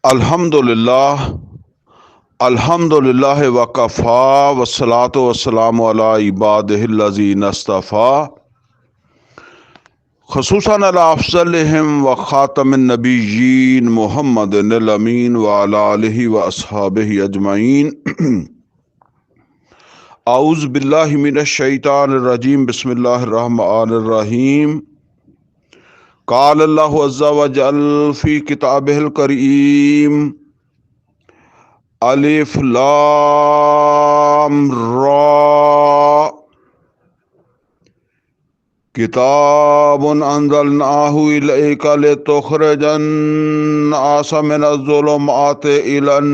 अल्हम्दुलिल्लाह अल्हम्दुलिल्लाह वकफ़ा वस्सलातु वस्सलामु अला इबादिहिल्लज़ीना इस्तफ़ा ख़ुसूसन अला अफ़ज़लिहिम व ख़ातमिन नबिय्यीन मुहम्मदिनिल अमीन व अला आलिहि व अस्हाबिहि अजमईन। औज़ु बिल्लाहि मिनश शैतानिर रजीम बिस्मिल्लाहिर रहमानिर रहीम। क़ाल अल्लाहु अज़्ज़ा व जल फ़ी किताबिहिल करीम अलिफ लाम रा किताबुन अंज़लनाहु इलैका लितुख़रिजन नासा मिनज़्ज़ुलुमाति इलन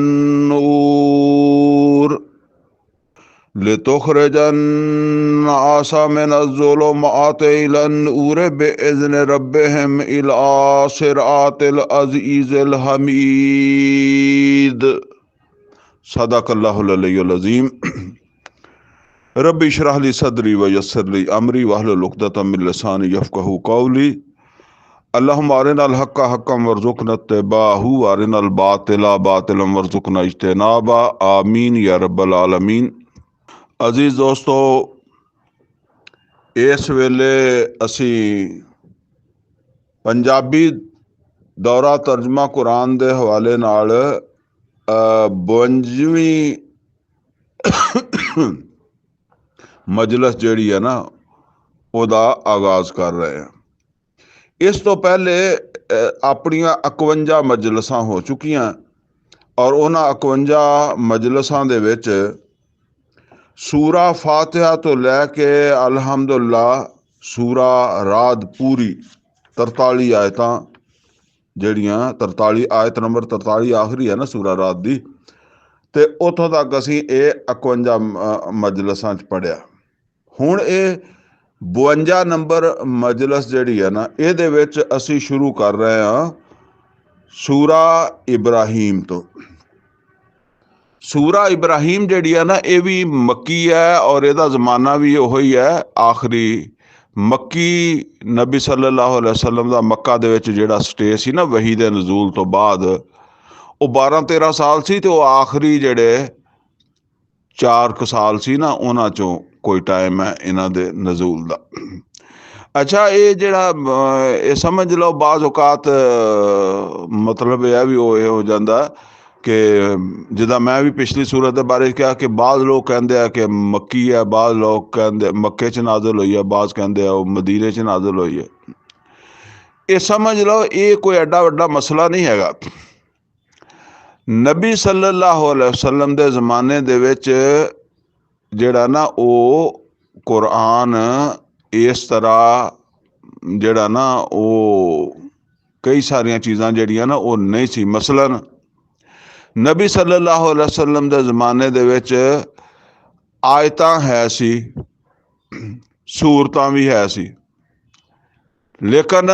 नूर बिइज़्नि रब्बिहिम इला सिरातिल अज़ीज़िल हमीद। सदक़ल्लाहुल अलियुल अज़ीम। रब्बि इश्रह ली सदरी व यस्सिर ली अमरी वहलुल उक़दतम मिन लिसानी यफ़क़हू क़ौली। अल्लाहुम्मा अरिनल हक़्क़ हक़्क़न वरज़ुक़ना इत्तिबाअहू व अरिनल बातिला बातिलन वरज़ुक़ना इज्तिनाबा। आमीन या रब्बल आलमीन। अजीज़ दोस्तों, इस वेले असी पंजाबी दौरा तर्जमा कुरान के हवाले नाल 52ਵੀਂ मजलिस जिहड़ी है ना ਉਹਦਾ आगाज़ कर रहे हैं। इस तो पहले अपनियां 51 मजलिसां हो चुकियां और उन्हां 51 मजलिसां दे विच सूरा फातिहा तो लैके अलहमदुलिल्लाह सूरा राद पूरी 43 आयतां ਜਿਹੜੀਆਂ 43 आयत नंबर 43 आखिरी है ना सूरा रात दी, ते उतों तक असी ये 51 मजलिसां च पढ़िया। हुण ये 52 नंबर मजलिस जिहड़ी है ना इहदे विच असी शुरू कर रहे हैं सूरा इब्राहीम तो। सूरा इब्राहीम जिहड़ी है ना ये भी मक्की है और इहदा जमाना भी उही है, आखिरी मक्की नबी सल्लल्लाहु अलैहि वसल्लम दा मक्का दे विच जिहड़ा स्टे सी ना वही दे नज़ूल तो बाद वो 12-13 साल सी, तो आखिरी जिहड़े 4 साल सी ना उन्हां चों कोई टाइम है इन्हां दे नज़ूल दा। अच्छा, ये जिहड़ा ये समझ लो बाज़ औकात मतलब यह भी हो जाता कि जिदा मैं भी पिछली सूरत के बारे कहा कि बाज़ लोग कहते हैं कि मक्की है, बाज़ लोग कहते मक्के च नाज़िल हुई है, बाज़ कहते हैं मदीने च नाज़िल हुई है। ये समझ लो ये कोई एडा वड्डा मसला नहीं हैगा। नबी सल्लल्लाहु अलैहि वसल्लम दे ज़माने दे विच जिहड़ा ना वो कुरान इस तरह जिहड़ा ना वो कई सारियां चीज़ां जिहड़ियां ना वो नहीं सी। मसलन नबी सल्लल्लाहु अलैहि वसल्लम दे ज़माने दे विच आयतां है सी, सूरतां भी है सी, लेकिन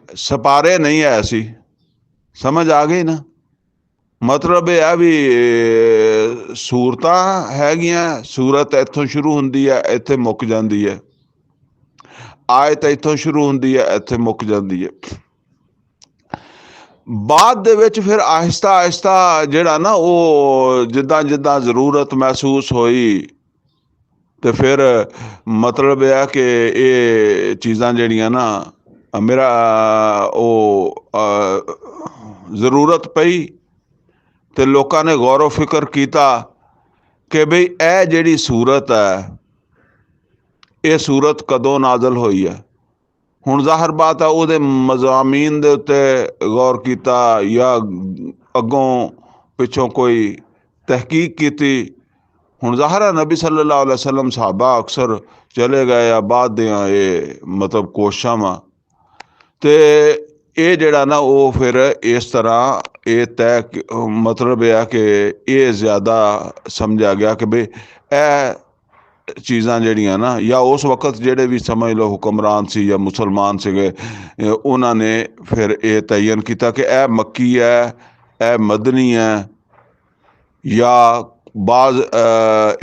सपारे नहीं है सी। समझ आ गई ना? मतलब यह भी सूरतां हैगियां, सूरत इत्थों शुरू हुंदी है इत्थे मुक जांदी है, आयत इत्थों शुरू हुंदी है इत्थे मुक जांदी है। बाद दे विच फिर आहिस्ता आहिस्ता जिहड़ा ना वो जिद्दां जिद्दां ज़रूरत महसूस होई तो फिर मतलब यह कि ये चीज़ां जिहड़ियां ना मेरा वो ज़रूरत पई तो लोकां ने गौर फिक्र किया कि बई यह जिहड़ी सूरत है ये सूरत कदों नाज़िल हुई है। हुण ज़ाहिर बात है उहदे मज़ामीन दे उत्ते गौर किया या अगों पिछों कोई तहकीक की। हुण ज़ाहिर है नबी सल्लल्लाहु अलैहि वसल्लम साहबा अक्सर चले गए या बाद दियां ये मतलब कोशिशां वा ते ये जिहड़ा ना वो फिर इस तरह ये तय मतलब यह कि ये ज़्यादा समझा गया कि बई ए चीज़ां जिहड़ियां ना या उस वक्त जिहड़े भी समझ लो हुक्मरान सी या मुसलमान सीगे उन्होंने फिर ये तयन किया कि यह मक्की है, यह मदनी है, या बाज़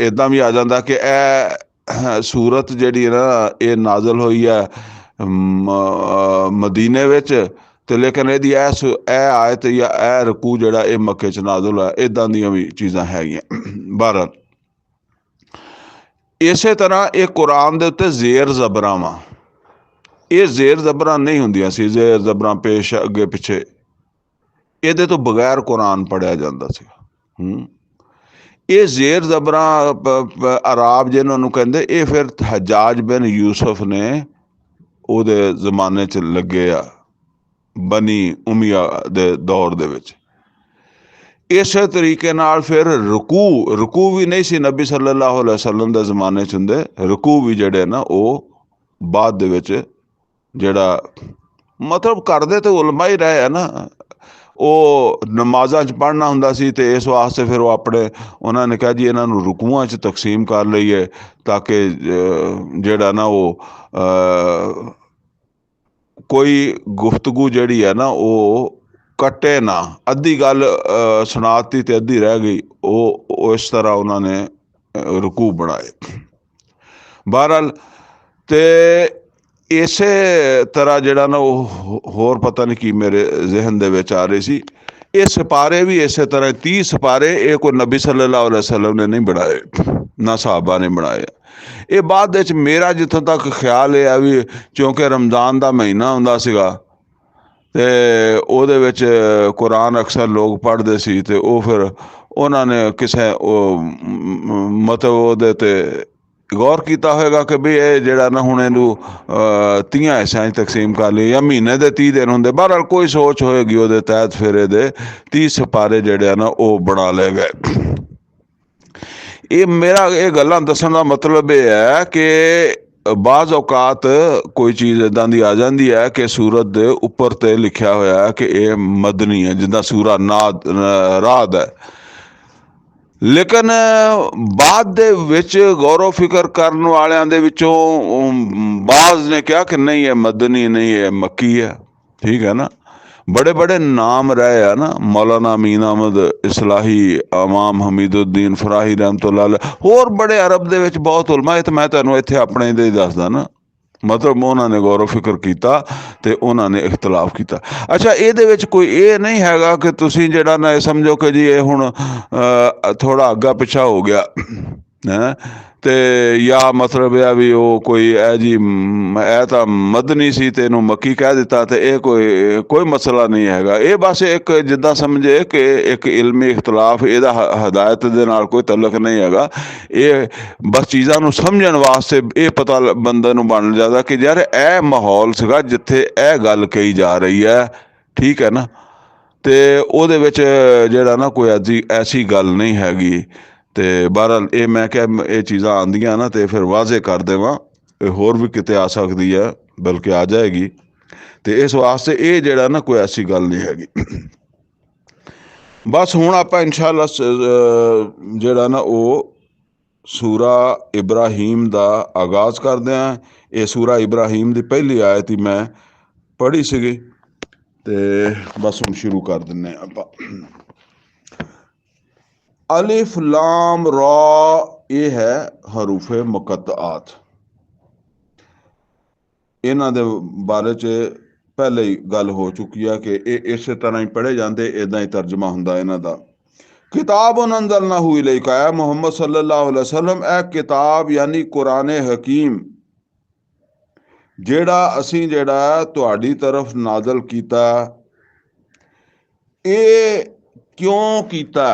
इदां भी आ जाता कि यह सूरत जिहड़ी ना ये नाज़िल हुई है मदीने विच ਤੇ ਲੇਕਿਨ ਇਹਦੀ ਇਹ ਆਇਤ ਜਾਂ ਇਹ ਰਕੂ ਜਿਹੜਾ ਇਹ ਮੱਕੇ 'ਚ ਨਾਜ਼ਲ ਹੋਇਆ, ਇੱਦਾਂ ਦੀਆਂ ਵੀ ਚੀਜ਼ਾਂ ਹੈਗੀਆਂ। ਬਹਰਹਾਲ ਇਸੇ ਤਰ੍ਹਾਂ ਇਹ ਕੁਰਾਨ ਦੇ ਉੱਤੇ ਜ਼ੇਰ ਜ਼ਬਰਾਂ ਵਾ। ਇਹ ਜ਼ੇਰ ਜ਼ਬਰਾਂ ਨਹੀਂ ਹੁੰਦੀਆਂ ਸੀ, ਜ਼ੇਰ ਜ਼ਬਰਾਂ ਪੇਸ਼ ਅੱਗੇ ਪਿੱਛੇ, ਇਹਦੇ ਤੋਂ ਬਗੈਰ ਕੁਰਾਨ ਪੜ੍ਹਿਆ ਜਾਂਦਾ ਸੀ। ਇਹ ਜ਼ੇਰ ਜ਼ਬਰਾਂ ਅਰਾਬ ਜਿਹਨਾਂ ਨੂੰ ਕਹਿੰਦੇ, ਇਹ ਫਿਰ ਹਜਾਜ ਬਿਨ ਯੂਸਫ ਨੇ ਉਹਦੇ ਜ਼ਮਾਨੇ 'ਚ ਲੱਗੇ ਆ, ਬਨੀ ਉਮੀਆ ਦੇ ਦੌਰ ਦੇ ਵਿੱਚ। ਇਸੇ ਤਰੀਕੇ ਨਾਲ ਫਿਰ ਰਕੂ ਵੀ ਨਹੀਂ ਸੀ ਨਬੀ ਸੱਲੱਲਾਹੁ ਅਲੈहि ਵਸੱਲਮ ਦੇ ਜ਼ਮਾਨੇ 'ਚ ਹੁੰਦੇ। ਰਕੂ ਵੀ ਜਿਹੜੇ ਨਾ ਉਹ ਬਾਅਦ ਦੇ ਵਿੱਚ ਜਿਹੜਾ ਮਤਲਬ ਕਰਦੇ ਤੇ ਉਲਮਾ ਹੀ ਰਹੇ ਆ ਨਾ। ਉਹ ਨਮਾਜ਼ਾਂ 'ਚ ਪੜ੍ਹਨਾ ਹੁੰਦਾ ਸੀ ਤੇ ਇਸ ਵਾਸਤੇ ਫਿਰ ਉਹ ਆਪਣੇ ਉਹਨਾਂ ਨੇ ਕਿਹਾ ਜੀ ਇਹਨਾਂ ਨੂੰ ਰਕੂਆਂ 'ਚ ਤਕਸੀਮ ਕਰ ਲਈਏ ਤਾਂ ਕਿ ਜਿਹੜਾ ਨਾ ਉਹ ਕੋਈ ਗੁਫ਼ਤਗੂ ਜਿਹੜੀ ਹੈ ਨਾ ਉਹ ਕੱਟੇ ਨਾ। ਅੱਧੀ ਗੱਲ ਸੁਣਾਤੀ ਤੇ ਅੱਧੀ ਰਹਿ ਗਈ, ਉਹ ਇਸ ਤਰ੍ਹਾਂ ਉਹਨਾਂ ਨੇ ਰਕੂ ਬਣਾਏ। ਬਹਰਹਾਲ ਤੇ ਇਸੇ ਤਰ੍ਹਾਂ ਜਿਹੜਾ ਨਾ ਉਹ ਹੋਰ ਪਤਾ ਨਹੀਂ ਕੀ ਮੇਰੇ ਜ਼ਿਹਨ ਦੇ ਵਿੱਚ ਆ ਰਹੀ ਸੀ, ਇਹ ਸਿਪਾਰੇ ਵੀ ਇਸੇ ਤਰ੍ਹਾਂ 30 ਸਿਪਾਰੇ ਇਹ ਕੋਈ ਨਬੀ ਸੱਲੱਲਾਹੁ ਅਲੈहि ਵਸੱਲਮ ਨੇ ਨਹੀਂ ਬਣਾਏ, ਨਾ ਸਾਹਬਾ ਨੇ ਬਣਾਏ। ਇਹ ਬਾਅਦ ਵਿੱਚ ਮੇਰਾ ਜਿੱਥੋਂ ਤੱਕ ਖਿਆਲ ਇਹ ਆ ਵੀ ਕਿਉਂਕਿ ਰਮਜ਼ਾਨ ਦਾ ਮਹੀਨਾ ਹੁੰਦਾ ਸੀਗਾ ਤੇ ਉਹਦੇ ਵਿੱਚ ਕੁਰਾਨ ਅਕਸਰ ਲੋਕ ਪੜ੍ਹਦੇ ਸੀ ਤੇ ਉਹ ਫਿਰ ਉਹਨਾਂ ਨੇ ਕਿਸੇ ਉਹ ਮਤਲਬ ਉਹਦੇ ਤੇ ਗੌਰ ਕੀਤਾ ਹੋਏਗਾ ਕਿ ਵੀ ਇਹ ਜਿਹੜਾ ਨਾ ਹੁਣ ਇਹਨੂੰ 30 ਹਿੱਸਿਆਂ 'ਚ ਤਕਸੀਮ ਕਰ ਲਈ, ਜਾਂ ਮਹੀਨੇ ਦੇ 30 ਦਿਨ ਹੁੰਦੇ। ਬਹਰਹਾਲ ਕੋਈ ਸੋਚ ਹੋਏਗੀ ਉਹਦੇ ਤਹਿਤ ਫਿਰ ਇਹਦੇ 30 ਸਿਪਾਰੇ ਜਿਹੜੇ ਆ ਨਾ ਉਹ ਬਣਾ ਲਏ ਗਏ। ਇਹ ਮੇਰਾ ਇਹ ਗੱਲਾਂ ਦੱਸਣ ਦਾ ਮਤਲਬ ਇਹ ਹੈ ਕਿ ਬਾਜ਼ ਔਕਾਤ ਕੋਈ ਚੀਜ਼ ਇੱਦਾਂ ਦੀ ਆ ਜਾਂਦੀ ਹੈ ਕਿ ਸੂਰਤ ਦੇ ਉੱਪਰ ਤੇ ਲਿਖਿਆ ਹੋਇਆ ਹੈ ਕਿ ਇਹ ਮਦਨੀ ਹੈ, ਜਿੱਦਾਂ ਸੂਰਾ ਰਾਦ ਹੈ। ਲੇਕਿਨ ਬਾਅਦ ਦੇ ਵਿੱਚ ਗੌਰੋ ਫਿਕਰ ਕਰਨ ਵਾਲਿਆਂ ਦੇ ਵਿੱਚੋਂ ਬਾਜ਼ ਨੇ ਕਿਹਾ ਕਿ ਨਹੀਂ ਇਹ ਮਦਨੀ ਨਹੀਂ, ਇਹ ਮੱਕੀ ਹੈ। ਠੀਕ ਹੈ ਨਾ। बड़े बड़े नाम रहे है ना, मौलाना अमीन अहमद इस्लाही, इमाम हमीदुद्दीन फराही रहमतुल्लाह अलैह, होर बड़े अरब दे विच बहुत उलमा। मैं तुहानूं इत्थे अपने दे दसदा ना, मतलब उन्होंने गौर फिक्र किया तो उन्होंने इख्तलाफ किया। अच्छा, ये कोई ये नहीं हैगा कि तुसीं जिहड़ा ना समझो कि जी ये हुण थोड़ा अग्गा पिछा हो गया है ते या मतलब है भी वो कोई है जी ए तो मदनी सी ते इहनूं मक्की कह दिता तो ये कोई मसला नहीं हैगा। ये बस एक जिद्दां समझे कि एक इल्मी इख्तलाफ, इहदा हदायत दे नाल कोई तल्लक नहीं हैगा। ये बस चीज़ां नूं समझण वास्ते ये पता बंदे नूं बन जाता कि यार ए माहौल सीगा जिथे ए गल कही जा रही है। ठीक है ना। तो ਉਹਦੇ ਵਿੱਚ ਜਿਹੜਾ ਨਾ ਕੋਈ ऐसी गल नहीं हैगी। तो बहरहाल ये मैं क्या ये चीज़ां आंदियां ना तो फिर वाजे कर देवां, होर भी किते आ सकती है, बल्कि आ जाएगी। तो इस वास्ते ये जिहड़ा ना कोई ऐसी गल नहीं हैगी। बस हुण आपां इंशाअल्लाह जिहड़ा ना वो सूरा इब्राहीम दा आगाज़ करदे हां। ये सूरा इब्राहीम दी पहली आयत ही मैं पढ़ी सीगी ते बस हुण शुरू कर दिन्ने आपां। अलिफ लाम रा, ये है हरूफे मुकत्तआत। इन्हां दे बारे च पहले ही गल हो चुकी है कि ये इस तरह ही पढ़े जाते, इदां ही तर्जमा हुंदा इन्हां दा। किताबुन अंज़लनाहु इलैका, मुहम्मद सल्लल्लाहु अलैहि वसल्लम, ए किताब यानी कुरान हकीम जेड़ा असीं जेड़ा तुहाडी तरफ नाज़ल कीता, ये क्यों कीता?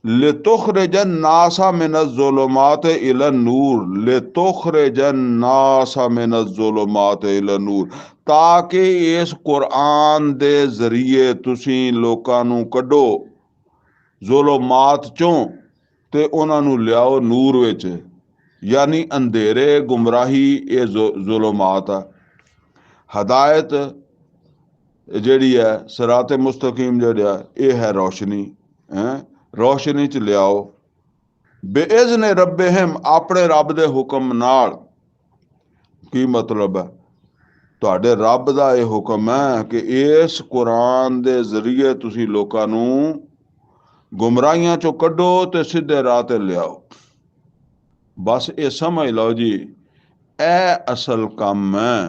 लितुखरिजन नासा मिनज़्ज़ुलुमात इलन नूर, लितुखरिजन नासा मिनज़्ज़ुलुमात इलन नूर, ताकि इस कुरान दे जरिए तुसीं लोकां नूं कड्डो ज़ुलुमात चों ते उन्हां नूं लियाओ नूर विच। यानी अंधेरे गुमराही ये ज़ुलुमात है। हदायत जिहड़ी है सिराते मुस्तकीम जिहड़ा ये है रोशनी है, रोशनी च लियाओ। बेइज़्न रब्बिहिम, अपने रब दे हुक्म नाल। की मतलब है? तुहाडे रब दा ये हुक्म है कि इस कुरान दे जरिए तुसीं लोकां नूं गुमराहियां चों कड्डो ते सीधे राह ते लियाओ। बस ये समझ लो जी, ए असल काम है।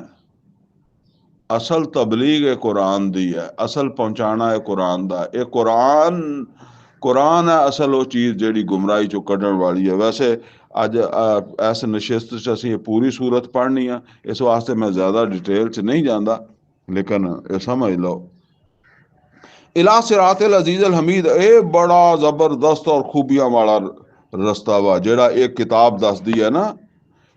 ਅਸਲ ਤਬਲੀਗ ਇਹ ਕੁਰਾਨ ਦੀ ਹੈ, ਅਸਲ ਪਹੁੰਚਾਣਾ ਇਹ ਕੁਰਾਨ ਦਾ। ਇਹ ਕੁਰਾਨ ਹੈ ਅਸਲ ਉਹ ਚੀਜ਼ ਜਿਹੜੀ ਗੁੰਮਰਾਹੀ ਚੋਂ ਕੱਢਣ ਵਾਲੀ ਹੈ। ਵੈਸੇ ਅੱਜ ਇਸ ਨਸ਼ਿਸਤ 'ਚ ਅਸੀਂ ਇਹ ਪੂਰੀ ਸੂਰਤ ਪੜ੍ਹਨੀ ਆ, ਇਸ ਵਾਸਤੇ ਮੈਂ ਜ਼ਿਆਦਾ ਡਿਟੇਲ 'ਚ ਨਹੀਂ ਜਾਂਦਾ, ਲੇਕਿਨ ਇਹ ਸਮਝ ਲਓ। ਇਲਾ ਸਿਰਾਤ ਅਲ ਅਜ਼ੀਜ਼ ਅਲ ਹਮੀਦ, ਇਹ ਬੜਾ ਜ਼ਬਰਦਸਤ ਔਰ ਖੂਬੀਆਂ ਵਾਲਾ ਰਸਤਾ ਵਾ ਜਿਹੜਾ ਇਹ ਕਿਤਾਬ ਦੱਸਦੀ ਹੈ ਨਾ।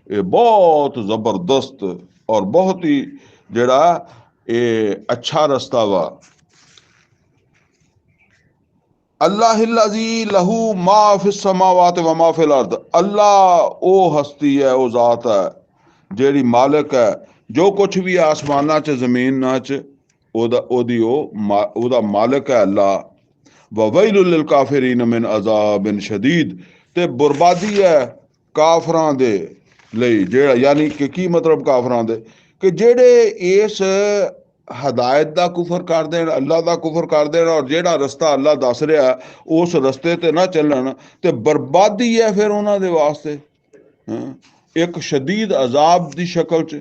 ਇਹ ਬਹੁਤ ਜ਼ਬਰਦਸਤ ਔਰ ਬਹੁਤ ਹੀ ਜਿਹੜਾ ਇਹ ਅੱਛਾ ਰਸਤਾ ਵਾ। ਅੱਲਾਹ ਅਜ਼ੀ ਲਹੂ ਮਾ ਫਿ ਸਮਾਵਾਤ व मा फिल अर्द, ਅੱਲਾ ਉਹ ਹਸਤੀ ਹੈ, ਉਹ ਜ਼ਾਤ ਹੈ ਜਿਹੜੀ ਮਾਲਕ ਹੈ ਜੋ ਕੁਛ ਵੀ ਆਸਮਾਨਾਂ 'ਚ ਜ਼ਮੀਨਾਂ 'ਚ, ਉਹਦਾ ਮਾਲਕ ਹੈ ਅੱਲਾ। ਵਵੈਲ ਲਿਲ ਕਾਫਿਰੀਨ ਮਿਨ ਅਜ਼ਾबिन शदीद, ਤੇ ਬਰਬਾਦੀ ਹੈ ਕਾਫਰਾਂ ਦੇ ਲਈ। ਜਿਹੜਾ ਯਾਨੀ ਕਿ ਕੀ ਮਤਲਬ ਕਾਫਰਾਂ ਦੇ, ਕਿ ਜਿਹੜੇ ਇਸ ਹਦਾਇਤ ਦਾ ਕੁਫਰ ਕਰ ਦੇਣ, ਅੱਲਾ ਦਾ ਕੁਫਰ ਕਰ ਦੇਣ, ਔਰ ਜਿਹੜਾ ਰਸਤਾ ਅੱਲਾ ਦੱਸ ਰਿਹਾ ਉਸ ਰਸਤੇ ਤੇ ਨਾ ਚੱਲਣ, ਤੇ ਬਰਬਾਦੀ ਹੈ ਫਿਰ ਉਹਨਾਂ ਦੇ ਵਾਸਤੇ ਇੱਕ ਸ਼ਦੀਦ ਅਜ਼ਾਬ ਦੀ ਸ਼ਕਲ 'ਚ।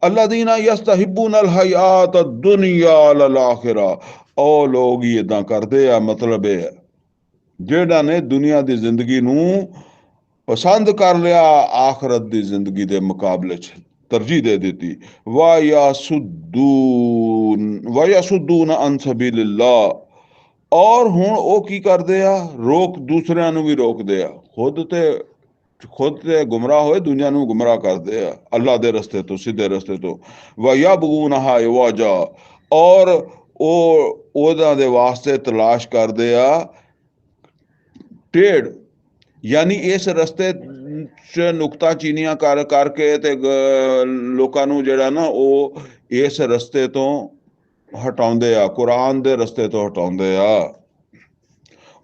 ਅੱਲਾਦੀਨਾ ਯਸਤਹਿਬੂਨ ਅਲ ਹਯਾਤ ਦੁਨੀਆ ਅਲ ਆਖਿਰਾ, ਉਹ ਲੋਕ ਹੀ ਇੱਦਾਂ ਕਰਦੇ ਆ। ਮਤਲਬ ਇਹ ਹੈ ਜਿਹੜਾ ਨੇ ਦੁਨੀਆ ਦੀ ਜ਼ਿੰਦਗੀ ਨੂੰ ਪਸੰਦ ਕਰ ਲਿਆ ਆਖਰਤ ਦੀ ਜ਼ਿੰਦਗੀ ਦੇ ਮੁਕਾਬਲੇ 'ਚ ਤਰਜੀਹ ਦੇ ਦਿੱਤੀ। ਵਯਸੁੱਦੂਨ ਅਨ ਸਬੀਲਿल्लाह, ਔਰ ਹੁਣ ਉਹ ਕੀ ਕਰਦੇ ਆ, ਦੂਸਰਿਆਂ ਨੂੰ ਵੀ ਰੋਕਦੇ ਆ। ਖੁਦ ਤੇ ਗੁੰਮਰਾਹ ਹੋਏ, ਦੁਨੀਆ ਨੂੰ ਗੁੰਮਰਾਹ ਕਰਦੇ ਆ ਅੱਲਾ ਦੇ ਰਸਤੇ ਤੋਂ, ਸਿੱਧੇ ਰਸਤੇ ਤੋਂ। ਵਯਬਗੂਨਹਾ ਇਵਾਜਾ, ਔਰ ਉਹ ਉਹਨਾਂ ਦੇ ਵਾਸਤੇ ਤਲਾਸ਼ ਕਰਦੇ ਆ ਟੇੜ, ਯਾਨੀ ਇਸ ਰਸਤੇ 'ਚ ਨੁਕਤਾ ਚੀਨੀਆਂ ਕਰਕੇ ਤੇ ਲੋਕਾਂ ਨੂੰ ਜਿਹੜਾ ਨਾ ਉਹ ਇਸ ਰਸਤੇ ਤੋਂ ਹਟਾਉਂਦੇ ਆ, ਕੁਰਾਨ ਦੇ ਰਸਤੇ ਤੋਂ ਹਟਾਉਂਦੇ ਆ।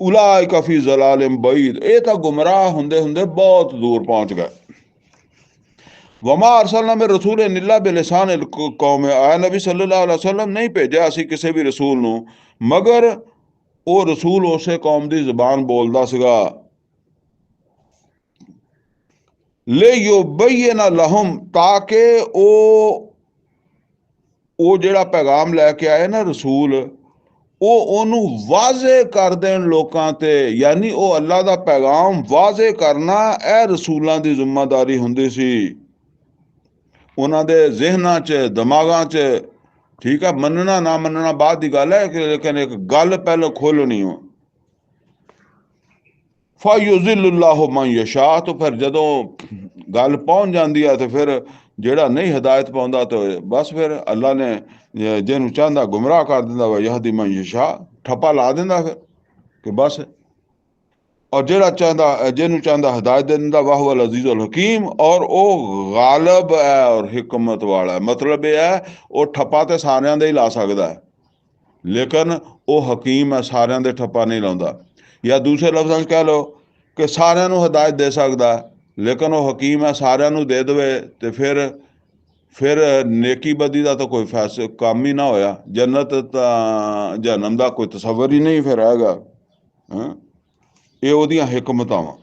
ਉਲਾਇਕਾ ਫੀ ਜ਼ਲਾਲਿਮ ਬਈਦ, ਇਹ ਤਾਂ ਗੁੰਮਰਾਹ ਹੁੰਦੇ ਹੁੰਦੇ ਬਹੁਤ ਦੂਰ ਪਹੁੰਚ ਗਏ। ਵਮਾ ਅਰਸਲਨਾ ਮਿਨ ਰਸੂਲਿਨ ਇਲਾ ਬਿਲਿਸਾਨ ਕੌਮ, ਆਇਆ ਨਬੀ ਸੱਲੱਲਾਹੁ ਅਲੈहि ਵਸੱਲਮ ਨਹੀਂ ਭੇਜਿਆ ਅਸੀਂ ਕਿਸੇ ਵੀ ਰਸੂਲ ਨੂੰ ਮਗਰ ਉਹ ਰਸੂਲ ਉਸੇ ਕੌਮ ਦੀ ਜ਼ੁਬਾਨ ਬੋਲਦਾ ਸੀਗਾ। ਲਿਯੁਬੈਯਿਨ ਲਹੁਮ, ਤਾਕਿ ਉਹ ਜਿਹੜਾ ਪੈਗਾਮ ਲੈ ਕੇ ਆਏ ਨਾ ਰਸੂਲ, ਉਹਨੂੰ ਵਾਜ਼ੇ ਕਰ ਦੇਣ ਲੋਕਾਂ ਤੇ। ਯਾਨੀ ਉਹ ਅੱਲਾ ਦਾ ਪੈਗਾਮ ਵਾਜ਼ੇ ਕਰਨਾ ਇਹ ਰਸੂਲਾਂ ਦੀ ਜ਼ਿੰਮੇਦਾਰੀ ਹੁੰਦੀ ਸੀ, ਉਹਨਾਂ ਦੇ ਜ਼ਿਹਨਾਂ 'ਚ, ਦਿਮਾਗਾਂ 'ਚ। ਠੀਕ ਹੈ, ਮੰਨਣਾ ਨਾ ਮੰਨਣਾ ਬਾਅਦ ਦੀ ਗੱਲ ਹੈ, ਲੇਕਿਨ ਇੱਕ ਗੱਲ ਪਹਿਲਾਂ ਖੋਲਣੀ ਹੋ। ਫਯੁਜ਼ਿਲੁੱਲਾਹੁ ਮਨ ਯਸ਼ਾ, ਤਾਂ ਫਿਰ ਜਦੋਂ ਗੱਲ ਪਹੁੰਚ ਜਾਂਦੀ ਹੈ ਤੇ ਫਿਰ ਜਿਹੜਾ ਨਹੀਂ ਹਦਾਇਤ ਪਾਉਂਦਾ ਤਾਂ ਬਸ ਫਿਰ ਅੱਲਾ ਨੇ ਜਿਹਨੂੰ ਚਾਹੁੰਦਾ ਗੁੰਮਰਾਹ ਕਰ ਦਿੰਦਾ ਵਾ। ਯਹਦੀ ਮਨ ਯਸ਼ਾ, ਠੱਪਾ ਲਾ ਦਿੰਦਾ ਫਿਰ ਕਿ ਬਸ। ਔਰ ਜਿਹਨੂੰ ਚਾਹੁੰਦਾ ਹਦਾਇਤ ਦੇ ਦਿੰਦਾ। ਵਾਹੁ ਅਲ ਅਜ਼ੀਜ਼ ਅਲ ਹਕੀਮ, ਔਰ ਉਹ ਗਾਲਬ ਹੈ ਔਰ ਹਕਮਤ ਵਾਲਾ ਹੈ। ਮਤਲਬ ਇਹ ਹੈ ਉਹ ਠੱਪਾ ਤੇ ਸਾਰਿਆਂ ਦੇ ਹੀ ਲਾ ਸਕਦਾ ਹੈ, ਲੇਕਿਨ ਉਹ ਹਕੀਮ ਹੈ, ਸਾਰਿਆਂ ਦੇ ਠੱਪਾ ਨਹੀਂ ਲਾਉਂਦਾ। ਜਾਂ ਦੂਸਰੇ ਲਫ਼ਜ਼ਾਂ 'ਚ ਕਹਿ ਲਓ ਕਿ ਸਾਰਿਆਂ ਨੂੰ ਹਦਾਇਤ ਦੇ ਸਕਦਾ, ਲੇਕਿਨ ਉਹ ਹਕੀਮ ਹੈ, ਸਾਰਿਆਂ ਨੂੰ ਦੇ ਦੇਵੇ ਤੇ ਫਿਰ ਨੇਕੀ ਬਦੀ ਦਾ ਤਾਂ ਕੋਈ ਕੰਮ ਹੀ ਨਾ ਹੋਇਆ। ਜੰਨਤ ਤਾਂ ਜਹਨਮ ਦਾ ਕੋਈ ਤਸੱਵਰ ਹੀ ਨਹੀਂ ਫਿਰ ਹੈਗਾ। ਇਹ ਉਹਦੀਆਂ ਹਕਮਤਾਂ ਵਾ।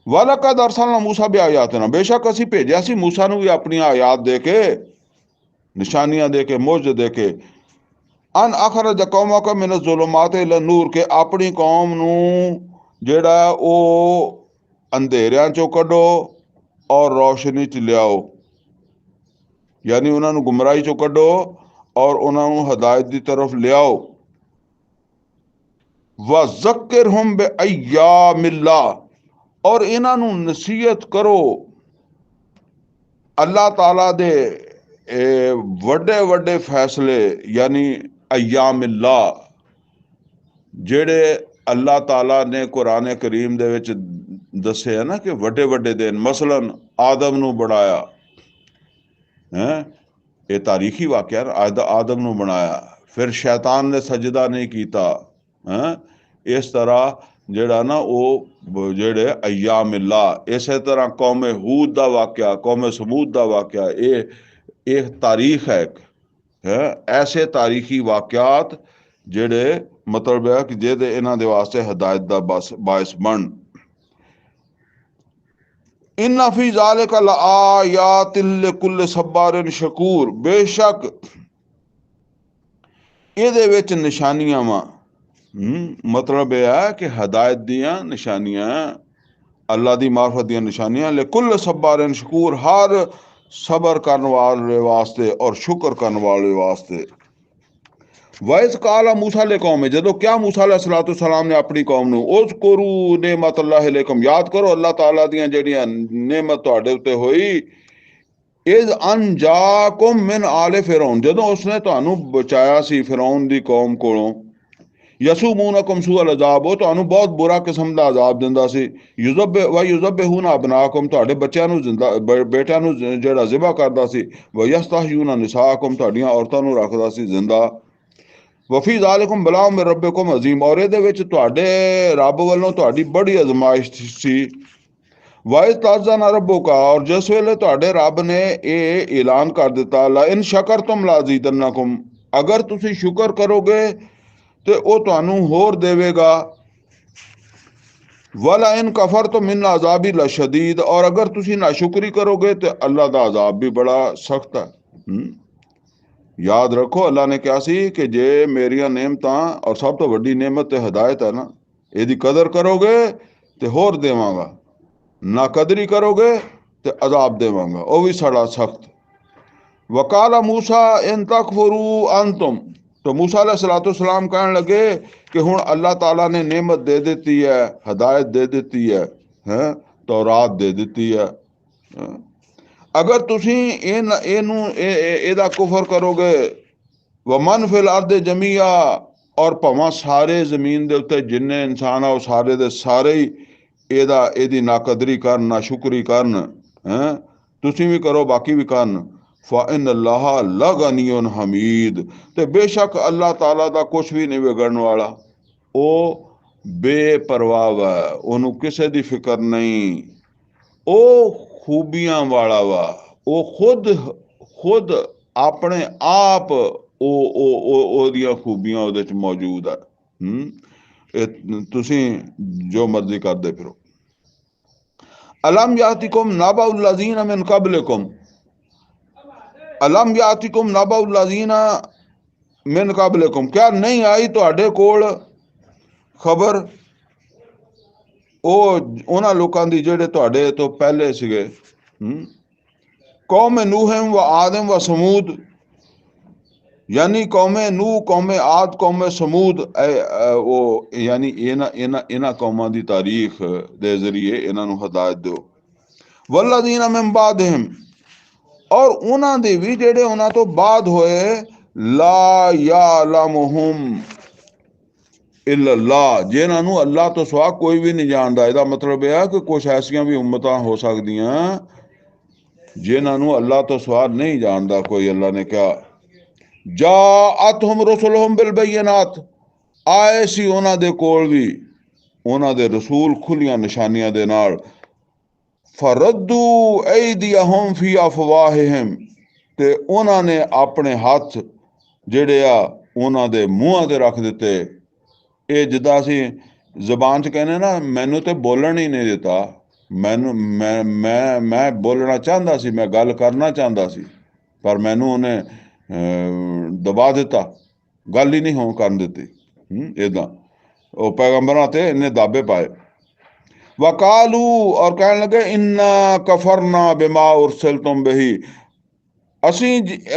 ਵਲਕਦ ਅਰਸਲਨਾ ਮੂਸਾ ਬਿਆਯਾਤਿਨਾ, ਬੇਸ਼ੱਕ ਅਸੀਂ ਭੇਜਿਆ ਸੀ ਮੂਸਾ ਨੂੰ ਵੀ ਆਪਣੀਆਂ ਆਯਾਤ ਦੇ ਕੇ, ਨਿਸ਼ਾਨੀਆਂ ਦੇ ਕੇ, ਮੌਜਜ਼ ਦੇ ਕੇ। ਅਨ ਅਖਰਜ ਕੌਮਕ ਮਿਨ ਜ਼ੁਲੁਮਾਤ ਇਲਾ ਨੂਰ, ਕੇ ਆਪਣੀ ਕੌਮ ਨੂੰ ਜਿਹੜਾ ਉਹ ਅੰਧੇਰਿਆਂ 'ਚੋਂ ਕੱਢੋ ਔਰ ਰੌਸ਼ਨੀ 'ਚ ਲਿਆਓ। ਯਾਨੀ ਉਹਨਾਂ ਨੂੰ ਗੁੰਮਰਾਹੀ 'ਚੋਂ ਕੱਢੋ ਔਰ ਉਹਨਾਂ ਨੂੰ ਹਦਾਇਤ ਦੀ ਤਰਫ ਲਿਆਓ। ਵਜ਼ੱਕਿਰਹੁਮ ਬਿਅਯਾਮਿल्लाह, ਔਰ ਇਹਨਾਂ ਨੂੰ ਨਸੀਹਤ ਕਰੋ ਅੱਲਾਹ ਤਾਲਾ ਦੇ ਵੱਡੇ ਵੱਡੇ ਫੈਸਲੇ, ਯਾਨੀ ਅਯਾਮਿल्लाह, ਜਿਹੜੇ ਅੱਲਾਹ ਤਾਲਾ ਨੇ ਕੁਰਾਨ ਕਰੀਮ ਦੇ ਵਿੱਚ ਦੱਸੇ ਹੈ ਨਾ ਕਿ ਵੱਡੇ ਵੱਡੇ ਦਿਨ। ਮਸਲਨ ਆਦਮ ਨੂੰ ਬਣਾਇਆ ਹੈ, ਇਹ ਤਾਰੀਖੀ ਵਾਕਿਆ। ਆਦਮ ਨੂੰ ਬਣਾਇਆ, ਫਿਰ ਸ਼ੈਤਾਨ ਨੇ ਸਜਦਾ ਨਹੀਂ ਕੀਤਾ। ਇਸ ਤਰ੍ਹਾਂ ਜਿਹੜਾ ਨਾ ਉਹ ਜਿਹੜੇ ਅਯਾਮਿल्लाह। ਇਸੇ ਤਰ੍ਹਾਂ ਕੌਮ ਹੂਦ ਦਾ ਵਾਕਿਆ, ਕੌਮ ਸਮੂਦ ਦਾ ਵਾਕਿਆ, ਇਹ ਤਾਰੀਖ ਹੈ ਇੱਕ। ਐਸੇ ਤਾਰੀਖੀ ਵਾਕਿਆਤ ਜਿਹੜੇ ਮਤਲਬ ਹੈ ਕਿ ਜਿਹਦੇ ਇਹਨਾਂ ਦੇ ਵਾਸਤੇ ਹਦਾਇਤ ਦਾ ਬਾਇਸ ਬਣ। इन्ना फी ज़ालिका लआयातिन लिकुल्लि सब्बारिन शकूर, बेशक ਇਹਦੇ ਵਿੱਚ ਨਿਸ਼ਾਨੀਆਂ ਵਾ। ਮਤਲਬ ਇਹ ਹੈ ਕਿ ਹਦਾਇਤ ਦੀਆਂ ਨਿਸ਼ਾਨੀਆਂ, ਅੱਲਾ ਦੀ ਮਾਰਫਤ ਦੀਆਂ ਨਿਸ਼ਾਨੀਆਂ, ਲਿकुल्ल ਸब्बारिन शकूर, ਹਰ ਸਬਰ ਕਰਨ ਵਾਲੇ ਵਾਸਤੇ ਔਰ ਸ਼ੁਕਰ ਕਰਨ ਵਾਲੇ ਵਾਸਤੇ। ਵਾਇਸ ਕਾਲਾ ਮੂਸਾ ਲੈ ਕੌਮ, ਜਦੋਂ ਕਿਆ ਮੂਸਾ ਅਲੈਹਿਸਸਲਾਤੁ ਸਲਾਮ ਨੇ ਆਪਣੀ ਕੌਮ ਨੂੰ, ਉਜ਼ਕੁਰੂ ਨਿਅਮਤ ਅੱਲਾਹ ਅਲੈਕੁਮ, ਯਾਦ ਕਰੋ ਅੱਲਾਹ ਤਾਲਾ ਦੀਆਂ ਜਿਹੜੀਆਂ ਨਿਅਮਤ ਤੁਹਾਡੇ ਉੱਤੇ ਹੋਈ। ਇਜ਼ ਅਨਜਾकुम ਮਿਨ ਆਲੇ ਫਿਰੌਨ, ਜਦੋਂ ਉਸਨੇ ਤੁਹਾਨੂੰ ਬਚਾਇਆ ਸੀ ਫਿਰੌਨ ਦੀ ਕੌਮ ਕੋਲੋਂ। ਯਸੂਮੂਨਕੁਮ ਸੂਅਲ ਅਜ਼ਾਬ, ਉਹ ਤੁਹਾਨੂੰ ਬਹੁਤ ਬੁਰਾ ਕਿਸਮ ਦਾ ਅਜ਼ਾਬ ਦਿੰਦਾ ਸੀ। ਯੁਜ਼ੱਬਿਹੂਨ ਅਬਨਾਕੁਮ, ਤੁਹਾਡੇ ਬੱਚਿਆਂ ਨੂੰ ਬੇਟਿਆਂ ਨੂੰ ਜਿਹੜਾ ਜ਼ਿਬਾ ਕਰਦਾ ਸੀ। ਵਯਸਤਹਯੂਨ ਨਿਸਾਕੁਮ, ਤੁਹਾਡੀਆਂ ਔਰਤਾਂ ਨੂੰ ਰੱਖਦਾ ਸੀ ਜ਼ਿੰਦਾ। ਵਫੀ ਜ਼ਾਲਿਕੁਮ ਬਲਾਉ ਮਿਨ ਰੱਬਿਕੁਮ ਅਜ਼ੀਮ, ਔਰ ਇਹਦੇ ਵਿੱਚ ਤੁਹਾਡੇ ਰੱਬ ਵੱਲੋਂ ਤੁਹਾਡੀ ਬੜੀ ਅਜ਼ਮਾਇਸ਼ ਸੀ। ਵਾਇਸ ਤਾਜ਼ਾ ਨਾ ਰੱਬੁਕਾ, ਔਰ ਜਿਸ ਵੇਲੇ ਤੁਹਾਡੇ ਰੱਬ ਨੇ ਇਹ ਐਲਾਨ ਕਰ ਦਿੱਤਾ, ਲਾ ਇਨ ਸ਼ਕਰਤੁਮ ਲਾਜ਼ੀਦੰਨਕੁਮ, ਅਗਰ ਤੁਸੀਂ ਸ਼ੁਕਰ ਕਰੋਗੇ ਤੇ ਉਹ ਤੁਹਾਨੂੰ ਹੋਰ ਦੇਵੇਗਾ। ਵਲਾ ਇਨ ਕਫਰਤੁਮ ਮਿਨ ਅਜ਼ਾਬੀ ਲਸ਼ਦੀਦ, ਔਰ ਅਗਰ ਤੁਸੀਂ ਨਾਸ਼ੁਕਰੀ ਕਰੋਗੇ ਤੇ ਅੱਲਾ ਦਾ ਅਜ਼ਾਬ ਵੀ ਬੜਾ ਸਖਤ ਹੈ। ਯਾਦ ਰੱਖੋ ਅੱਲਾ ਨੇ ਕਿਹਾ ਸੀ ਕਿ ਜੇ ਮੇਰੀਆਂ ਨਿਅਮਤਾਂ, ਔਰ ਸਭ ਤੋਂ ਵੱਡੀ ਨਿਅਮਤ ਤੇ ਹਦਾਇਤ ਹੈ ਨਾ, ਇਹਦੀ ਕਦਰ ਕਰੋਗੇ ਤੇ ਹੋਰ ਦੇਵਾਂਗਾ, ਨਾ ਕਦਰੀ ਕਰੋਗੇ ਤੇ ਅਜ਼ਾਬ ਦੇਵਾਂਗਾ, ਉਹ ਵੀ ਸਾਡਾ ਸਖਤ। ਵਕਾਲਾ ਮੂਸਾ ਇਨ ਤਕਫਰੂ ਅੰਤੁਮ, तो मूसा अलैहिस्सलाम कहने लगे कि हुण अल्लाह ताला ने नेमत दे दी है, हदायत दे दी है, तौरात दे दी है। अगर तुसी एदा कुफर करोगे, वमन फिल अर्द जमीया, और भावां सारे जमीन दे उत्ते जिन्ने इंसान आ, सारे दे सारे ही एदी नाकदरी करन, नाशुकरी करन, तुसी भी करो बाकी भी करन। फ़इन अल्लाह लगनियुन हमीद, ते बेशक अल्लाह ताला दा कुछ भी नहीं बिगड़न वाला, वो बेपरवाह वा, ओनू किसे दी फिक्र नहीं, वो खूबियां वाला वा, वो खुद अपने आप ओदियां खूबियां ओदे च मौजूद है। तुसी जो मर्जी करदे फिरो। अलम यातिकुम नबउल लज़ीना मिन क़ब्लिकुम, अलम यातिकुम नबउल लज़ीना मिन क़ब्लिकुम, क्या नहीं आई तुहाडे कोल खबर ਉਹ ਉਹਨਾਂ ਲੋਕਾਂ ਦੀ ਜਿਹੜੇ ਤੁਹਾਡੇ ਤੋਂ ਪਹਿਲੇ ਸੀਗੇ। ਕੌਮ ਨੂਹਮ व आदम व समूद, यानी कौम नूह, कौम आद, कौम समूद, ਉਹ यानी ਇਹਨਾਂ ਕੌਮਾਂ ਦੀ ਤਾਰੀਖ ਦੇ ਜ਼ਰੀਏ ਇਹਨਾਂ ਨੂੰ ਹਦਾਇਤ ਦਿਓ। वल्लज़ीना मिन बादिहिम, और ਉਹਨਾਂ ਦੇ ਵੀ ਜਿਹੜੇ ਉਹਨਾਂ ਤੋਂ ਬਾਅਦ ਹੋਏ, ਲਾ यालमुहुम इल्लल्लाह, जिन्हां नूं अल्लाह तो सिवा कोई भी नहीं जानदा। इसदा मतलब यह है कि कुछ ऐसियां भी उम्मतां हो सकदियां जिन्हां नूं अल्लाह तो सिवा नहीं जानदा कोई। अल्लाह ने कहा जाअतहुम रुसुलुहुम बिल बय्यिनात, आए सी उन्हां दे कोल भी उन्हां दे रसूल खुलियां निशानियां दे नाल। फरद्दू ऐदियहुम फी अफवाहिहिम, ते उन्हां ने अपने हथ ਜਿਹੜੇ ਆ ਉਹਨਾਂ ਦੇ ਮੂੰਹਾਂ ਤੇ ਰੱਖ ਦਿੱਤੇ। ਇਹ ਜਿੱਦਾਂ ਅਸੀਂ ਜ਼ਬਾਨ 'ਚ ਕਹਿੰਦੇ ਨਾ, ਮੈਨੂੰ ਤੇ ਬੋਲਣ ਹੀ ਨਹੀਂ ਦਿੱਤਾ, ਮੈਨੂੰ ਮੈਂ ਬੋਲਣਾ ਚਾਹੁੰਦਾ ਸੀ, ਮੈਂ ਗੱਲ ਕਰਨਾ ਚਾਹੁੰਦਾ ਸੀ, ਪਰ ਮੈਨੂੰ ਉਹਨੇ ਦਬਾ ਦਿੱਤਾ, ਗੱਲ ਹੀ ਨਹੀਂ ਹੋਣ ਕਰਨ ਦਿੱਤੀ। ਇੱਦਾਂ ਉਹ ਪੈਗੰਬਰਾਂ ਤੇ ਇਹਨੇ ਦਾਬੇ ਪਾਏ। वकालू, और कहने लगे इन्ना कफरना बिमा उरसिलतुम बिही,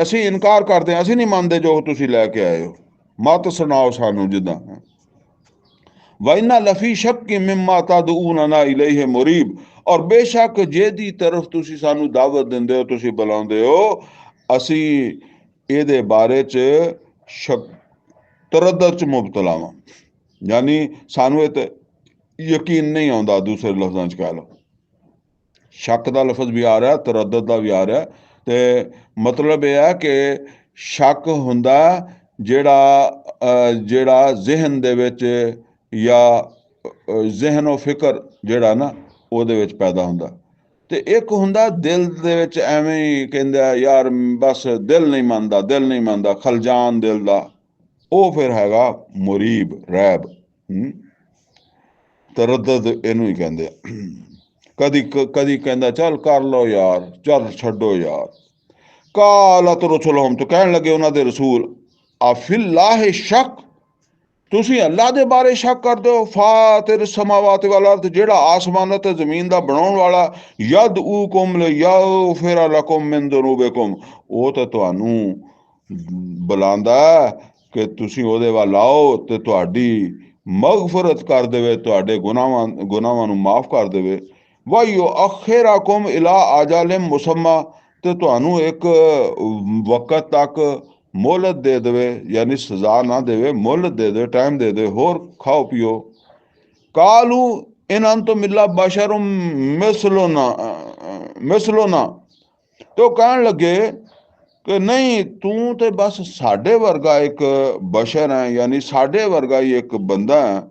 ਅਸੀਂ ਇਨਕਾਰ ਕਰਦੇ ਹਾਂ, ਅਸੀਂ ਨਹੀਂ ਮੰਨਦੇ ਜੋ ਤੁਸੀਂ ਲੈ ਕੇ ਆਏ ਹੋ, ਮਤ ਸੁਣਾਓ ਸਾਨੂੰ ਜਿੱਦਾਂ। ਵਇਨਾ ਲਫੀ ਸ਼ੱਕ ਮਿਮਾ ਤਦਊਨਾ ਇਲੈਹ ਮੁਰੀਬ, ਔਰ ਬੇਸ਼ੱਕ ਜਿਹਦੀ ਤਰਫ ਤੁਸੀਂ ਸਾਨੂੰ ਦਾਵਤ ਦਿੰਦੇ ਹੋ, ਤੁਸੀਂ ਬੁਲਾਉਂਦੇ ਹੋ, ਅਸੀਂ ਇਹਦੇ ਬਾਰੇ 'ਚ ਤਰੱਦਦ 'ਚ ਮੁਬਤਲਾ ਵਾਂ, ਯਾਨੀ ਸਾਨੂੰ ਇਹ ਤੇ ਯਕੀਨ ਨਹੀਂ ਆਉਂਦਾ। ਦੂਸਰੇ ਲਫ਼ਜ਼ਾਂ 'ਚ ਕਹਿ ਲਓ, ਸ਼ੱਕ ਦਾ ਲਫ਼ਜ਼ ਵੀ ਆ ਰਿਹਾ, ਤਰੱਦਦ ਦਾ ਵੀ ਆ ਰਿਹਾ। ਤੇ ਮਤਲਬ ਇਹ ਹੈ ਕਿ ਸ਼ੱਕ ਹੁੰਦਾ ਜਿਹੜਾ ਜ਼ਿਹਨ ਦੇ ਵਿੱਚ, ਜਾਂ ਜ਼ਿਹਨ ਉਹ ਫਿਕਰ ਜਿਹੜਾ ਨਾ ਉਹਦੇ ਵਿੱਚ ਪੈਦਾ ਹੁੰਦਾ। ਤੇ ਇੱਕ ਹੁੰਦਾ ਦਿਲ ਦੇ ਵਿੱਚ, ਐਵੇਂ ਹੀ ਕਹਿੰਦਾ ਯਾਰ ਬਸ ਦਿਲ ਨਹੀਂ ਮੰਨਦਾ, ਖਲਜਾਨ ਦਿਲ ਦਾ, ਉਹ ਫਿਰ ਹੈਗਾ ਮੁਰੀਬ, ਰੈਬ, ਤਰੱਦਦ ਇਹਨੂੰ ਹੀ ਕਹਿੰਦੇ ਆ। ਕਦੀ ਕਹਿੰਦਾ ਚੱਲ ਕਰ ਲਓ ਯਾਰ, ਚੱਲ ਛੱਡੋ ਯਾਰ। ਕਾਲਤ ਰਸੂਲੁਹੁਮ, ਤੋਂ ਕਹਿਣ ਲੱਗੇ ਉਹਨਾਂ ਦੇ ਰਸੂਲ, ਅਫਿल्लाह ਸ਼ੱਕ, ਤੁਸੀਂ ਅੱਲਾਹ ਦੇ ਬਾਰੇ ਸ਼ੱਕ ਕਰਦੇ ਹੋ? ਫਾਤਿਰ ਸਮਾਵਾਤ ਵਲ ਅਰਦ, ਜਿਹੜਾ ਆਸਮਾਨ ਤੇ ਜ਼ਮੀਨ ਦਾ ਬਣਾਉਣ ਵਾਲਾ, ਯਦਊਕੁਮ ਲਿਯਗਫਿਰ ਲਕੁਮ ਮਿਨ ਦੁਨੂਬਿਕੁਮ, ਉਹ ਤਾਂ ਤੁਹਾਨੂੰ ਬੁਲਾਉਂਦਾ ਕਿ ਤੁਸੀਂ ਉਹਦੇ ਵੱਲ ਆਓ ਤੇ ਤੁਹਾਡੀ ਮਗਫਰਤ ਕਰ ਦੇਵੇ, ਤੁਹਾਡੇ ਗੁਨਾਹਾਂ ਨੂੰ ਮਾਫ ਕਰ ਦੇਵੇ। ਵਯੁਅਖਿਰਕੁਮ ਇਲਾ ਅਜਲਿਨ ਮੁਸਮਾ, ਤੇ ਤੁਹਾਨੂੰ ਇੱਕ ਵਕਤ ਤੱਕ ਮੋਹਲਤ ਦੇ ਦੇਵੇ, ਯਾਨੀ ਸਜ਼ਾ ਨਾ ਦੇਵੇ, ਮੋਹਲਤ ਦੇ ਦੇਵੇ, ਟਾਈਮ ਦੇ ਦੇਵੇ, ਹੋਰ ਖਾਓ ਪੀਓ। ਕਾਲੂ ਇਨ ਅੰਤੁਮ ਇਲਾ ਬਸ਼ਰੁਮ ਮਿਸਲੁਨਾ, ਤੇ ਉਹ ਕਹਿਣ ਲੱਗੇ ਕਿ ਨਹੀਂ, ਤੂੰ ਤੇ ਬਸ ਸਾਡੇ ਵਰਗਾ ਇੱਕ ਬਸ਼ਰ ਹੈ, ਯਾਨੀ ਸਾਡੇ ਵਰਗਾ ਹੀ ਇੱਕ ਬੰਦਾ ਹੈ।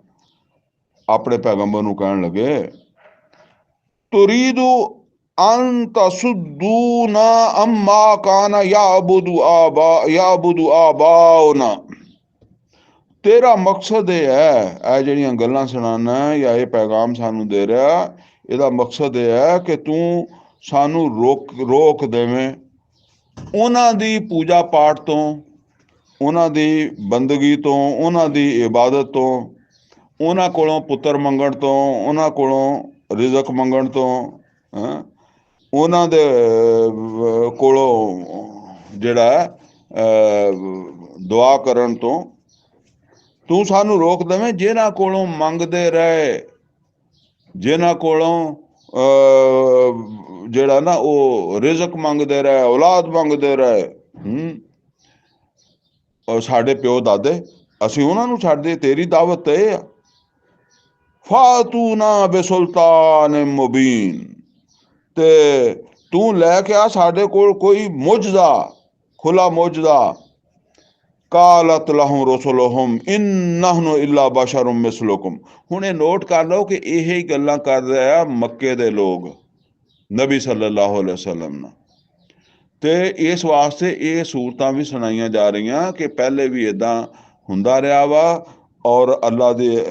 ਆਪਣੇ ਪੈਗੰਬਰ ਨੂੰ ਕਹਿਣ ਲੱਗੇ, ਤੁਰੀਦੂ ਅਨ ਤਸੁੱਦੂਨਾ ਅਮਾ ਕਾਨਾ ਯਅਬੁਦੂ ਆਬਾਉਨਾ, ਤੇਰਾ ਮਕਸਦ ਇਹ ਹੈ, ਇਹ ਜਿਹੜੀਆਂ ਗੱਲਾਂ ਸੁਣਾਉਣਾ ਜਾਂ ਇਹ ਪੈਗਾਮ ਸਾਨੂੰ ਦੇ ਰਿਹਾ, ਇਹਦਾ ਮਕਸਦ ਇਹ ਹੈ ਕਿ ਤੂੰ ਸਾਨੂੰ ਰੋਕ ਦੇਵੇਂ ਉਹਨਾਂ ਦੀ ਪੂਜਾ ਪਾਠ ਤੋਂ, ਉਹਨਾਂ ਦੀ ਬੰਦਗੀ ਤੋਂ, ਉਹਨਾਂ ਦੀ ਇਬਾਦਤ ਤੋਂ, ਉਹਨਾਂ ਕੋਲੋਂ ਪੁੱਤਰ ਮੰਗਣ ਤੋਂ, ਉਹਨਾਂ ਕੋਲੋਂ ਰਿਜ਼ਕ ਮੰਗਣ ਤੋਂ, ਉਹਨਾਂ ਦੇ ਕੋਲੋਂ ਜਿਹੜਾ ਦੁਆ ਕਰਨ ਤੋਂ ਤੂੰ ਸਾਨੂੰ ਰੋਕ ਦੇਵੇਂ। ਜਿਨ੍ਹਾਂ ਕੋਲੋਂ ਮੰਗਦੇ ਰਹੇ, ਜਿਨ੍ਹਾਂ ਕੋਲੋਂ ਜਿਹੜਾ ਨਾ ਉਹ ਰਿਜ਼ਕ ਮੰਗਦੇ ਰਹੇ, ਔਲਾਦ ਮੰਗਦੇ ਰਹੇ, ਸਾਡੇ ਪਿਓ ਦਾਦੇ, ਅਸੀਂ ਉਹਨਾਂ ਨੂੰ ਛੱਡ ਦੇ, ਤੇਰੀ ਦਾਵਤ ਇਹ ਆ। ਫਾਤੂਨਾ ਬਿਸੁਲਤਾਨ ਮੁਬੀਨ, ਤੇ ਤੂੰ ਲੈ ਕੇ ਆ ਸਾਡੇ ਕੋਲ ਕੋਈ ਮੁਜਜ਼ਾ, ਖੁੱਲਾ ਮੁਜਜ਼ਾ। ਕਾਲਤ ਲਹੁਮ ਰਸੂਲੁਹੁਮ ਇਨ ਇਲਾ ਬਸ਼ਰੁਮ ਮਿਸਲੁਕੁਮ, ਹੁਣ ਇਹ ਨੋਟ ਕਰ ਲਓ ਕਿ ਇਹ ਹੀ ਗੱਲਾਂ ਕਰ ਰਹੇ ਆ ਮੱਕੇ ਦੇ ਲੋਕ ਨਬੀ ਸੱਲੱਲਾਹੁ ਅਲੈਹਿ ਵਸੱਲਮ ਨਾਲ, ਤੇ ਇਸ ਵਾਸਤੇ ਇਹ ਸੂਰਤਾਂ ਵੀ ਸੁਣਾਈਆਂ ਜਾ ਰਹੀਆਂ ਕਿ ਪਹਿਲੇ ਵੀ ਇੱਦਾਂ ਹੁੰਦਾ ਰਿਹਾ ਵਾ, ਔਰ ਅੱਲਾ ਦੇ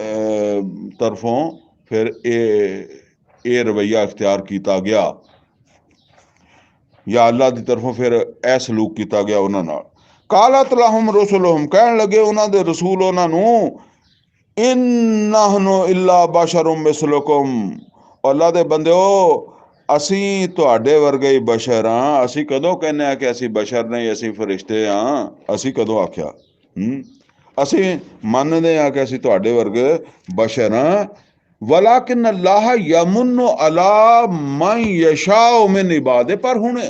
ਤਰਫੋਂ ਫਿਰ ਇਹ ਰਵੱਈਆ ਇਖਤਿਆਰ ਕੀਤਾ ਗਿਆ, ਜਾਂ ਅੱਲਾ ਦੀ ਤਰਫੋਂ ਫਿਰ ਇਹ ਸਲੂਕ ਕੀਤਾ ਗਿਆ ਉਹਨਾਂ ਨਾਲ। ਕਾਲਤ ਲਹੁਮ ਰਸੂਲੁਹੁਮ, ਕਹਿਣ ਲੱਗੇ ਉਹਨਾਂ ਦੇ ਰਸੂਲ ਉਹਨਾਂ ਨੂੰ, ਇਨ ਇਲਾ ਬਸ਼ਰੁਮ ਮਿਸਲੁਕੁਮ, ਅੱਲਾ ਦੇ ਬੰਦਿਓ, ਅਸੀਂ ਤੁਹਾਡੇ ਵਰਗੇ ਹੀ ਬਸ਼ਰ ਹਾਂ। ਅਸੀਂ ਕਦੋਂ ਕਹਿੰਦੇ ਹਾਂ ਕਿ ਅਸੀਂ ਬਸ਼ਰ ਨਹੀਂ, ਅਸੀਂ ਫਰਿਸ਼ਤੇ ਹਾਂ? ਅਸੀਂ ਕਦੋਂ ਆਖਿਆ? ਅਸੀਂ ਮੰਨਦੇ ਹਾਂ ਕਿ ਅਸੀਂ ਤੁਹਾਡੇ ਵਰਗੇ ਬਸ਼ਰ ਹਾਂ। ਵਲਾਕਿਨ ਅੱਲਾਹ ਯਮੁਨ ਅਲਾ ਮਨ ਯਸ਼ਾਉ ਮਿਨ ਇਬਾਦੇ, ਪਰ ਹੁਣ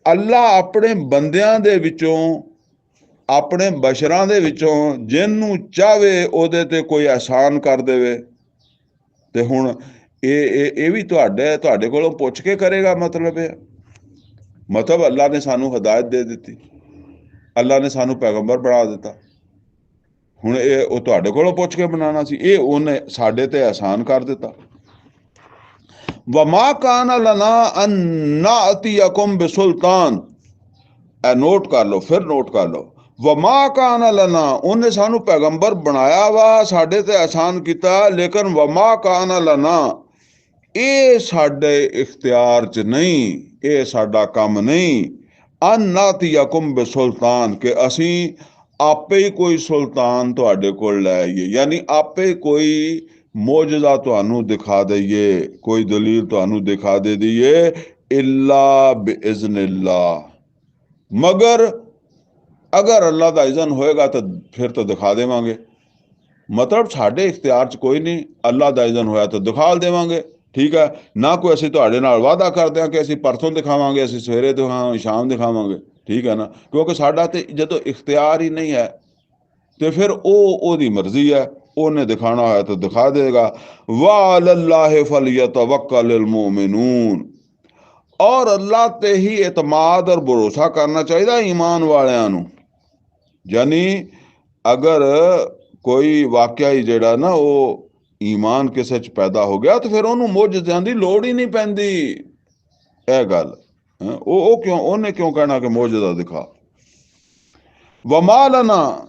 ਅੱਲਾ ਆਪਣੇ ਬੰਦਿਆਂ ਦੇ ਵਿੱਚੋਂ, ਆਪਣੇ ਬਸ਼ਰਾਂ ਦੇ ਵਿੱਚੋਂ ਜਿਹਨੂੰ ਚਾਹਵੇ ਉਹਦੇ ਤੇ ਕੋਈ ਅਹਿਸਾਨ ਕਰ ਦੇਵੇ। ਤੇ ਹੁਣ ਇਹ ਵੀ ਤੁਹਾਡੇ ਕੋਲੋਂ ਪੁੱਛ ਕੇ ਕਰੇਗਾ, ਮਤਲਬ ਇਹ, ਮਤਲਬ ਅੱਲਾ ਨੇ ਸਾਨੂੰ ਹਦਾਇਤ ਦੇ ਦਿੱਤੀ, ਅੱਲਾ ਨੇ ਸਾਨੂੰ ਪੈਗੰਬਰ ਬਣਾ ਦਿੱਤਾ, ਹੁਣ ਇਹ ਉਹ ਤੁਹਾਡੇ ਕੋਲੋਂ ਪੁੱਛ ਕੇ ਬਣਾਉਣਾ ਸੀ, ਇਹ ਉਹਨੇ ਸਾਡੇ ਤੇ ਅਹਿਸਾਨ ਕਰ ਦਿੱਤਾ। ਵਮਾ ਕਾਨ ਲਨਾ ਅਨ ਨਾਅਤੀਕੁਮ ਬਿਸੁਲਤਾਨ, ਇਹ ਨੋਟ ਕਰ ਲਓ, ਫਿਰ ਨੋਟ ਕਰ ਲਓ, ਵਮਾ ਕਾਨ ਲਨਾ, ਉਹਨੇ ਸਾਨੂੰ ਪੈਗੰਬਰ ਬਣਾਇਆ ਵਾ, ਸਾਡੇ ਤੇ ਅਹਿਸਾਨ ਕੀਤਾ, ਲੇਕਿਨ ਵਮਾ ਕਾਨ ਲਨਾ, ਇਹ ਸਾਡੇ ਇਖਤਿਆਰ 'ਚ ਨਹੀਂ, ਇਹ ਸਾਡਾ ਕੰਮ ਨਹੀਂ, ਅਨ ਨਾਅਤੀਕੁਮ ਬਿਸੁਲਤਾਨ, ਕਿ ਅਸੀਂ ਆਪੇ ਹੀ ਕੋਈ ਸੁਲਤਾਨ ਤੁਹਾਡੇ ਕੋਲ ਲੈ ਆਈਏ, ਯਾਨੀ ਆਪੇ ਕੋਈ ਮੌਜਜ਼ਾ ਤੁਹਾਨੂੰ ਦਿਖਾ ਦਈਏ, ਕੋਈ ਦਲੀਲ ਤੁਹਾਨੂੰ ਦਿਖਾ ਦੇ ਦਈਏ, ਇਲਾ ਬਿਇਜ਼ਨਿल्लाह, ਮਗਰ ਅਗਰ ਅੱਲਾ ਦਾ ਇਜ਼ਨ ਹੋਏਗਾ ਤਾਂ ਫਿਰ ਤਾਂ ਦਿਖਾ ਦੇਵਾਂਗੇ। ਮਤਲਬ ਸਾਡੇ ਇਖਤਿਆਰ 'ਚ ਕੋਈ ਨਹੀਂ, ਅੱਲਾ ਦਾ ਇਜ਼ਨ ਹੋਇਆ ਤਾਂ ਦਿਖਾ ਦੇਵਾਂਗੇ, ਠੀਕ ਹੈ ਨਾ। ਕੋਈ ਅਸੀਂ ਤੁਹਾਡੇ ਨਾਲ ਵਾਅਦਾ ਕਰਦੇ ਹਾਂ ਕਿ ਅਸੀਂ ਪਰਸੋਂ ਦਿਖਾਵਾਂਗੇ, ਅਸੀਂ ਸਵੇਰੇ ਦਿਖਾਵਾਂਗੇ, ਸ਼ਾਮ ਦਿਖਾਵਾਂਗੇ, ਠੀਕ ਹੈ ਨਾ, ਕਿਉਂਕਿ ਸਾਡਾ ਤੇ ਜਦੋਂ ਇਖਤਿਆਰ ਹੀ ਨਹੀਂ ਹੈ, ਤੇ ਫਿਰ ਉਹਦੀ ਮਰਜ਼ੀ ਹੈ, ਉਹਨੇ ਦਿਖਾਣਾ ਹੋਇਆ ਤਾਂ ਦਿਖਾ ਦੇਗਾ। ਵਅਲੱਲਾਹਿ ਫਲਯਤਵੱਕਲਿਲ ਮੁਅਮਿਨੂਨ, ਔਰ ਅੱਲਾ ਤੇ ਹੀ ਇਤਮਾਦ ਔਰ ਭਰੋਸਾ ਕਰਨਾ ਚਾਹੀਦਾ ਈਮਾਨ ਵਾਲਿਆਂ ਨੂੰ। ਯਾਨੀ ਅਗਰ ਕੋਈ ਵਾਕਿਆ ਹੀ ਜਿਹੜਾ ਨਾ ਉਹ ਈਮਾਨ ਕਿਸੇ 'ਚ ਪੈਦਾ ਹੋ ਗਿਆ, ਤਾਂ ਫਿਰ ਉਹਨੂੰ ਮੁਜਜ਼ਿਆਂ ਦੀ ਲੋੜ ਹੀ ਨਹੀਂ ਪੈਂਦੀ। ਇਹ ਗੱਲ ਉਹ ਕਿਉਂ, ਉਹਨੇ ਕਿਉਂ ਕਹਿਣਾ ਕਿ ਮੁਜਜ਼ਾ ਦਿਖਾ। ਵਮਾ ਲਨਾ,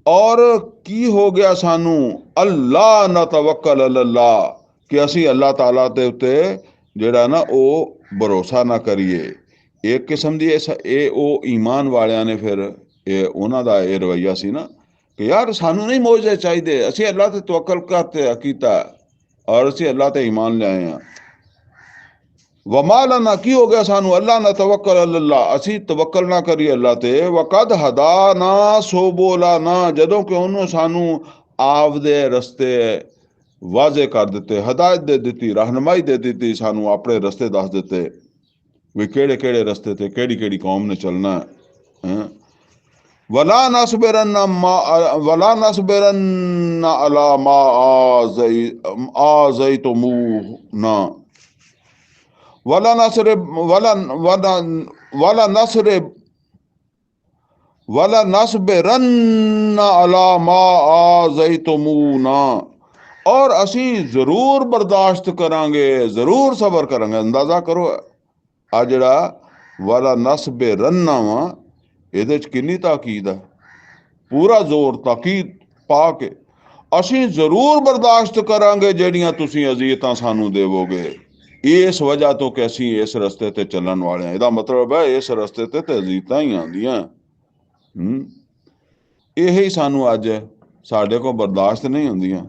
ਔਰ ਕੀ ਹੋ ਗਿਆ ਸਾਨੂੰ, ਅੱਲਾ ਨਤਵੱਕਲ ਅਲੱਲਾਹ, कि असी अल्लाह ताला के उत्ते जिहड़ा ना वो भरोसा ना करिए। एक किस्म की ईमान वालियां ने फिर उन्हां दा ये रवैया सी ना कि यार सानू नहीं मौजे चाहिए, असी अल्लाह ते तवक्कल कीता और असी अल्लाह ते ईमान लिआए हैं। वमा लना की हो गया सानू अल्लाह ना तवक्कल अल्लाह, असी तवक्कल ना करिए अल्लाह ते। वकद हदा ना सो बोला ना, जदों कि उन्होंने सानू आपदे रस्ते वाजे कर दिते, हदायत दे दी, रहनुमाई दे दी, सानू अपने रस्ते दस दिते भी केड़े केड़े रस्ते ते केड़ी केड़ी कौम ने चलना है। वला नसबिरन अला मा आज़ई तो मुँह ना वला नसरे वला वला वला नसरे वला नसबिरन अला मा आज़ैतुमूना, और असी जरूर बर्दाश्त करांगे, जरूर सबर करांगे। अंदाजा करो आ जिहड़ा वला नसबिरन वा इहदे च किन्नी ताकीद है, पूरा जोर ताकीद पा के असी जरूर बर्दाश्त करांगे ਜਿਹੜੀਆਂ ਤੁਸੀਂ ਅਜ਼ੀਅਤਾਂ ਸਾਨੂੰ ਦੇਵੋਗੇ, इस वजह तो कि असी इस रस्ते ते चलन वाले हैं। ਇਹਦਾ मतलब है इस रस्ते ते अजीयतां ही आंदियां। यही सानू अज साडे को बर्दाश्त नहीं होंदियां।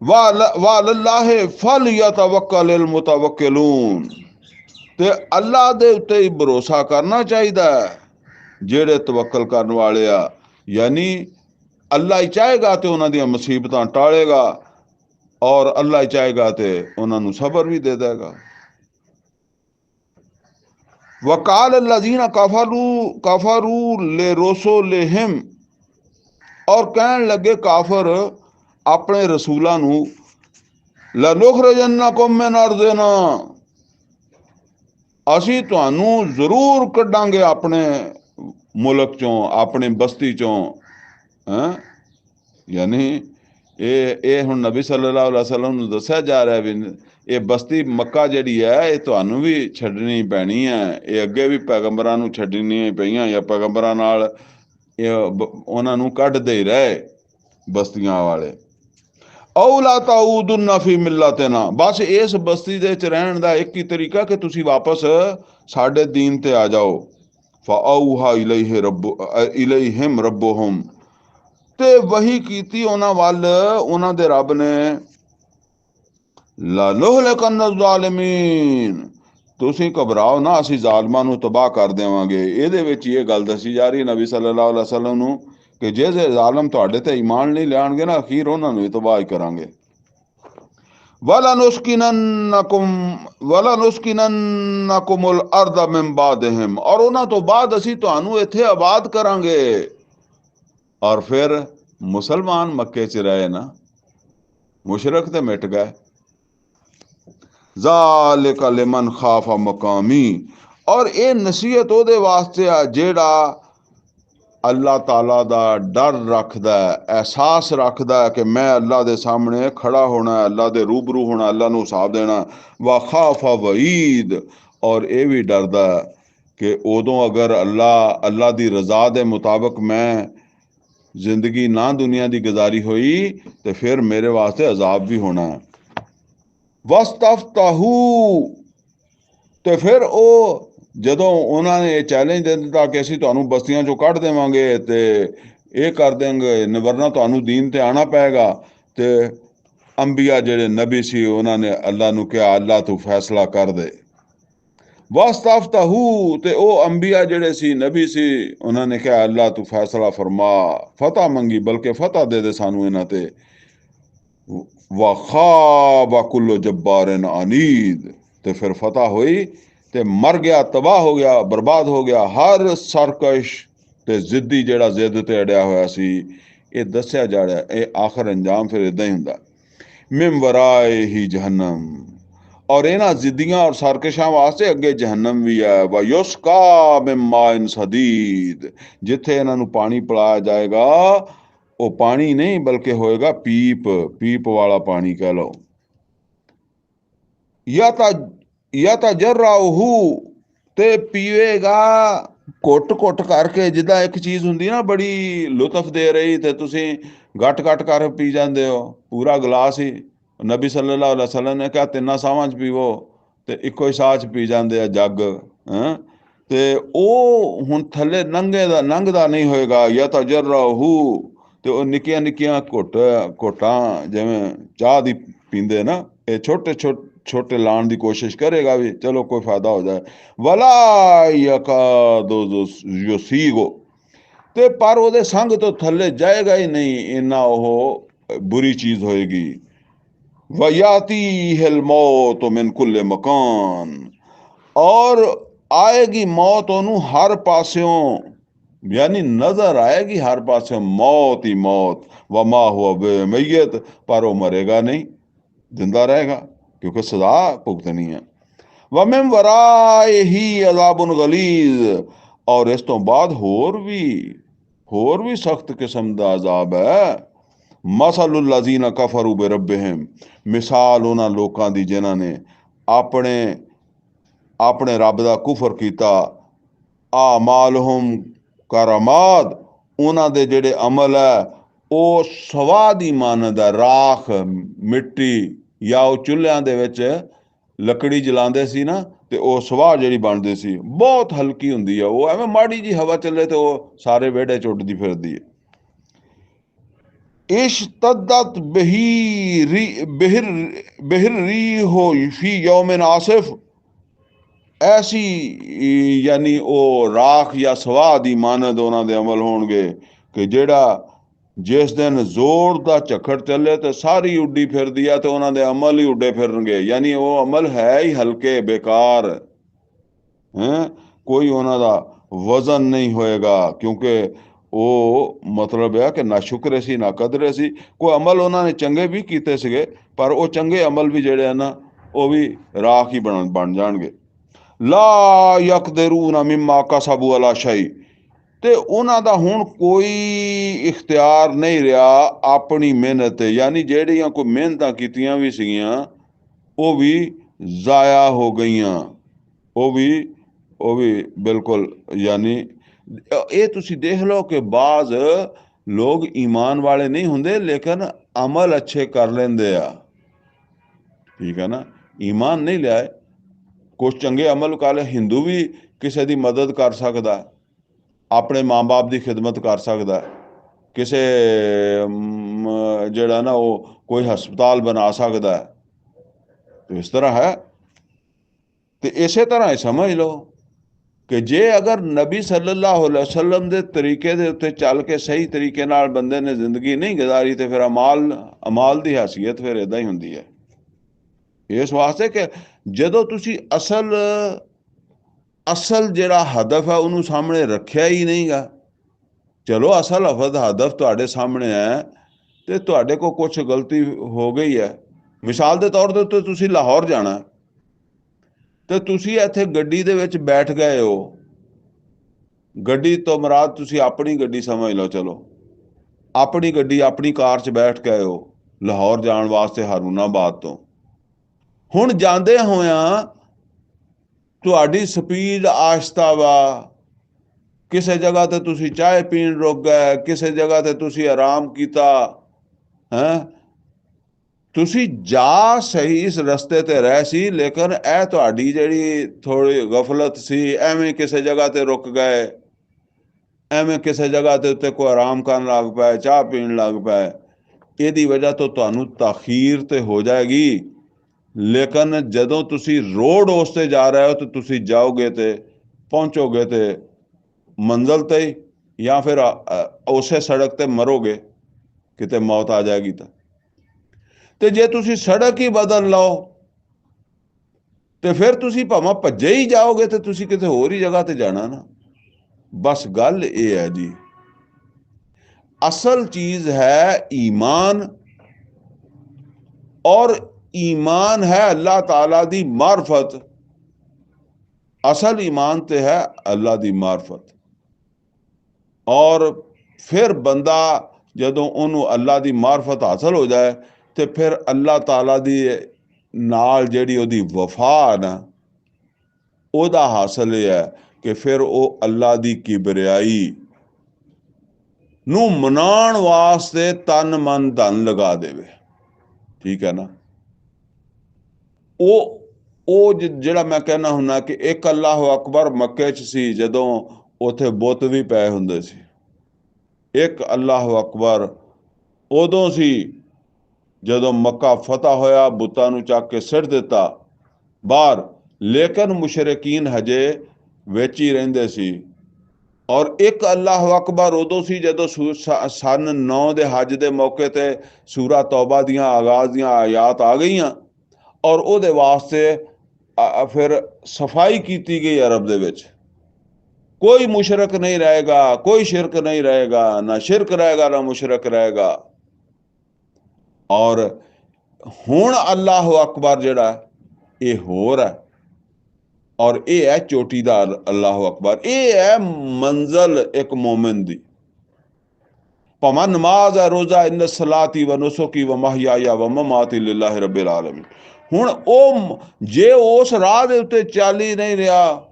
वालल्लाहि फलयतवक्कलिल मुतवक्किलून, ते अल्लाह दे उत्ते ही भरोसा करना चाहिए जेड़े तवक्कल करने वाले आ। यानी अल्लाह ही चाहेगा तो उन्हां दी मुसीबतां टालेगा, और अल्लाह ही चाहेगा तो उन्होंने सबर भी दे देगा। वकाल अल्लाज़ीना कफरू कफरू ले रोसो लेहिम, और कहन लगे काफर अपने रसूलों नू लनुखरिजन्नकुम मिन अर्दिना, असी तुहानू जरूर कड्डांगे अपने मुल्क चों, अपनी बस्ती चों। यानी ये हुण नबी सल्लल्लाहु अलैहि वसल्लम नूं दस्सिया जा रहा है भी ये बस्ती मक्का जिहड़ी है ये तुहानू भी छड्डनी पैनी है। ये अगे भी पैगंबरां नूं छड्डनियां पईयां, या पैगंबरां नाल उन्हां नूं कढदे ही रहे बस्तियां वाले। औला ताऊदुन्ना फी मिल्लतिना, बस इस बस्ती दे च रहण दा एक ही तरीका कि तुसी वापस साडे दीन ते आ जाओ। फअऊहा इलैहिम रब्बुहुम, ते वही कीती उन्हां वल उन्हां दे रब ने लनुहलिकन्न ज़ालिमीन, तुसी घबराओ ना असी जालमां नूं तबाह कर देवांगे। इहदे विच ये गल दसी जा रही नबी सल्लल्लाहु अलैहि वसल्लम नूं कि जे जालम तुहाडे ते ईमान नहीं लियाणगे ना अखीर उन्हां नूं तबाह ही करांगे। वलनुस्किनन्नकुमुल अर्द मिन बादिहिम, और उन्हां तो बाद असी तुहानू इत्थे आबाद करांगे। और फिर मुसलमान मक्के च रहे ना, मुशरक ते मिट गए। ज़ालिका लिमन खाफा मकामी, और ये नसीहत ओदे वास्ते आ जेड़ा अल्लाह ताला दा डर रखदा है, एहसास रखदा है कि मैं अल्लाह दे सामने खड़ा होना, अल्लाह दे रूबरू होना, अल्लाह नूं हिसाब देना। व खाफा वईद, और ये भी डरदा कि उदों अगर अल्लाह दी रजा दे मुताबिक मैं जिंदगी ना दुनिया की गुजारी हुई तो फिर मेरे वास्ते अजाब भी होना है। वस्तफ्ताहू, तो फिर वो जदों उन्होंने चैलेंज दे दिता कि असीं तुहानूं बस्तियां चों कढ़ देवांगे ते ये कर देंगे, वरना तुहानूं दीन ते आना पेगा, ते अंबिया जिहड़े नबी सी उन्होंने अल्लाह नूं कहा अल्लाह तू फैसला कर दे। वस्तफ्ताहू, ते ओ अंबिया जिहड़े सी नबी सी उन्होंने कहा अल्लाह तू फैसला फरमा, फतह मंगी, बल्कि फतह दे दे सानू इन्हां ते। वखाब कुल्लो जब्बारिन अनीद, ते फिर फतह हुई ते मर गया, तबाह हो गया, बर्बाद हो गया हर सरकश ते जिद्दी जिहड़ा जिद ते अड़िया होया सी। ये दस्सिया जा रहा है, ये आखिर अंजाम फिर इदां ही हुंदा। मिन वराए ही जहन्नम, और इन्हां जिद्दियां और सरकशां वास्ते अगे जहन्नम भी है। व युस्का मिन माइन सदीद, जिथे इन्हां नूं पानी पिलाया जाएगा वो पानी नहीं बल्कि होएगा पीप वाला पानी कह लो। या ता जर्राहू, ते पीवेगा ਘੁੱਟ ਕਰਕੇ, ਜਿੱਦਾਂ ਇੱਕ ਚੀਜ਼ ਹੁੰਦੀ ਨਾ ਬੜੀ ਲੁਤਫ ਦੇ ਰਹੀ ਤੇ ਤੁਸੀਂ ਘੱਟ ਕਰ ਪੀ ਜਾਂਦੇ ਹੋ ਪੂਰਾ ਗਲਾਸ ਹੀ। ਨਬੀ ਸੱਲੱਲਾਹੁ ਅਲੈਹਿ ਵਸੱਲਮ ਨੇ ਕਿਹਾ 3 ਸਾਹਾਂ 'ਚ ਪੀਵੋ, ਤੇ ਇੱਕੋ ਹੀ ਸਾਹ 'ਚ ਪੀ ਜਾਂਦੇ ਆ ਜੱਗ। ਤੇ ਉਹ ਹੁਣ ਥੱਲੇ ਲੰਘਦਾ ਨਹੀਂ ਹੋਏਗਾ। ਜਾਂ ਤਾਂ ਜਰਹੂ, ਤੇ ਉਹ ਨਿੱਕੀਆਂ ਨਿੱਕੀਆਂ ਘੁੱਟਾਂ ਜਿਵੇਂ ਚਾਹ ਦੀ ਪੀਂਦੇ ਨਾ, ਇਹ ਛੋਟੇ ਲਾਉਣ ਦੀ ਕੋਸ਼ਿਸ਼ ਕਰੇਗਾ ਵੀ ਚਲੋ ਕੋਈ ਫਾਇਦਾ ਹੋ ਜਾਏ। ਵਲਾ ਯਕਾਦੁ ਯੁਸੀਗੁ, ਤੇ ਪਰ ਉਹਦੇ ਸੰਗ ਤੋਂ ਥੱਲੇ ਜਾਏਗਾ ਹੀ ਨਹੀਂ, ਇੰਨਾ ਉਹ ਬੁਰੀ ਚੀਜ਼ ਹੋਏਗੀ। ਵਯਾਤੀਹਿਲ ਮੌਤ ਮਿਨ ਕੁੱਲ ਮਕਾਨ, ਔਰ ਆਏਗੀ ਮੌਤ ਉਹਨੂੰ ਹਰ ਪਾਸਿਓਂ, ਯਾਨੀ ਨਜ਼ਰ ਆਏਗੀ ਹਰ ਪਾਸਿਓਂ ਮੌਤ ਹੀ ਮੌਤ। ਵਮਾ ਹੁਆ ਬਿਮੈਯਤ, ਪਰ ਉਹ ਮਰੇਗਾ ਨਹੀਂ, ਜ਼ਿੰਦਾ ਰਹੇਗਾ, ਕਿਉਂਕਿ ਸਜ਼ਾ ਭੁਗਤਣੀ ਹੈ। ਵਮਿਨ ਵਰਾਇਹੀ ਅਜ਼ਾਬੁਨ ਗਲੀਜ਼, ਔਰ ਇਸ ਤੋਂ ਬਾਅਦ ਹੋਰ ਵੀ ਸਖਤ ਕਿਸਮ ਦਾ ਅਜ਼ਾਬ ਹੈ। ਮਸਲੁਲ ਲਜ਼ੀਨਾ ਕਫਰੂ ਬਿਰੱਬਿਹਿਮ, ਮਿਸਾਲ ਉਹਨਾਂ ਲੋਕਾਂ ਦੀ ਜਿਨ੍ਹਾਂ ਨੇ ਆਪਣੇ ਰੱਬ ਦਾ ਕੁਫਰ ਕੀਤਾ। ਆਮਾਲਹੁਮ ਕਰਮਾਦ, ਉਹਨਾਂ ਦੇ ਜਿਹੜੇ ਅਮਲ ਹੈ ਉਹ ਸਵਾਹ ਦੀ ਮਾਨਦ ਹੈ, ਰਾਖ ਮਿੱਟੀ, ਜਾਂ ਉਹ ਚੁੱਲ੍ਹਿਆਂ ਦੇ ਵਿੱਚ ਲੱਕੜੀ ਜਲਾਉਂਦੇ ਸੀ ਨਾ, ਤੇ ਉਹ ਸਵਾਹ ਜਿਹੜੀ ਬਣਦੀ ਸੀ ਬਹੁਤ ਹਲਕੀ ਹੁੰਦੀ ਹੈ, ਉਹ ਐਵੇਂ ਮਾੜੀ ਜੀ ਹਵਾ ਚੱਲੇ ਤੇ ਉਹ ਸਾਰੇ ਵਿਹੜੇ 'ਚ ਉੱਡਦੀ ਫਿਰਦੀ ਹੈ। ਇਸ਼ਤੱਦਤ ਬਿਹਿਰ ਰੀਹੁ ਫੀ ਯੌਮਿਨ ਆਸਿਫ, ਐਸੀ ਯਾਨੀ ਉਹ ਰਾਖ ਜਾਂ ਸਵਾਹ ਦੀ ਮਾਨਦ ਉਹਨਾਂ ਦੇ ਅਮਲ ਹੋਣਗੇ ਕਿ ਜਿਹੜਾ ਜਿਸ ਦਿਨ ਜ਼ੋਰ ਦਾ ਝੱਖੜ ਚੱਲੇ ਤੇ ਸਾਰੀ ਉੱਡੀ ਫਿਰਦੀ ਆ, ਤੇ ਉਹਨਾਂ ਦੇ ਅਮਲ ਹੀ ਉੱਡੇ ਫਿਰਨਗੇ, ਯਾਨੀ ਉਹ ਅਮਲ ਹੈ ਹੀ ਹਲਕੇ ਬੇਕਾਰ ਹੈ, ਕੋਈ ਉਹਨਾਂ ਦਾ ਵਜ਼ਨ ਨਹੀਂ ਹੋਏਗਾ। ਕਿਉਂਕਿ ਉਹ ਮਤਲਬ ਹੈ ਕਿ ਨਾ ਸ਼ੁਕਰ ਸੀ ਨਾ ਕਦਰ ਸੀ। ਕੋਈ ਅਮਲ ਉਹਨਾਂ ਨੇ ਚੰਗੇ ਵੀ ਕੀਤੇ ਸੀਗੇ, ਪਰ ਉਹ ਚੰਗੇ ਅਮਲ ਵੀ ਜਿਹੜੇ ਆ ਨਾ, ਉਹ ਵੀ ਰਾਖ ਹੀ ਬਣ ਜਾਣਗੇ। ਲਾ ਯਕਦਰੂਨ ਮਿਮਾ ਕਸਬੂ ਅਲਾ ਸ਼ੈ, ਤੇ ਉਹਨਾਂ ਦਾ ਹੁਣ ਕੋਈ ਇਖਤਿਆਰ ਨਹੀਂ ਰਿਹਾ ਆਪਣੀ ਮਿਹਨਤ ਤੇ, ਯਾਨੀ ਜਿਹੜੀਆਂ ਕੋਈ ਮਿਹਨਤਾਂ ਕੀਤੀਆਂ ਵੀ ਸੀਗੀਆਂ ਉਹ ਵੀ ਜ਼ਾਇਆ ਹੋ ਗਈਆਂ, ਉਹ ਵੀ ਬਿਲਕੁਲ। ਯਾਨੀ ਇਹ ਤੁਸੀਂ ਦੇਖ ਲਓ ਕਿ ਬਾਜ਼ ਲੋਕ ਈਮਾਨ ਵਾਲੇ ਨਹੀਂ ਹੁੰਦੇ, ਲੇਕਿਨ ਅਮਲ ਅੱਛੇ ਕਰ ਲੈਂਦੇ ਆ, ਠੀਕ ਹੈ ਨਾ, ਈਮਾਨ ਨਹੀਂ ਲਿਆਏ, ਕੁਛ ਚੰਗੇ ਅਮਲ ਕਰ ਲੈ। ਹਿੰਦੂ ਵੀ ਕਿਸੇ ਦੀ ਮਦਦ ਕਰ ਸਕਦਾ, ਆਪਣੇ ਮਾਂ-ਬਾਪ ਦੀ ਖਿਦਮਤ ਕਰ ਸਕਦਾ, ਕਿਸੇ ਜਿਹੜਾ ਨਾ ਉਹ ਕੋਈ ਹਸਪਤਾਲ ਬਣਾ ਸਕਦਾ, ਇਸ ਤਰ੍ਹਾਂ ਹੈ। ਤੇ ਇਸੇ ਤਰ੍ਹਾਂ ਹੀ ਸਮਝ ਲਓ ਕਿ ਜੇ ਅਗਰ ਨਬੀ ਸੱਲੱਲਾਹੁ ਅਲੈਹਿ ਵਸੱਲਮ ਦੇ ਤਰੀਕੇ ਦੇ ਉੱਤੇ ਚੱਲ ਕੇ ਸਹੀ ਤਰੀਕੇ ਨਾਲ ਬੰਦੇ ਨੇ ਜ਼ਿੰਦਗੀ ਨਹੀਂ ਗੁਜ਼ਾਰੀ, ਤੇ ਫਿਰ ਅਮਾਲ ਦੀ ਹੈਸੀਅਤ ਫਿਰ ਇੱਦਾਂ ਹੀ ਹੁੰਦੀ ਹੈ। ਇਸ ਵਾਸਤੇ ਕਿ ਜਦੋਂ ਤੁਸੀਂ ਅਸਲ ਜਿਹੜਾ ਹਦਫ ਹੈ ਉਹਨੂੰ ਸਾਹਮਣੇ ਰੱਖਿਆ ਹੀ ਨਹੀਂਗਾ, ਚਲੋ ਅਸਲ ਹਦਫ ਤੁਹਾਡੇ ਸਾਹਮਣੇ ਹੈ ਤੇ ਤੁਹਾਡੇ ਕੋਲ ਕੁਛ ਗਲਤੀ ਹੋ ਗਈ ਹੈ। ਮਿਸਾਲ ਦੇ ਤੌਰ ਦੇ ਉੱਤੇ ਤੁਸੀਂ ਲਾਹੌਰ ਜਾਣਾ, ਤੇ ਤੁਸੀਂ ਇੱਥੇ ਗੱਡੀ ਦੇ ਵਿੱਚ ਬੈਠ ਗਏ ਹੋ, ਗੱਡੀ ਤੋਂ ਮੁਰਾਦ ਤੁਸੀਂ ਆਪਣੀ ਗੱਡੀ ਸਮਝ ਲਓ, ਚਲੋ ਆਪਣੀ ਗੱਡੀ ਆਪਣੀ ਕਾਰ 'ਚ ਬੈਠ ਗਏ ਹੋ ਲਾਹੌਰ ਜਾਣ ਵਾਸਤੇ ਹਾਰੂਨਾਬਾਦ ਤੋਂ। ਹੁਣ ਜਾਂਦੇ ਹੋਇਆਂ ਤੁਹਾਡੀ ਸਪੀਡ ਆਹਿਸਤਾ ਵਾ, ਕਿਸੇ ਜਗ੍ਹਾ ਤੇ ਤੁਸੀਂ ਚਾਹ ਪੀਣ ਰੁਕ ਗਏ, ਕਿਸੇ ਜਗ੍ਹਾ ਤੇ ਤੁਸੀਂ ਆਰਾਮ ਕੀਤਾ, ਤੁਸੀਂ ਜਾ ਸਹੀ ਇਸ ਰਸਤੇ ਤੇ ਰਹੇ ਸੀ, ਲੇਕਿਨ ਇਹ ਤੁਹਾਡੀ ਜਿਹੜੀ ਥੋੜੀ ਗਫਲਤ ਸੀ, ਐਵੇਂ ਕਿਸੇ ਜਗ੍ਹਾ ਤੇ ਰੁਕ ਗਏ, ਐਵੇਂ ਕਿਸੇ ਜਗ੍ਹਾ ਦੇ ਉੱਤੇ ਕੋਈ ਆਰਾਮ ਕਰਨ ਲੱਗ ਪਏ, ਚਾਹ ਪੀਣ ਲੱਗ ਪਏ, ਇਹਦੀ ਵਜ੍ਹਾ ਤੋਂ ਤੁਹਾਨੂੰ ਤਾਖੀਰ ਤੇ ਹੋ ਜਾਏਗੀ। ਲੇਕਿਨ ਜਦੋਂ ਤੁਸੀਂ ਰੋਡ ਉਸ ਤੇ ਜਾ ਰਹੇ ਹੋ, ਤੇ ਤੁਸੀਂ ਜਾਓਗੇ ਤੇ ਪਹੁੰਚੋਗੇ ਤੇ ਮੰਜ਼ਿਲ ਤੇ, ਜਾਂ ਫਿਰ ਉਸੇ ਸੜਕ ਤੇ ਮਰੋਗੇ, ਕਿਤੇ ਮੌਤ ਆ ਜਾਏਗੀ ਤਾਂ। ਤੇ ਜੇ ਤੁਸੀਂ ਸੜਕ ਹੀ ਬਦਲ ਲਓ, ਤੇ ਫਿਰ ਤੁਸੀਂ ਭਾਵੇਂ ਭੱਜੇ ਹੀ ਜਾਓਗੇ, ਤੇ ਤੁਸੀਂ ਕਿਤੇ ਹੋਰ ਹੀ ਜਗ੍ਹਾ ਤੇ ਜਾਣਾ ਨਾ। ਬਸ ਗੱਲ ਇਹ ਹੈ ਜੀ, ਅਸਲ ਚੀਜ਼ ਹੈ ਈਮਾਨ, ਔਰ ਈਮਾਨ ਹੈ ਅੱਲਾਹ ਤਾਲਾ ਦੀ ਮਾਰਫਤ। ਅਸਲ ਈਮਾਨ ਤੇ ਹੈ ਅੱਲਾਹ ਦੀ ਮਾਰਫਤ। ਔਰ ਫਿਰ ਬੰਦਾ ਜਦੋਂ ਉਹਨੂੰ ਅੱਲਾਹ ਦੀ ਮਾਰਫਤ ਹਾਸਲ ਹੋ ਜਾਏ, ਤੇ ਫਿਰ ਅੱਲਾਹ ਤਾਲਾ ਦੀ ਨਾਲ ਜਿਹੜੀ ਉਹਦੀ ਵਫਾ ਨਾ, ਉਹਦਾ ਹਾਸਲ ਇਹ ਹੈ ਕਿ ਫਿਰ ਉਹ ਅੱਲਾ ਦੀ ਕਿਬਰਿਆਈ ਨੂੰ ਮਨਾਉਣ ਵਾਸਤੇ ਤਨ ਮਨ ਧਨ ਲਗਾ ਦੇਵੇ। ਠੀਕ ਹੈ ਨਾ। ਉਹ ਜਿਹੜਾ ਮੈਂ ਕਹਿਣਾ ਹੁੰਦਾ ਕਿ ਇੱਕ ਅੱਲਾਹੁ ਅਕਬਰ ਮੱਕੇ 'ਚ ਸੀ, ਜਦੋਂ ਉੱਥੇ ਬੁੱਤ ਵੀ ਪਏ ਹੁੰਦੇ ਸੀ। ਇੱਕ ਅੱਲਾਹੁ ਅਕਬਰ ਉਦੋਂ ਸੀ ਜਦੋਂ ਮੱਕਾ ਫਤਹ ਹੋਇਆ, ਬੁੱਤਾਂ ਨੂੰ ਚੱਕ ਕੇ ਸਿੱਟ ਦਿੱਤਾ ਬਾਹਰ, ਲੇਕਿਨ ਮੁਸ਼ਰਿਕੀਨ ਹਜੇ ਵਿੱਚ ਹੀ ਰਹਿੰਦੇ ਸੀ। ਔਰ ਇੱਕ ਅੱਲਾਹੁ ਅਕਬਰ ਉਦੋਂ ਸੀ ਜਦੋਂ ਸਨ 9 ਦੇ ਹੱਜ ਦੇ ਮੌਕੇ ਤੇ ਸੂਰਾ ਤੌਬਾ ਦੀਆਂ ਆਗਾਜ਼ ਦੀਆਂ ਆਯਾਤ ਆ ਗਈਆਂ, ਔਰ ਉਹਦੇ ਵਾਸਤੇ ਫਿਰ ਸਫਾਈ ਕੀਤੀ ਗਈ ਅਰਬ ਦੇ ਵਿੱਚ। ਕੋਈ ਮੁਸ਼ਰਕ ਨਹੀਂ ਰਹੇਗਾ, ਕੋਈ ਸ਼ਿਰਕ ਨਹੀਂ ਰਹੇਗਾ, ਨਾ ਸ਼ਿਰਕ ਰਹੇਗਾ ਨਾ ਮੁਸ਼ਰਕ ਰਹੇਗਾ। ਔਰ ਹੁਣ ਅੱਲਾਹੁ ਅਕਬਰ ਜਿਹੜਾ ਇਹ ਹੋਰ ਹੈ, ਔਰ ਇਹ ਹੈ ਚੋਟੀ ਦਾ ਅੱਲਾਹੁ ਅਕਬਰ। ਇਹ ਹੈ ਮੰਜ਼ਲ ਇੱਕ ਮੋਮਿਨ ਦੀ। ਭਾਵੇਂ ਨਮਾਜ਼ ਹੈ, ਰੋਜ਼ਾ, ਇਨ ਸਲਾਤੀ ਵ ਨੁਸੁਕੀ ਵ ਮਹਿਯਾਇਆ ਵ ਮਮਾਤੀ ਲਿllahi ਰੱਬਿਲ ਆਲਮੀਨ। ਹੁਣ ਉਹ ਜੇ ਉਸ ਰਾਹ ਦੇ ਉੱਤੇ ਚੱਲ ਹੀ ਨਹੀਂ ਰਿਹਾ,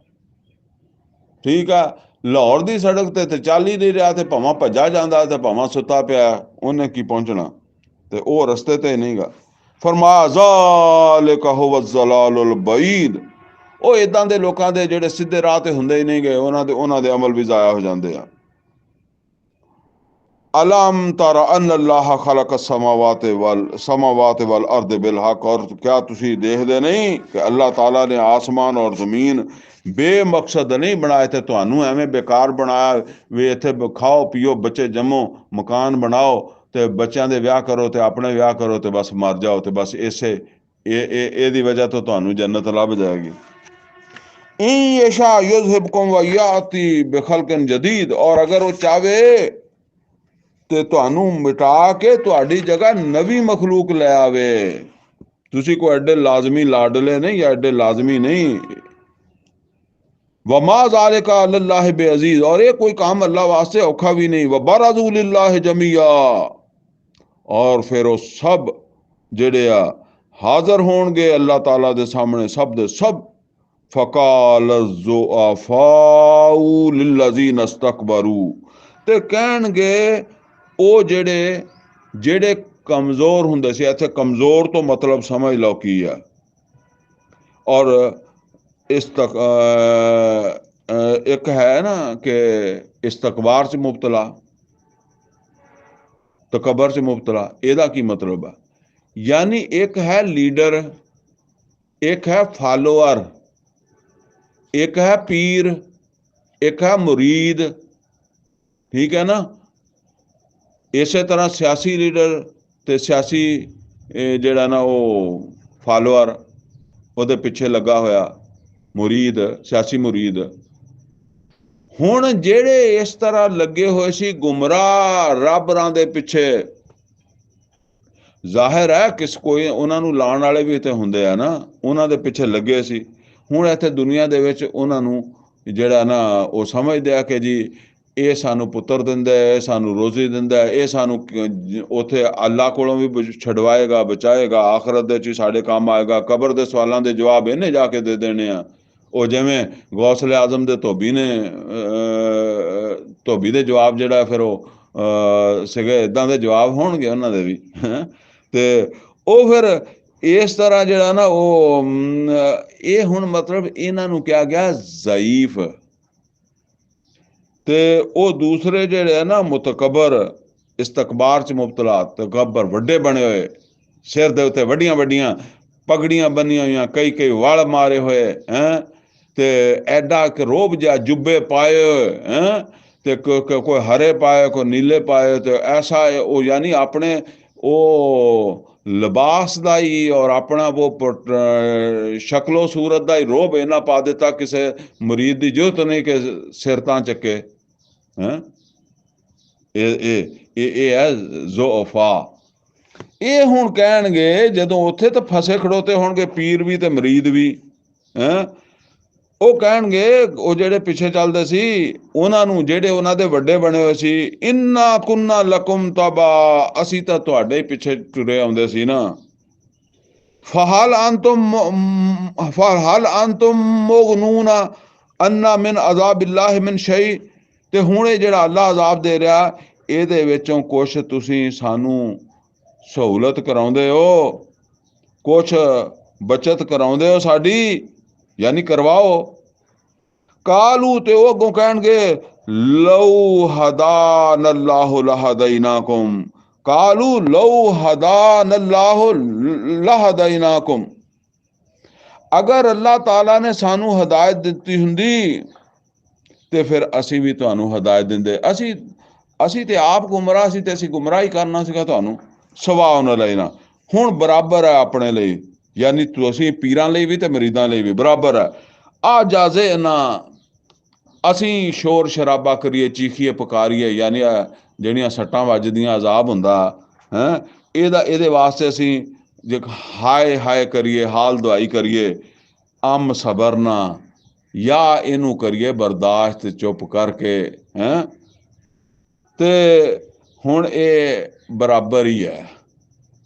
ਠੀਕ ਆ, ਲਾਹੌਰ ਦੀ ਸੜਕ ਤੇ ਚੱਲ ਹੀ ਨਹੀਂ ਰਿਹਾ, ਤੇ ਭਾਵੇਂ ਭੱਜਾ ਜਾਂਦਾ ਤੇ ਭਾਵੇਂ ਸੁੱਤਾ ਪਿਆ, ਉਹਨੇ ਕੀ ਪਹੁੰਚਣਾ, ਤੇ ਉਹ ਰਸਤੇ ਤੇ ਨਹੀਂਗਾ। ਫਰਮਾਇਆ ਜ਼ਾਲਿਕਾ ਹੁਵ ਜ਼ਲਾਲੁਲ ਬਈਦ। ਉਹ ਇਦਾਂ ਦੇ ਲੋਕਾਂ ਦੇ ਜਿਹੜੇ ਸਿੱਧੇ ਰਾਹ ਤੇ ਹੁੰਦੇ ਹੀ ਨਹੀਂ ਗਏ, ਉਹਨਾਂ ਦੇ ਅਮਲ ਵੀ ਜ਼ਾਇਆ ਹੋ ਜਾਂਦੇ ਆ। ਅਲਮ ਤਰ ਅਨ ਅੱਲਾਹ ਖਲਕ ਸਮਾਵਾਤ ਵਲ ਅਰਦ ਬਿਲਹਕ। ਔਰ ਕਿਆ ਤੁਸੀਂ ਦੇਖਦੇ ਨਹੀਂ ਕਿ ਅੱਲਾਹ ਤਾਲਾ ਨੇ ਆਸਮਾਨ ਔਰ ਜ਼ਮੀਨ ਬੇਮਕਸਦ ਨਹੀਂ ਬਣਾਏ, ਤੇ ਤੁਹਾਨੂੰ ਐਵੇਂ ਬੇਕਾਰ ਬਣਾਇਆ ਵੀ ਇੱਥੇ ਖਾਓ ਪੀਓ, ਬੱਚੇ ਜੰਮੋ, ਮਕਾਨ ਬਣਾਓ, ਤੇ ਬੱਚਿਆਂ ਦੇ ਵਿਆਹ ਕਰੋ, ਤੇ ਆਪਣੇ ਵਿਆਹ ਕਰੋ, ਤੇ ਬਸ ਮਰ ਜਾਓ, ਤੇ ਬਸ ਇਹਦੀ ਵਜ੍ਹਾ ਤੋਂ ਤੁਹਾਨੂੰ ਜੰਨਤ ਲੱਭ ਜਾਏਗੀ। ਇਨ ਯਸ਼ਾ ਯੁਜ਼ਹਿਬਕੁਮ व याति बिखल्किन जदीद। और अगर वो ਚਾਵੇ ਤੇ ਤੁਹਾਨੂੰ ਮਿਟਾ ਕੇ ਤੁਹਾਡੀ ਜਗ੍ਹਾ ਨਵੀਂ ਮਖਲੂਕ ਲੈ ਆਵੇ। ਤੁਸੀਂ ਕੋਈ ਐਡੇ ਲਾਜ਼ਮੀ ਲਾਡਲੇ ਨਹੀਂ, ਐਡੇ ਲਾਜ਼ਮੀ ਨਹੀਂ। ਵਮਾ ਜ਼ਾਲਿਕਾ ਅਲੱਲਾਹ ਬੇਅਜ਼ੀਜ਼। ਔਰ ਇਹ ਕੋਈ ਕੰਮ ਅੱਲਾ ਵਾਸਤੇ ਔਖਾ ਵੀ ਨਹੀਂ। ਵਬਰਜ਼ੂ ਲਿल्लाह ਜਮੀਆ। ਔਰ ਫਿਰ ਉਹ ਸਭ ਜਿਹੜੇ ਆ ਹਾਜ਼ਰ ਹੋਣਗੇ ਅੱਲਾਹ ਤਾਲਾ ਦੇ ਸਾਹਮਣੇ, ਸਭ ਦੇ ਸਭ। ਫਕਾਲ ज़ुअफ़ाउ लिल्लज़ीन इस्तकबरू। ਤੇ ਕਹਿਣਗੇ ਉਹ ਜਿਹੜੇ ਕਮਜ਼ੋਰ ਹੁੰਦੇ ਸੀ। ਇੱਥੇ ਕਮਜ਼ੋਰ ਤੋਂ ਮਤਲਬ ਸਮਝ ਲਓ ਕੀ ਆ। ਔਰ ਇੱਕ ਹੈ ਨਾ ਕਿ ਇਸਤਕਬਾਰ 'ਚ ਮੁਬਤਲਾ, ਤਕਬਰ 'ਚ ਮੁਬਤਲਾ। ਇਹਦਾ ਕੀ ਮਤਲਬ ਆ? ਯਾਨੀ ਇੱਕ ਹੈ ਲੀਡਰ, ਇੱਕ ਹੈ ਫਾਲੋਅਰ, ਇੱਕ ਹੈ ਪੀਰ, ਇੱਕ ਹੈ ਮੁਰੀਦ। ਠੀਕ ਹੈ ਨਾ। ਇਸੇ ਤਰ੍ਹਾਂ ਸਿਆਸੀ ਲੀਡਰ ਤੇ ਸਿਆਸੀ ਜਿਹੜਾ ਨਾ ਉਹ ਫਾਲੋਅਰ, ਉਹਦੇ ਪਿੱਛੇ ਲੱਗਾ ਹੋਇਆ ਮੁਰੀਦ, ਸਿਆਸੀ ਮੁਰੀਦ। ਹੁਣ ਜਿਹੜੇ ਇਸ ਤਰ੍ਹਾਂ ਲੱਗੇ ਹੋਏ ਸੀ ਗੁੰਮਰਾਹ ਰੱਬਰਾਂ ਦੇ ਪਿੱਛੇ, ਜ਼ਾਹਿਰ ਹੈ ਕੋਈ ਉਹਨਾਂ ਨੂੰ ਲਾਉਣ ਵਾਲੇ ਵੀ ਤੇ ਹੁੰਦੇ ਆ ਨਾ, ਉਹਨਾਂ ਦੇ ਪਿੱਛੇ ਲੱਗੇ ਸੀ। ਹੁਣ ਇੱਥੇ ਦੁਨੀਆ ਦੇ ਵਿੱਚ ਉਹਨਾਂ ਨੂੰ ਜਿਹੜਾ ਨਾ ਉਹ ਸਮਝਦੇ ਆ ਕਿ ਜੀ ਇਹ ਸਾਨੂੰ ਪੁੱਤਰ ਦਿੰਦਾ, ਇਹ ਸਾਨੂੰ ਰੋਜ਼ੀ ਦਿੰਦਾ, ਇਹ ਸਾਨੂੰ ਉੱਥੇ ਅੱਲਾ ਕੋਲੋਂ ਵੀ ਛਡਵਾਏਗਾ, ਬਚਾਏਗਾ, ਆਖਰਤ ਦੇ 'ਚ ਸਾਡੇ ਕੰਮ ਆਏਗਾ, ਕਬਰ ਦੇ ਸਵਾਲਾਂ ਦੇ ਜਵਾਬ ਇਹਨੇ ਜਾ ਕੇ ਦੇ ਦੇਣੇ ਆ। ਉਹ ਜਿਵੇਂ ਗੌਸਲੇ ਆਜ਼ਮ ਦੇ ਧੋਬੀ ਦੇ ਜਵਾਬ ਜਿਹੜਾ ਫਿਰ ਉਹ ਸੀਗੇ, ਇੱਦਾਂ ਦੇ ਜਵਾਬ ਹੋਣਗੇ ਉਹਨਾਂ ਦੇ ਵੀ। ਤੇ ਉਹ ਫਿਰ ਇਸ ਤਰ੍ਹਾਂ ਜਿਹੜਾ ਨਾ ਉਹ ਇਹ ਹੁਣ ਮਤਲਬ ਇਹਨਾਂ ਨੂੰ ਕਿਹਾ ਗਿਆ ਜ਼ਈਫ। ਤੇ ਉਹ ਦੂਸਰੇ ਜਿਹੜੇ ਆ ਨਾ ਮੁਤਕਬਰ, ਇਸਤਕਬਾਰ 'ਚ ਮੁਬਤਲਾ, ਤਕਬਰ, ਵੱਡੇ ਬਣੇ ਹੋਏ, ਸਿਰ ਦੇ ਉੱਤੇ ਵੱਡੀਆਂ ਵੱਡੀਆਂ ਪਗੜੀਆਂ ਬੰਨੀਆਂ ਹੋਈਆਂ, ਕਈ ਕਈ ਵਲ ਮਾਰੇ ਹੋਏ ਹੈਂ, ਤੇ ਐਡਾ ਕਿ ਰੋਬ ਜਿਹਾ ਜੁੱਬੇ ਪਾਏ ਹੋਏ ਹੈਂ, ਤੇ ਕੋਈ ਹਰੇ ਪਾਏ, ਕੋਈ ਨੀਲੇ ਪਾਏ, ਤੇ ਐਸਾ ਉਹ ਯਾਨੀ ਆਪਣੇ ਉਹ ਲਿਬਾਸ ਦਾ ਹੀ ਔਰ ਆਪਣਾ ਉਹ ਸ਼ਕਲੋ ਸੂਰਤ ਦਾ ਹੀ ਰੋਬ ਇਹਨਾਂ ਪਾ ਦਿੱਤਾ, ਕਿਸੇ ਮੁਰੀਦ ਦੀ ਜ਼ਰੂਰਤ ਨਹੀਂ ਕਿ ਸਿਰ ਤਾਂ ਚੱਕੇ। ਇਹ ਹੈ ज़ुअफ़ा। ਇਹ ਹੁਣ ਕਹਿਣਗੇ ਜਦੋਂ ਉੱਥੇ ਤਾਂ ਫਸੇ ਖੜੋਤੇ ਹੋਣਗੇ ਪੀਰ ਵੀ ਤੇ ਮੁਰੀਦ ਵੀ। ਉਹ ਕਹਿਣਗੇ ਉਹ ਜਿਹੜੇ ਪਿੱਛੇ ਚੱਲਦੇ ਸੀ ਉਹਨਾਂ ਨੂੰ, ਜਿਹੜੇ ਉਹਨਾਂ ਦੇ ਵੱਡੇ ਬਣੇ ਹੋਏ ਸੀ, ਇੰਨਾ ਕੁੰਨਾ ਲਕੁਮ ਤਬਾ, ਅਸੀਂ ਤਾਂ ਤੁਹਾਡੇ ਪਿੱਛੇ ਟੁਰੇ ਆਉਂਦੇ ਸੀ ਨਾ। ਫਹਲ ਅੰਤੁਮ ਮੁਗਨੂਨਾ अन्ना मिन अज़ाबिल्लाह मिन शई, ते हुण ये जिहड़ा अल्लाह अज़ाब दे रहा ਇਹਦੇ ਵਿੱਚੋਂ कुछ ਤੁਸੀਂ ਸਾਨੂੰ सहूलत कराउंदे हो, कुछ बचत कराउंदे हो साडी, यानी करवाओ। कालू ते वो अगों कहणगे लऊ हदान अल्लाहु लहदैनाकुम, कालू लऊ हदान अल्लाहु लहदैनाकुम, अगर अल्लाह ताला ने सानू हदायत दित्ती हुंदी ते फिर असी भी तुहानू हदायत दिंदे। असी ते आप गुमराह सी ते असी गुमराह ही करना सीगा तुहानू, सवाओ न लेना। हुण बराबर है अपने लिए, यानी तुसीं पीरां लई भी ते मरीदां लई भी बराबर है। आ जाजे ना असी शोर शराबा करिए, चीखिए पुकारिए, यानी ਜਿਹੜੀਆਂ सट्टां ਵੱਜਦੀਆਂ अजाब हुंदा है, ਇਹਦੇ वास्ते असी जे हाय हाय करिए, हाल दुआई करिए, अम सबर ना, या इनू करिए बर्दाश्त चुप करके हैं। ते हुण ये बराबर ही है,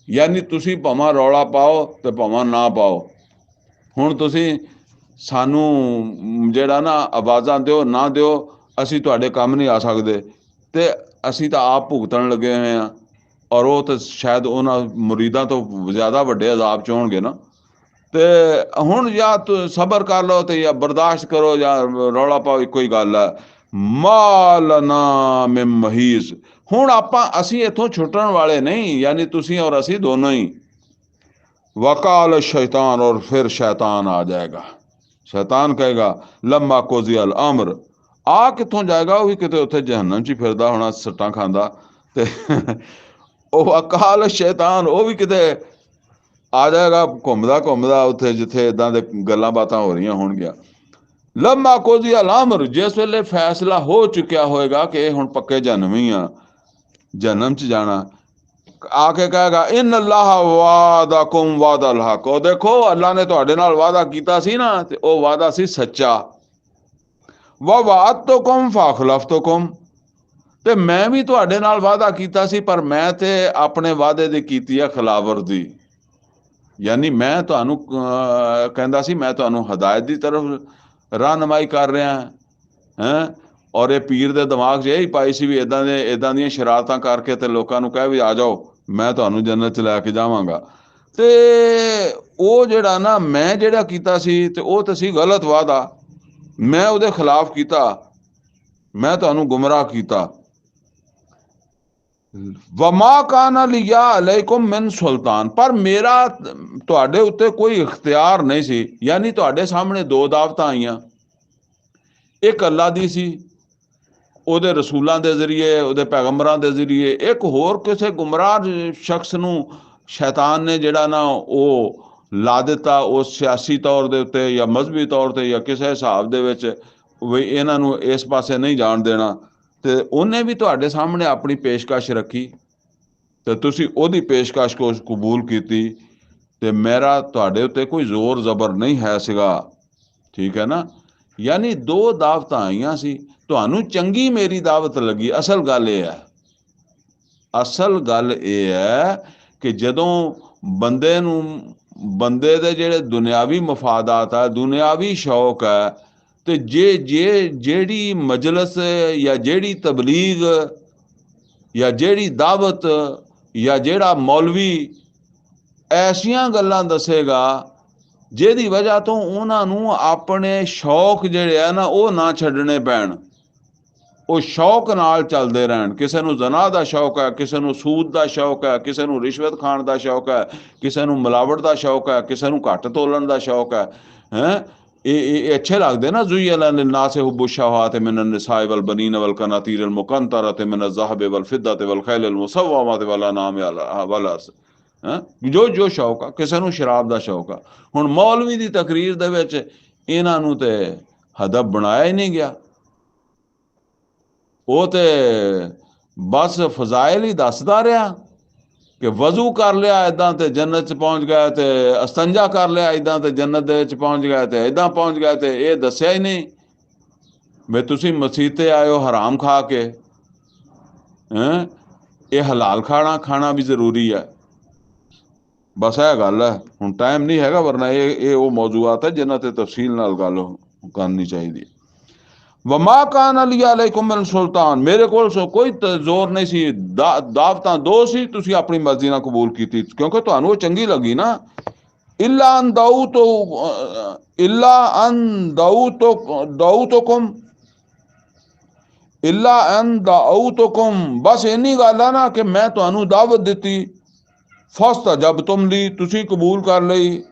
यानी तुसी भावां रौला पाओ ते भावां ना पाओ। हुण तुसी सानू ਜਿਹੜਾ ना आवाज़ां दिओ ना दिओ, असी तुहाडे काम नहीं आ सकदे, ते असी तो आप भुगतण लगे हुए हैं, और वो तो शायद उन्हां मुरीदां तो ज़्यादा वड्डे अजाब च होणगे ना। ते हुण या सबर कर लो ते या बर्दाश्त करो या रौला पाओ, इक्को ही गल है। मालना मिन महीस, हुण आपां असी इत्थों छुटण वाले नहीं, यानी तुसी और असी दोनों ही। वकाल शैतान, और फिर शैतान आ जाएगा। शैतान कहेगा लम्मा कोज़ियल अमर, आ कित्थों जाएगा, वो भी किते उत्थे जहन्नम च ही फिरदा होना सट्टां खांदा, ते ओ वकाल शैतान, वो भी किते आ जाएगा घूमदा घूमदा उत्थे जिथे इदां दे गल्लां बातां हो रही होणगियां। लम्मा कोज़ियल अमर, जिस वेले फैसला हो चुकिया होएगा कि हुण पक्के जहन्नमी आ, जहन्नम च जाना, आके कहेगा इन अल्लाह वादाकुम वादल हक, ओ देखो अल्लाह ने तुहाडे नाल वादा कीता सी ना, ते ओ वादा सी सच्चा। व वाअदतुकुम फअखलफ्तुकुम, ते मैं भी तुहाडे नाल वादा कीता सी, पर मैं ते अपने वादे दी कीती है खिलाफवर्जी। यानी मैं तुहानू कहंदा सी मैं तुहानू हदायत दी तरफ रहनुमाई कर रहा हैं, और ये पीर दे दिमाग 'ਚ यही पाई सी भी इदां ਦੀਆਂ शरारतां करके ते लोकां नू कह भी आ जाओ मैं तुहानू जन्नत 'ਚ लैके जावांगा। ते ਉਹ ਜਿਹੜਾ ना मैं ਜਿਹੜਾ कीता सी ते ਉਹ तो सी गलत वादा, मैं ਉਹਦੇ खिलाफ कीता, मैं तुहानू गुमराह कीता। वमा काना लिया अलैकुम मिन सुल्तान, पर मेरा तुहाडे उत्ते कोई इख्तियार नहीं सी। यानी तुहाडे सामने दो दावतां आईयां, एक अल्लाह दी सी ਉਹਦੇ रसूलां दे जरिए, ਉਹਦੇ पैगंबरां दे जरिए, एक होर किसी गुमराह शख्स नू शैतान ने ਜਿਹੜਾ ना ਉਹ ਲਾ ਦਿੱਤਾ ਉਸ सियासी तौर ਦੇ ਉੱਤੇ ਜਾਂ मजहबी तौर ਤੇ ਜਾਂ ਕਿਸੇ ਹਿਸਾਬ ਦੇ ਵਿੱਚ ਵੀ ਇਹਨਾਂ ਨੂੰ ਇਸ ਪਾਸੇ नहीं ਜਾਣ ਦੇਣਾ, ਤੇ ਉਹਨੇ ਵੀ ਤੁਹਾਡੇ ਸਾਹਮਣੇ ਆਪਣੀ ਪੇਸ਼ਕਸ਼ ਰੱਖੀ ਤੇ ਤੁਸੀਂ ਉਹਦੀ ਪੇਸ਼ਕਸ਼ को कबूल ਕੀਤੀ, ਤੇ ਮੇਰਾ ਤੁਹਾਡੇ ਉੱਤੇ ਕੋਈ ਜ਼ੋਰ ਜ਼ਬਰ नहीं है ਸੀਗਾ, ठीक है ना। यानी दो दावतां आईयां सी, ਤੁਹਾਨੂੰ ਚੰਗੀ ਮੇਰੀ ਦਾਵਤ ਲੱਗੀ। ਅਸਲ ਗੱਲ ਇਹ ਹੈ, ਅਸਲ ਗੱਲ ਇਹ ਹੈ ਕਿ ਜਦੋਂ ਬੰਦੇ ਨੂੰ ਬੰਦੇ ਦੇ ਜਿਹੜੇ ਦੁਨਿਆਵੀ ਮਫਾਦਾਤ ਹੈ, ਦੁਨਿਆਵੀ ਸ਼ੌਕ ਹੈ, ਤੇ ਜਿਹੜੀ ਮਜਲਿਸ ਜਾਂ ਜਿਹੜੀ ਤਬਲੀਗ ਜਾਂ ਜਿਹੜੀ ਦਾਵਤ ਜਾਂ ਜਿਹੜਾ ਮੌਲਵੀ ਐਸੀਆਂ ਗੱਲਾਂ ਦੱਸੇਗਾ ਜਿਹਦੀ ਵਜ੍ਹਾ ਤੋਂ ਉਹਨਾਂ ਨੂੰ ਆਪਣੇ ਸ਼ੌਕ ਜਿਹੜੇ ਆ ਨਾ ਉਹ ਨਾ ਛੱਡਣੇ ਪੈਣ, ਉਹ ਸ਼ੌਕ ਨਾਲ ਚੱਲਦੇ ਰਹਿਣ। ਕਿਸੇ ਨੂੰ ਜ਼ਨਾ ਦਾ ਸ਼ੌਕ ਹੈ, ਕਿਸੇ ਨੂੰ ਸੂਦ ਦਾ ਸ਼ੌਕ ਹੈ, ਕਿਸੇ ਨੂੰ ਰਿਸ਼ਵਤ ਖਾਣ ਦਾ ਸ਼ੌਕ ਹੈ, ਕਿਸੇ ਨੂੰ ਮਿਲਾਵਟ ਦਾ ਸ਼ੌਕ ਹੈ, ਕਿਸੇ ਨੂੰ ਘੱਟ ਤੋਲਣ ਦਾ ਸ਼ੌਕ ਹੈ। ਇਹ ਅੱਛੇ ਲੱਗਦੇ ਨਾ। ਜ਼ੁਯਿਨਾ ਲਿन्नास हुब्बु शहवात मिन अन्निसाइ वल बनीन वल कनातीर अल मुक़न्तरति मिन अज़्ज़हबि वल फ़िद्दति वल ख़ैल अल मुसव्वमति वल अनाम वल हर्स। जो शौक आ, ਕਿਸੇ ਨੂੰ ਸ਼ਰਾਬ ਦਾ ਸ਼ੌਕ ਆ। ਹੁਣ ਮੌਲਵੀ ਦੀ ਤਕਰੀਰ ਦੇ ਵਿੱਚ ਇਹਨਾਂ ਨੂੰ ਤੇ ਹਦਬ ਬਣਾਇਆ ਹੀ ਨਹੀਂ ਗਿਆ, ਉਹ ਤੇ ਬਸ ਫਜ਼ਾਇਲ ਹੀ ਦੱਸਦਾ ਰਿਹਾ ਕਿ ਵਜ਼ੂ ਕਰ ਲਿਆ ਇੱਦਾਂ ਤੇ ਜੰਨਤ 'ਚ ਪਹੁੰਚ ਗਿਆ, ਤੇ ਅਸਤੰਜਾ ਕਰ ਲਿਆ ਇੱਦਾਂ ਤੇ ਜੰਨਤ ਦੇ ਵਿੱਚ ਪਹੁੰਚ ਗਿਆ, ਤੇ ਇੱਦਾਂ ਪਹੁੰਚ ਗਿਆ, ਤੇ ਇਹ ਦੱਸਿਆ ਹੀ ਨਹੀਂ ਵੀ ਤੁਸੀਂ ਮਸੀਤੇ ਆਏ ਹੋ ਹਰਾਮ ਖਾ ਕੇ। ਇਹ ਹਲਾਲ ਖਾਣਾ ਵੀ ਜ਼ਰੂਰੀ ਹੈ। बस यह गल है। हुण टाइम नहीं हैगा, वरना ये वो मौजूआत है जिन्हां ते तफसील नाल गल करनी चाहिए। वमा कान अली अलैकुम मिन सुल्तान, मेरे कोल सो कोई जोर नहीं सी, दावतां दो सी, तुसी अपनी मर्जी नाल कबूल कीती क्योंकि तुहानू वो चंगी लगी ना। इल्ला अन दाऊ तो इल्ला अन दाऊ तो कुम इल्ला अन दाऊ तो कुम, बस इन्नी गल है ना कि मैं तुहानू दावत दिती, फस्त जब तुम ली, तुसी कबूल कर लई।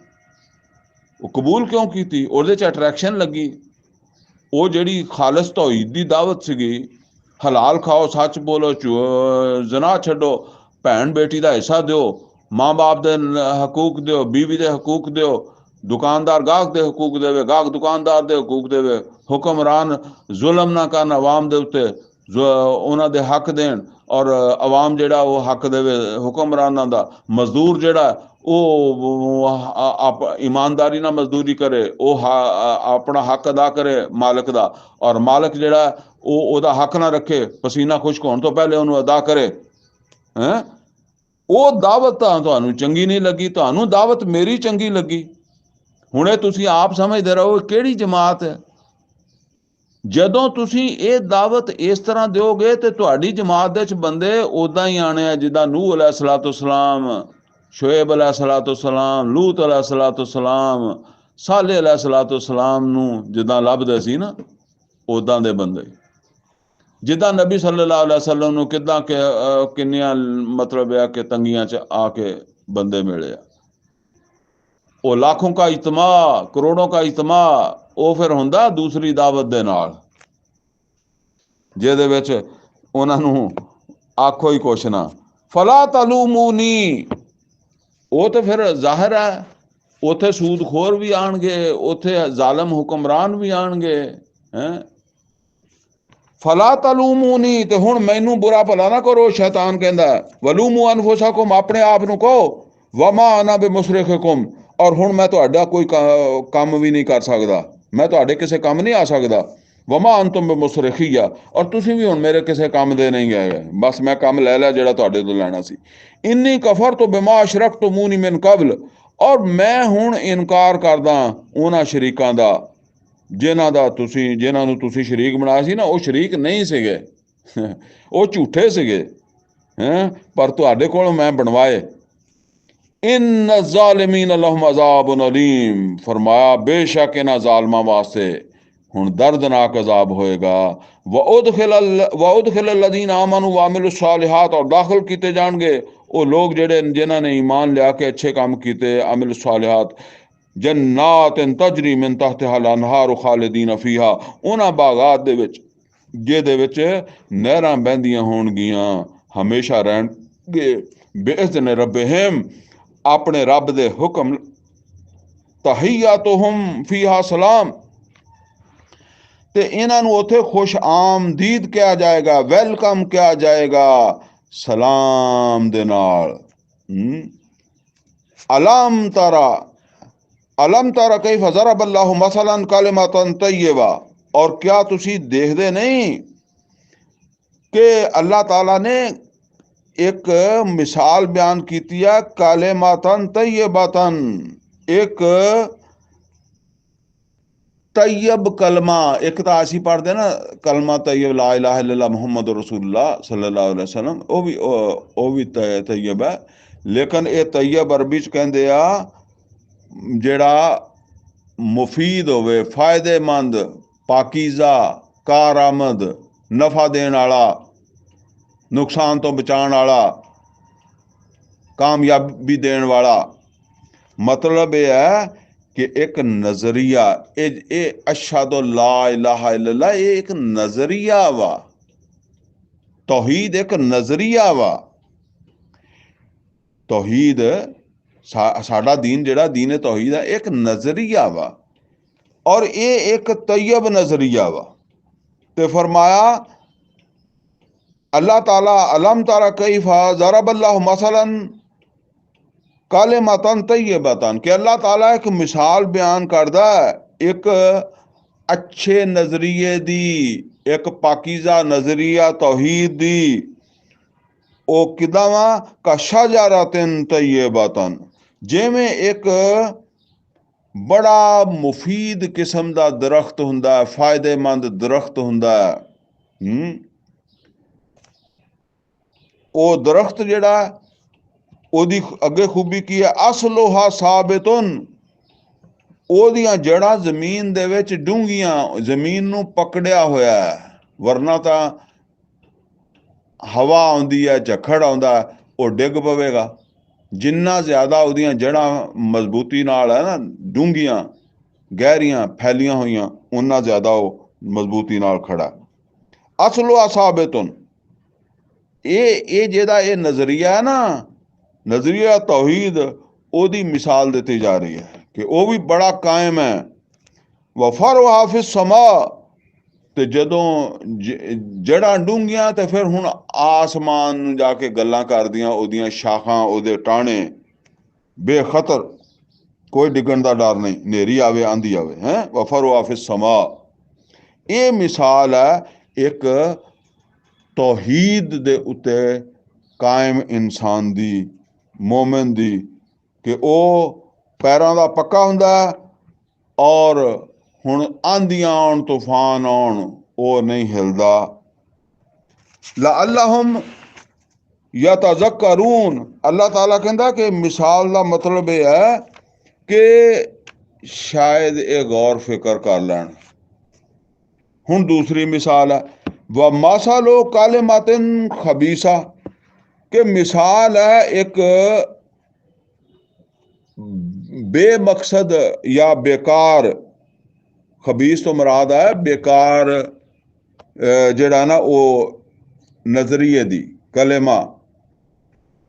वो कबूल क्यों की? ਉਹਦੇ 'ਚ अट्रैक्शन लगी। वो ਜਿਹੜੀ खालिस तौहीद ਦੀ दावत ਸੀਗੀ, हलाल खाओ, सच बोलो, जना छड्डो, भैन बेटी का हिस्सा दो, माँ बाप के हकूक दो, बीवी के हकूक दो, दुकानदार गाहक के हकूक देवे, गाहक दुकानदार के हकूक देवे, हुक्मरान जुल्म ना करन अवाम के उत्ते, उन्हां दे हक देन और अवाम जिहड़ा वो हक देवे हुक्मरानां दा। मजदूर जिहड़ा ईमानदारी ना मजदूरी करे, वो अपना हक अदा करे मालिक का, और मालिक जिहड़ा ਉਹਦਾ हक ना रखे, पसीना खुश्क होने तो पहले उन्होंने अदा करे। हैं वो दावत ਤੁਹਾਨੂੰ ਚੰਗੀ नहीं लगी, ਤੁਹਾਨੂੰ दावत मेरी चंगी लगी। ਹੁਣੇ ਤੁਸੀਂ आप समझते रहो ਕਿਹੜੀ जमात है। ਜਦੋਂ ਤੁਸੀਂ ਇਹ दावत इस तरह ਦਿਓਗੇ ਤੇ ਤੁਹਾਡੀ जमात ਦੇ ਵਿੱਚ ਬੰਦੇ ਉਦਾਂ ਹੀ ਆਣੇ ਆ ਜਿੱਦਾਂ ਨੂਹ अलैहिस्सलाम, शुएब अलैहिस्सलाम, लूत अलैहिस्सलाम, साले अलैहिस्सलाम ਨੂੰ ਜਿੱਦਾਂ ਲੱਭਦੇ ਸੀ ਨਾ, ਉਦਾਂ ਦੇ ਬੰਦੇ। जिदा नबी सल्लल्लाहु अलैहि वसल्लम ਨੂੰ ਕਿੱਦਾਂ ਕਿੰਨੀਆਂ मतलब है कि तंगियां च आके बंदे मिले। वो लाखों का इज्तमा, करोड़ों का इज्तमा, वो फिर हुंदा दूसरी दावत दे नाल, ਜਿਹਦੇ ਵਿੱਚ ਉਹਨਾਂ ਨੂੰ आखो ही कुछ ना। फला तलूमूनी, वो तो फिर जाहिर है उत्थे सूदखोर भी आउणगे, उत्थे जालिम हुक्मरान भी आउणगे। हैं फला तलूमूनी, तो हुण मैनू बुरा भला ना करो। शैतान कहता वलूमू अनफुसकुम, अपने आप नू कहो, वमा अना बिमुसरिखकुम, और हुण मैं तुहाडा कोई काम भी नहीं कर सकदा, मैं तुहाडे किसी काम नहीं आ सकदा। वमा अंतुम बिमुसरिखिया, और तुसीं भी हुण मेरे किसी काम दे नहीं गए, बस मैं काम लै लिया जिहड़ा तुहाडे तो लैणा सी। इन्नी कफर तो बिमा अशरकतुमूनी मिन कबल, और मैं हुण इनकार करदा उन्हां शरीकां दा जिन्हां दा जिन्हां नूं तुसीं शरीक बनाया सी ना, वो शरीक नहीं सीगे, वो झूठे सीगे, हैं पर तुहाडे कोल मैं बनवाए। इन्न ज़ालिमीन लहुम अज़ाबुन अलीम, फरमाया बेशक इन्हां ज़ालिमां वास्ते हुण दर्दनाक अजाब होएगा। व उदखिल लज़ीना आमनू व अमिलुस सालिहात, और दाखिल किए जाएंगे वो लोग जिहड़े जिन्हां ने ईमान लिया के अच्छे काम किए, अमिलुस सालिहात, जन्नातिन तजरी मिन तहतिहल अनहार खालिदीन फीहा, उन्हां बागात दे विच जिहदे विच नहरां बहंदियां होणगियां, हमेशा रहणगे, बेइज़्न रब्बिहिम, अपने रब दे हुक्म, तहियतुहुम फीहा सलाम, ते इन्हां नूं उत्थे खुश आमदीद किया जाएगा, वेलकम किया जाएगा सलाम दे नाल। अलम तारा कैफ ज़रबल्लाहु मसलन कलिमतन तय्यबा, और क्या तुसी देखदे नहीं कि अल्लाह ताला ने एक मिसाल बयान की है, कलिमतन तय्यबतन, एक तैयब कलमा। एक तो असी पढ़ते ना कलमा तैयब ला इलाहा इल्लल्लाह मुहम्मद रसूलुल्लाह सल्लल्लाहु अलैहि वसल्लम, वो भी तैयब है, लेकिन ये तैयब अरबी च कहते आ जिहड़ा मुफीद होवे, फायदेमंद, पाकीज़ा, कारामद, नफा देने वाला, नुकसान तो बचाने वाला, कामयाबी देने वाला। मतलब यह है कि एक नजरिया, ये अशहदु ला इलाहा इल्लल्लाह, ये एक नजरिया वा, तौहीद एक नजरिया वा। तौहीद साडा दीन जिहड़ा दीन तौहीद है, एक नजरिया वा, और ये एक तैयब नजरिया वा। ते फरमाया अल्लाह ताला, अलम तारा कैफा ज़रबल्लाहु मसलन कलिमतन तय्यबतन, कि अल्लाह ताला एक मिसाल बयान करदा है एक अच्छे नजरिए दी, एक पाकीज़ा नजरिया तौहीद दी। ओ किदां वा का शजरतिन तय्यबतन, जिवें एक ਬੜਾ ਮੁਫੀਦ ਕਿਸਮ ਦਾ ਦਰਖਤ ਹੁੰਦਾ ਹੈ, ਫਾਇਦੇਮੰਦ ਦਰਖਤ ਹੁੰਦਾ ਹੈ। ਉਹ ਦਰਖਤ ਜਿਹੜਾ, ਉਹਦੀ ਅੱਗੇ ਖੂਬੀ ਕੀ ਹੈ? ਅਸਲੋਹਾ ਸਾਬਿਤੁਨ, ਉਹਦੀਆਂ ਜੜ੍ਹਾਂ ਜ਼ਮੀਨ ਦੇ ਵਿੱਚ ਡੂੰਘੀਆਂ, ਜ਼ਮੀਨ ਨੂੰ ਪਕੜਿਆ ਹੋਇਆ ਹੈ। ਵਰਨਾ ਤਾਂ ਹਵਾ ਆਉਂਦੀ ਹੈ, ਝੱਖੜ ਆਉਂਦਾ, ਉਹ ਡਿੱਗ ਪਵੇਗਾ। ਜਿੰਨਾ ਜ਼ਿਆਦਾ ਉਹਦੀਆਂ ਜੜ੍ਹਾਂ ਮਜ਼ਬੂਤੀ ਨਾਲ ਹੈ ਨਾ, ਡੂੰਘੀਆਂ ਗਹਿਰੀਆਂ ਫੈਲੀਆਂ ਹੋਈਆਂ, ਉਨਾ ਜ਼ਿਆਦਾ ਉਹ ਮਜ਼ਬੂਤੀ ਨਾਲ ਖੜਾ। ਅਸਲੋਹਾ ਸਾਬਿਤੁਨ, ਇਹ ਜਿਹੜਾ ਇਹ ਨਜ਼ਰੀਆ ਹੈ ਨਾ, ਨਜ਼ਰੀਆ ਤੌਹੀਦ, ਉਹਦੀ ਮਿਸਾਲ ਦਿੱਤੀ ਜਾ ਰਹੀ ਹੈ ਕਿ ਉਹ ਵੀ ਬੜਾ ਕਾਇਮ ਹੈ। ਵਫਰੁਹਾ ਫਿ ਸਮਾ, ਤੇ ਜਦੋਂ ਜੜ੍ਹਾਂ ਡੂੰਘੀਆਂ ਤੇ ਫਿਰ ਹੁਣ ਆਸਮਾਨ ਨੂੰ ਜਾ ਕੇ ਗੱਲਾਂ ਕਰਦੀਆਂ, ਉਹਦੀਆਂ ਸ਼ਾਖਾਂ, ਉਹਦੇ ਟਾਹਣੇ ਬੇਖਤਰ, ਕੋਈ ਡਿੱਗਣ ਦਾ ਡਰ ਨਹੀਂ, ਹਨੇਰੀ ਆਵੇ, ਆਂधी ਆਵੇ। ਵਫਰੁਹਾ ਫਿ ਸਮਾ, ਇਹ ਮਿਸਾਲ ਹੈ ਇੱਕ ਤੌਹੀਦ ਦੇ ਉੱਤੇ ਕਾਇਮ ਇਨਸਾਨ ਦੀ, ਮੋਮਨ ਦੀ, ਕਿ ਉਹ ਪੈਰਾਂ ਦਾ ਪੱਕਾ ਹੁੰਦਾ ਔਰ ਹੁਣ ਆਂਧੀਆਂ ਆਉਣ, ਤੂਫਾਨ ਆਉਣ, ਉਹ ਨਹੀਂ ਹਿਲਦਾ। ਲਅੱਲਹੁਮ ਯਤਜ਼ੱਕरून, ਅੱਲਾਹ ਤਾਲਾ ਕਹਿੰਦਾ ਕਿ ਮਿਸਾਲ ਦਾ ਮਤਲਬ ਇਹ ਹੈ ਕਿ ਸ਼ਾਇਦ ਇਹ ਗੌਰ ਫਿਕਰ ਕਰ ਲੈਣ। ਹੁਣ ਦੂਸਰੀ ਮਿਸਾਲ ਹੈ, व मसलो कलिमतिन खबीसा, कि मिसाल है एक बेमकसद या बेकार, खबीस तो मुराद है बेकार जिहड़ा ना वो नजरिए दी कलिमा,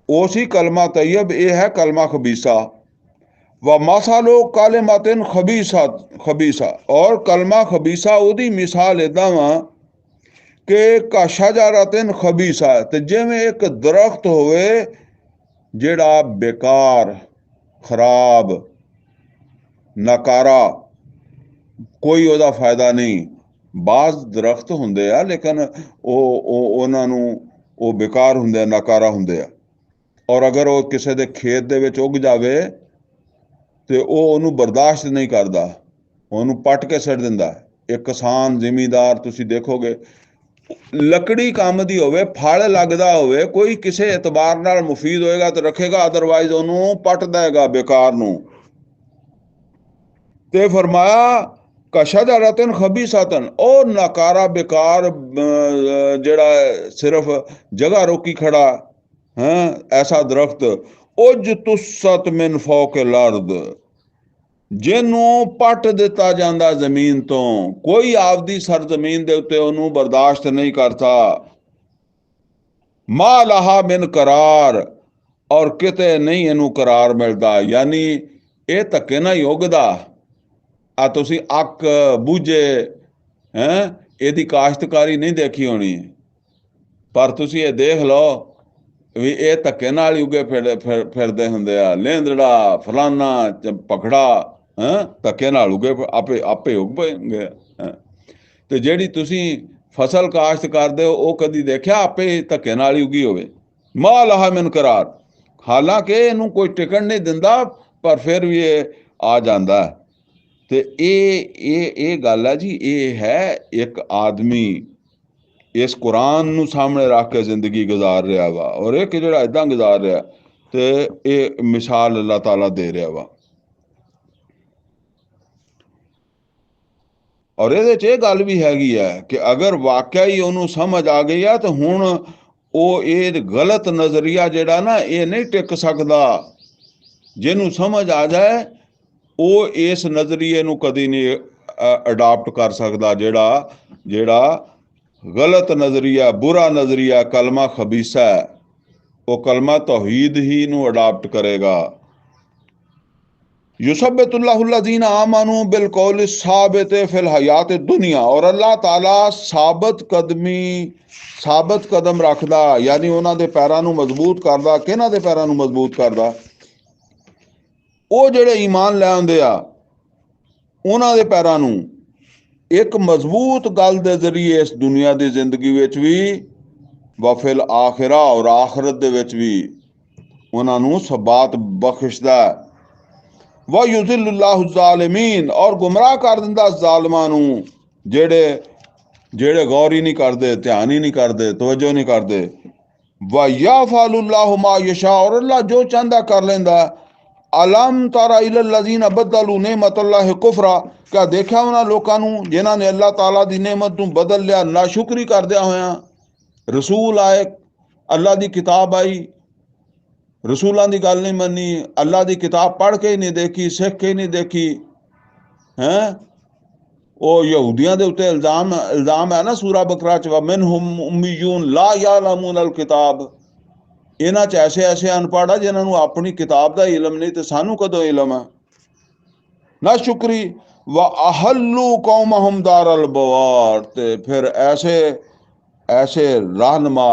उसी कलमा तैयब ये है कलमा खबीसा। व मसलो कलिमतिन खबीसा, और कलमा खबीसा उहदी मिसाल इदां वा कि कशजरतिन खबीसा, ते जिवें एक दरख्त होवे जिहड़ा बेकार, खराब, नकारा, कोई ਉਹਦਾ फायदा नहीं। बाज़ दरख्त ਹੁੰਦੇ ਆ लेकिन ਉਹਨਾਂ ਨੂੰ ਉਹ बेकार ਹੁੰਦੇ ਆ, ਨਕਾਰਾ ਹੁੰਦੇ ਆ। ਔਰ ਅਗਰ ਉਹ ਕਿਸੇ ਦੇ ਖੇਤ ਦੇ ਵਿੱਚ ਉੱਗ ਜਾਵੇ ਤੇ ਉਹ ਉਹਨੂੰ ਬਰਦਾਸ਼ਤ ਨਹੀਂ ਕਰਦਾ, ਉਹਨੂੰ ਪੱਟ ਕੇ ਸੁੱਟ ਦਿੰਦਾ। ਇੱਕ ਕਿਸਾਨ, ਜ਼ਿਮੀਂਦਾਰ, ਤੁਸੀਂ ਦੇਖੋਗੇ ਲੱਕੜੀ ਕੰਮ ਦੀ ਹੋਵੇ, ਫਲ ਲੱਗਦਾ ਹੋਵੇ, ਕੋਈ ਕਿਸੇ ਇਤਬਾਰ ਨਾਲ ਮੁਫੀਦ ਹੋਏਗਾ ਤਾਂ ਰੱਖੇਗਾ, ਅਦਰਵਾਈਜ਼ ਉਹਨੂੰ ਪੱਟ ਦੇਗਾ ਬੇਕਾਰ ਨੂੰ। ਤੇ ਫਰਮਾਇਆ ਕਸ਼ਜਰਤਨ ਖਬੀਸਤਨ, ਉਹ ਨਕਾਰਾ ਬੇਕਾਰ ਜਿਹੜਾ ਸਿਰਫ ਜਗ੍ਹਾ ਰੋਕੀ ਖੜਾ ਹੈ, ਐਸਾ ਦਰਖਤ, ਉਜਤੁਸਤ ਮਿਨ ਫੌਕਿਲ ਅਰਦ, ਜਿਹਨੂੰ ਪੱਟ ਦਿੱਤਾ ਜਾਂਦਾ ਜ਼ਮੀਨ ਤੋਂ, ਕੋਈ ਆਪਦੀ ਸਰਜ਼ਮੀਨ ਦੇ ਉੱਤੇ ਉਹਨੂੰ ਬਰਦਾਸ਼ਤ ਨਹੀਂ ਕਰਦਾ। ਮਾ ਲਹਾ ਮਿਨ ਕਰਾਰ, ਔਰ ਕਿਤੇ ਨਹੀਂ ਇਹਨੂੰ ਕਰਾਰ ਮਿਲਦਾ, ਯਾਨੀ ਇਹ ਧੱਕੇ ਨਾਲ ਹੀ ਉੱਗਦਾ। ਆ ਤੁਸੀਂ ਅੱਕ ਬੂਝੇ ਇਹਦੀ ਕਾਸ਼ਤਕਾਰੀ ਨਹੀਂ ਦੇਖੀ ਹੋਣੀ, ਪਰ ਤੁਸੀਂ ਇਹ ਦੇਖ ਲਓ ਵੀ ਇਹ ਧੱਕੇ ਨਾਲ ਹੀ ਉੱਗੇ ਫਿਰਦੇ ਹੁੰਦੇ ਆ। ਲੇਂਦੜਾ, ਫਲਾਨਾ, ਪਖੜਾ, ਧੱਕੇ ਨਾਲ ਉੱਗੇ, ਆਪੇ ਉੱਗ ਪਏਗੇ। ਤੇ ਜਿਹੜੀ ਤੁਸੀਂ ਫਸਲ ਕਾਸ਼ਤ ਕਰਦੇ ਹੋ, ਉਹ ਕਦੀ ਦੇਖਿਆ ਆਪੇ ਧੱਕੇ ਨਾਲ ਹੀ ਉੱਗੀ ਹੋਵੇ? ਮਾ ਲਹਾ ਮਿਨ ਕਰਾਰ, ਹਾਲਾਂਕਿ ਇਹਨੂੰ ਕੋਈ ਟਿਕਣ ਨਹੀਂ ਦਿੰਦਾ, ਪਰ ਫਿਰ ਵੀ ਇਹ ਆ ਜਾਂਦਾ। ਤੇ ਇਹ ਗੱਲ ਹੈ ਜੀ, ਇਹ ਹੈ ਇੱਕ ਆਦਮੀ ਇਸ ਕੁਰਾਨ ਨੂੰ ਸਾਹਮਣੇ ਰੱਖ ਕੇ ਜ਼ਿੰਦਗੀ ਗੁਜ਼ਾਰ ਰਿਹਾ ਵਾ, ਔਰ ਇੱਕ ਜਿਹੜਾ ਇੱਦਾਂ ਗੁਜ਼ਾਰ ਰਿਹਾ, ਤੇ ਇਹ ਮਿਸਾਲ ਅੱਲਾਹ ਤਾਲਾ ਦੇ ਰਿਹਾ ਵਾ। ਔਰ ਇਹਦੇ 'ਚ ਇਹ ਗੱਲ ਵੀ ਹੈਗੀ ਹੈ ਕਿ ਅਗਰ ਵਾਕਿਆ ਹੀ ਉਹਨੂੰ ਸਮਝ ਆ ਗਈ ਆ, ਤਾਂ ਹੁਣ ਉਹ ਇਹ ਗਲਤ ਨਜ਼ਰੀਆ ਜਿਹੜਾ ਨਾ, ਇਹ ਨਹੀਂ ਟਿਕ ਸਕਦਾ। ਜਿਹਨੂੰ ਸਮਝ ਆ ਜਾਏ ਉਹ ਇਸ ਨਜ਼ਰੀਏ ਨੂੰ ਕਦੀ ਨਹੀਂ ਅਡਾਪਟ ਕਰ ਸਕਦਾ। ਜਿਹੜਾ ਗਲਤ ਨਜ਼ਰੀਆ, ਬੁਰਾ ਨਜ਼ਰੀਆ, ਕਲਮਾ ਖਬੀਸਾ ਹੈ, ਉਹ ਕਲਮਾ ਤੌਹੀਦ ਹੀ ਨੂੰ ਅਡਾਪਟ ਕਰੇਗਾ। युसब्बितुल्लाहु लज़ीना आमनू बिलकौल साबित फिल हयात दुनिया, और अल्लाह ताला साबित कदम रखदा, यानी ਉਹਨਾਂ ਦੇ ਪੈਰਾਂ ਨੂੰ ਮਜ਼ਬੂਤ ਕਰਦਾ। ਕਿਹਨਾਂ ਦੇ ਪੈਰਾਂ ਨੂੰ ਮਜ਼ਬੂਤ ਕਰਦਾ? ਉਹ ਜਿਹੜੇ ਈਮਾਨ ਲੈ ਆਉਂਦੇ ਆ, ਉਹਨਾਂ ਦੇ ਪੈਰਾਂ ਨੂੰ ਇੱਕ ਮਜ਼ਬੂਤ ਗੱਲ ਦੇ ਜ਼ਰੀਏ ਇਸ ਦੁਨੀਆ ਦੀ ਜ਼ਿੰਦਗੀ ਵਿੱਚ ਵੀ, ਵਫਿਲ ਆਖਿਰਾ, ਔਰ ਆਖਰਤ ਦੇ ਵਿੱਚ ਵੀ ਉਹਨਾਂ ਨੂੰ ਸਬਾਤ ਬਖਸ਼ਦਾ। व युज़िल्लुल्लाहु ज़ालिमीन, और गुमराह कर दिंदा ज़ालिमां नूं जेड़े जेड़े गौर ही नहीं करते, ध्यान ही नहीं करते, तवज्जो नहीं करते। व यफ़अलुल्लाहु मा यशा, और अल्लाह जो चाहता कर लेंदा। अलम तारा इलल लज़ीना बदलू नेमतल्लाहि कुफरा, क्या देखा उन्हां लोकां नूं जिन्हां ने अल्लाह ताला दी नेमत नूं बदल लिया नाशुक्री करदिया होया। रसूल आए, अल्लाह दी किताब आई, रसूलों की गल नहीं मनी, अल्लाह की किताब पढ़ के ही नहीं देखी, सीख के ही नहीं देखी हैं। वो यहूदियों के उत्ते इल्जाम है ना सूरा बकरा च, मिनहुम उम्मियून ला यालमून अल किताब, इन्हां च ऐसे ऐसे अनपढ़ है जिन्होंने अपनी किताब का इलम नहीं, तो सानू कदों इलम है। ना शुक्री व अहल्लू कौमहुम दारल बवार, ते फिर ऐसे ऐसे रहनुमा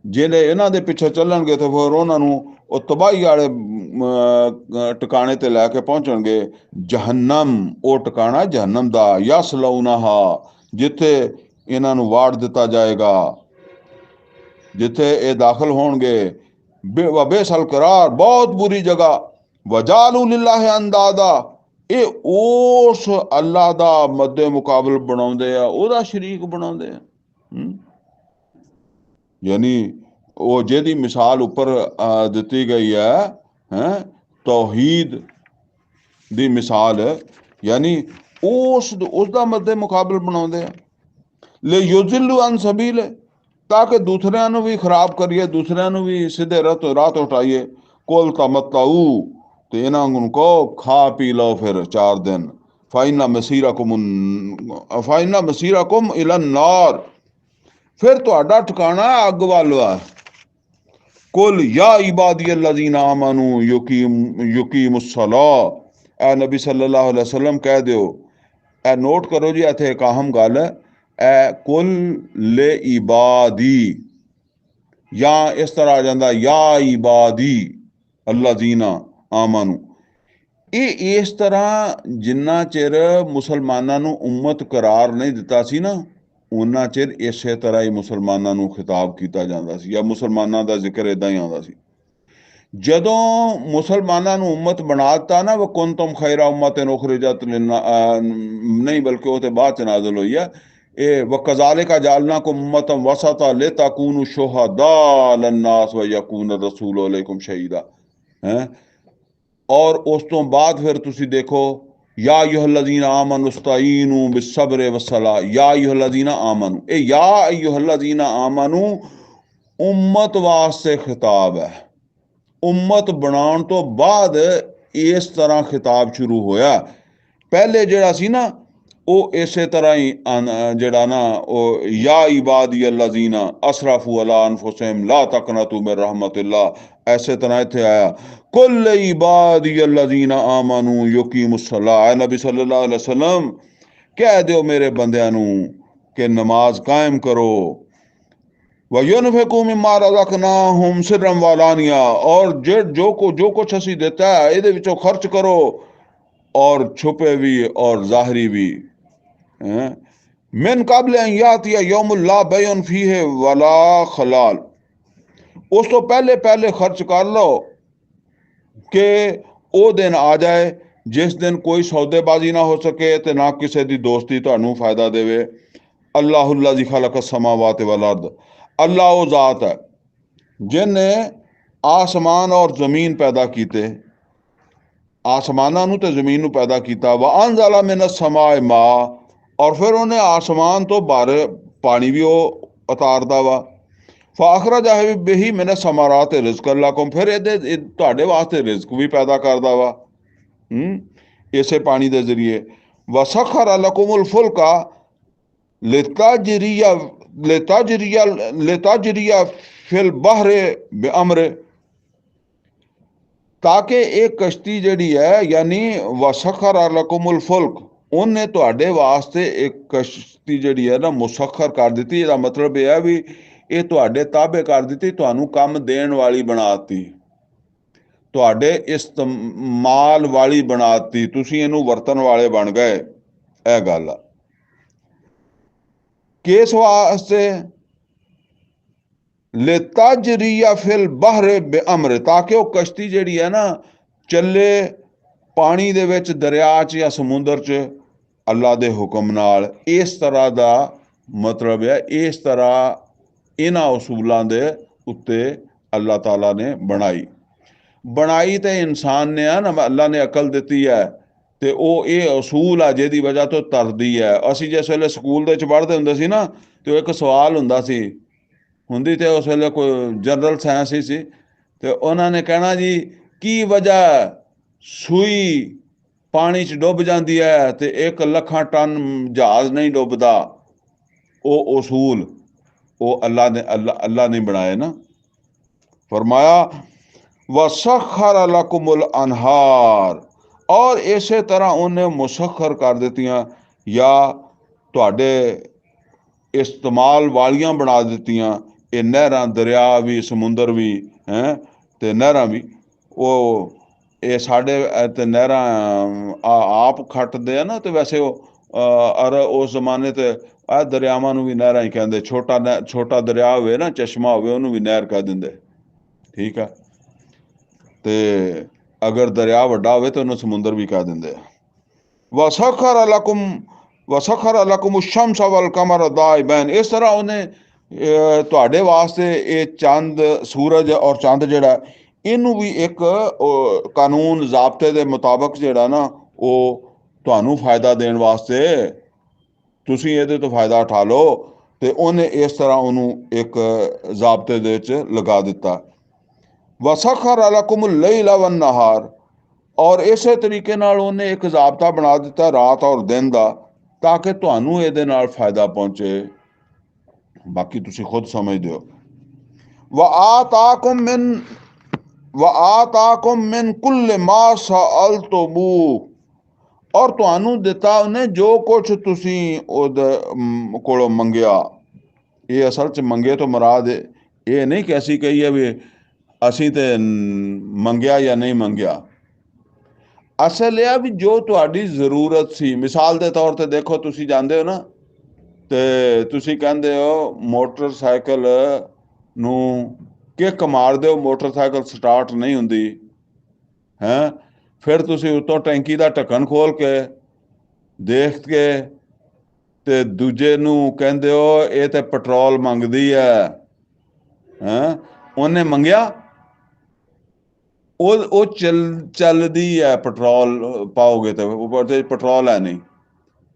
जिन्हें इन्हां दे पिछे चलणगे तो फिर उन्होंने वो तबाही वाले टिकाणे ते लैके पहुंचणगे। जहन्नम, वो टिकाणा जहन्नम दा, यसलौनाहा, जिथे इन्हां नूं वाड़ दिता जाएगा, जिथे ये दाखिल होणगे। बेसल करार, बहुत बुरी जगह। वजालू लिल्लाहि अंदादा, ये उस अल्लाह दा मद्दे मुकाबल बनाउंदे आ, ओहदा शरीक बनाउंदे आ। यानी वो जेदी मिसाल ऊपर दी गई है तौहीद दी मिसाल, यानी उसका मद्दे मुकाबल बनाउंदे आ। ले युज़िल्लु अन सबील, ताकि दूसरिਆਂ ਨੂੰ भी खराब करिए, दूसरिਆਂ ਨੂੰ भी सीधे राह तो उठाइए। कुल तमत्ताऊ, तो इन्हां ਨੂੰ कहो खा पी लो फिर 4 दिन। फाइना मसीराकुम इलन नार, फिर तुहाडा ठिकाना अग वाल आ। कुल या इबादी अल्लज़ीना आमनू युकीमुस्सलाह, ए नबी सल्लल्लाहु अलैहि वसल्लम कह दो, ए नोट करो जी, इत्थे एक अहम गल है। ए कुल ले इबादी, या इस तरह आ जाता या इबादी अल्लज़ीना आमनू। ये इस तरह जिन्ना चिर मुसलमानों नूं उम्मत करार नहीं दिता सी ना, उन्ना चिर इसे तरह ही मुसलमानों नूं खिताब किया जाता सी, या मुसलमानों का जिक्र इदां ही आता सी। जदों मुसलमानों नूं उम्मत बना दिता ना, वह कुंतुम खैरा उम्मतिन उखरिजत नहीं, बल्कि वो तो बाद च नाज़िल हुई है। ये वकज़ालिका जालनाकुम उम्मतन वसता लितकूनु शुहदा अलन्नास व यकून रसूलु अलैकुम शहीदा है। और उस तो बाद फिर तुसी देखो, या अय्युहल्लज़ीना आमनु इस्तईनु बिस्सब्रि वस्सलाह, या अय्युहल्लज़ीना आमनु, ए या अय्युहल्लज़ीना आमनु उम्मत वास्ते खिताब है। उम्मत बनाउण तो बाद इस तरह खिताब शुरू होया। पहले जिहड़ा सी ना, वो इसे तरह ही जिहड़ा ना, वो या इबादी अल्लज़ीना असरफू अला अनफुसिहिम ला तकनतू मिन रहमतिल्लाह, ऐसे तरह इत्थे आया कुल इबादी अल्लज़ीना आमनू युकीमुस्सलाह। नबी सल्लल्लाहु अलैहि वसल्लम कह दो मेरे बंदियां नू कि नमाज कायम करो। वयुनफिकू मिम्मा रज़क़नाहुम सिर्रन व अलानिया, और जो कुछ असी देता है इहदे विचों खर्च करो, और छुपे भी और जाहिरी भी। मिन कबल अन यातिया यौमुल ला बैउन फीहि वला खलाल, उस तो पहले पहले खर्च कर लो कि वो दिन आ जाए जिस दिन कोई सौदेबाजी ना हो सके, तो ना किसी की दोस्ती तुहानू फायदा देवे। अल्लाहुल्लज़ी खलक़ अस्समावात वल अर्द, अल्लाह वो ज़ात है जिनने आसमान और ज़मीन पैदा कीते, आसमाना नू ते ज़मीन नू पैदा किया। व अनज़ला मिनस समाए मा, और फिर उन्हें आसमान तो बाहर पानी भी वो उतारदा वा। फाखरज बिही मिनस समारात रिज़्क़ लकुम, फिर ये तुहाडे वास्ते रिज़्क भी पैदा करदा वा इसे पानी के जरिए। व सखर लकुमुल फुल्का लिताजरिया लिताजरिया लिताजरिया फिल बहरे बेअमरे, ताकि एक कश्ती जिहड़ी है, यानी वसखर लकुमुल फुल्क, उन्हें तुहाडे वास्ते एक कश्ती जिहड़ी है ना मुसखर कर दी। इसका मतलब यह है भी ये तुहाडे ताबे कर दी, तुहानू काम देण वाली बनाती, तुहाडे इस्तेमाल वाली बनाती, तुसी इनू वरतन वाले बन गए। यह गल आ किस वास्ते, लिताजरिया फिल बहरे बेअमरे, ताकि वो कश्ती जिहड़ी है ना चले ਪਾਣੀ ਦੇ ਵਿੱਚ, ਦਰਿਆ 'ਚ ਜਾਂ ਸਮੁੰਦਰ 'ਚ ਅੱਲਾ ਦੇ ਹੁਕਮ ਨਾਲ। ਇਸ ਤਰ੍ਹਾਂ ਦਾ ਮਤਲਬ ਹੈ, ਇਸ ਤਰ੍ਹਾਂ ਇਹਨਾਂ ਉਸੂਲਾਂ ਦੇ ਉੱਤੇ ਅੱਲਾਹ ਤਾਲਾ ਨੇ ਬਣਾਈ ਤੇ ਇਨਸਾਨ ਨੇ ਆ ਨਾ, ਅੱਲਾ ਨੇ ਅਕਲ ਦਿੱਤੀ ਹੈ ਤੇ ਉਹ ਇਹ ਅਸੂਲ ਆ ਜਿਹਦੀ ਵਜ੍ਹਾ ਤੋਂ ਤਰਦੀ ਹੈ। ਅਸੀਂ ਜਿਸ ਵੇਲੇ ਸਕੂਲ ਦੇ ਵਿੱਚ ਪੜ੍ਹਦੇ ਹੁੰਦੇ ਸੀ ਨਾ, ਤੇ ਉਹ ਇੱਕ ਸਵਾਲ ਹੁੰਦੀ ਤੇ ਉਸ ਵੇਲੇ ਕੋਈ ਜਨਰਲ ਸਾਇੰਸ ਹੀ ਸੀ, ਤੇ ਉਹਨਾਂ ਨੇ ਕਹਿਣਾ ਜੀ ਕੀ ਵਜ੍ਹਾ ਸੂਈ ਪਾਣੀ 'ਚ ਡੁੱਬ ਜਾਂਦੀ ਹੈ ਤੇ 1 ਲੱਖ ਟਨ ਜਹਾਜ਼ ਨਹੀਂ ਡੁੱਬਦਾ। ਉਹ ਅਸੂਲ ਉਹ ਅੱਲਾ ਨੇ ਬਣਾਏ ਨਾ। ਫਰਮਾਇਆ ਵਸਖਰ ਲकुमुल ਅਨਹਾਰ, ਔਰ ਇਸੇ ਤਰ੍ਹਾਂ ਉਹਨੇ ਮੁਸਖਰ ਕਰ ਦਿੱਤੀਆਂ ਜਾਂ ਤੁਹਾਡੇ ਇਸਤੇਮਾਲ ਵਾਲੀਆਂ ਬਣਾ ਦਿੱਤੀਆਂ ਇਹ ਨਹਿਰਾਂ, ਦਰਿਆ ਵੀ, ਸਮੁੰਦਰ ਵੀ ਹੈ ਤੇ ਨਹਿਰਾਂ ਵੀ। ਉਹ ਇਹ ਸਾਡੇ ਤੇ ਨਹਿਰਾਂ ਆਪ ਖੱਟਦੇ ਆ ਨਾ, ਤੇ ਵੈਸੇ ਉਹ ਔਰ ਉਸ ਜ਼ਮਾਨੇ ਤੇ ਆਹ ਦਰਿਆਵਾਂ ਨੂੰ ਵੀ ਨਹਿਰਾਂ ਹੀ ਕਹਿੰਦੇ। ਛੋਟਾ ਦਰਿਆ ਹੋਵੇ ਨਾ, ਚਸ਼ਮਾ ਹੋਵੇ, ਉਹਨੂੰ ਵੀ ਨਹਿਰ ਕਹਿ ਦਿੰਦੇ, ਠੀਕ ਆ। ਤੇ ਅਗਰ ਦਰਿਆ ਵੱਡਾ ਹੋਵੇ ਤਾਂ ਉਹਨੂੰ ਸਮੁੰਦਰ ਵੀ ਕਹਿ ਦਿੰਦੇ ਆ। ਵਸਖਰ ਲਕੁਮ ਸ਼ਮਸ ਵਲ ਕਮਰ ਦਾਇਬੈਨ, ਇਸ ਤਰ੍ਹਾਂ ਉਹਨੇ ਤੁਹਾਡੇ ਵਾਸਤੇ ਇਹ ਚੰਦ, ਸੂਰਜ ਔਰ ਚੰਦ ਜਿਹੜਾ, ਇਹਨੂੰ ਵੀ ਇੱਕ ਕਾਨੂੰਨ ਜ਼ਾਬਤੇ ਦੇ ਮੁਤਾਬਕ ਜਿਹੜਾ ਨਾ, ਉਹ ਤੁਹਾਨੂੰ ਫਾਇਦਾ ਦੇਣ ਵਾਸਤੇ ਤੁਸੀਂ ਇਹਦੇ ਤੋਂ ਫਾਇਦਾ ਉਠਾ ਲਓ। ਤੇ ਉਹਨੇ ਇਸ ਤਰ੍ਹਾਂ ਉਹਨੂੰ ਇੱਕ ਜ਼ਾਬਤੇ ਦੇ ਵਿੱਚ ਲਗਾ ਦਿੱਤਾ। ਵਸਖਰ ਲकुमुल लैल वन्नहार, ਔਰ ਇਸੇ ਤਰੀਕੇ ਨਾਲ ਉਹਨੇ ਇੱਕ ਜ਼ਾਬਤਾ ਬਣਾ ਦਿੱਤਾ ਰਾਤ ਔਰ ਦਿਨ ਦਾ, ਤਾਂ ਕਿ ਤੁਹਾਨੂੰ ਇਹਦੇ ਨਾਲ ਫਾਇਦਾ ਪਹੁੰਚੇ। ਬਾਕੀ ਤੁਸੀਂ ਖੁਦ ਸਮਝਦੇ ਹੋ। وآتاكم من كل ما سألتموه, ਔਰ ਤੁਹਾਨੂੰ ਦਿੱਤਾ ਉਹਨੇ ਜੋ ਕੁਛ ਤੁਸੀਂ ਉਹਦੇ ਕੋਲੋਂ ਮੰਗਿਆ। ਇਹ ਅਸਲ 'ਚ ਮੰਗੇ ਤੋਂ ਮੁਰਾਦ ਇਹ ਨਹੀਂ ਕਿ ਅਸੀਂ ਕਹੀਏ ਵੀ ਅਸੀਂ ਤੇ ਮੰਗਿਆ ਜਾਂ ਨਹੀਂ ਮੰਗਿਆ। ਅਸਲ ਇਹ ਆ ਵੀ ਜੋ ਤੁਹਾਡੀ ਜ਼ਰੂਰਤ ਸੀ। ਮਿਸਾਲ ਦੇ ਤੌਰ ਤੇ ਦੇਖੋ, ਤੁਸੀਂ ਜਾਂਦੇ ਹੋ ਨਾ ਤੇ ਤੁਸੀਂ ਕਹਿੰਦੇ ਹੋ ਮੋਟਰਸਾਈਕਲ ਨੂੰ ਕਿੱਕ ਮਾਰਦੇ ਹੋ, ਮੋਟਰਸਾਈਕਲ ਸਟਾਰਟ ਨਹੀਂ ਹੁੰਦੀ ਹੈ। ਫਿਰ ਤੁਸੀਂ ਉੱਤੋਂ ਟੈਂਕੀ ਦਾ ਢੱਕਣ ਖੋਲ ਕੇ ਦੇਖ ਕੇ ਤੇ ਦੂਜੇ ਨੂੰ ਕਹਿੰਦੇ ਹੋ ਇਹ ਤੇ ਪੈਟਰੋਲ ਮੰਗਦੀ ਹੈ। ਉਹਨੇ ਮੰਗਿਆ, ਉਹ ਚੱਲਦੀ ਹੈ, ਪੈਟਰੋਲ ਪਾਓਗੇ ਤੇ ਉਹਦੇ ਪੈਟਰੋਲ ਹੈ ਨਹੀਂ।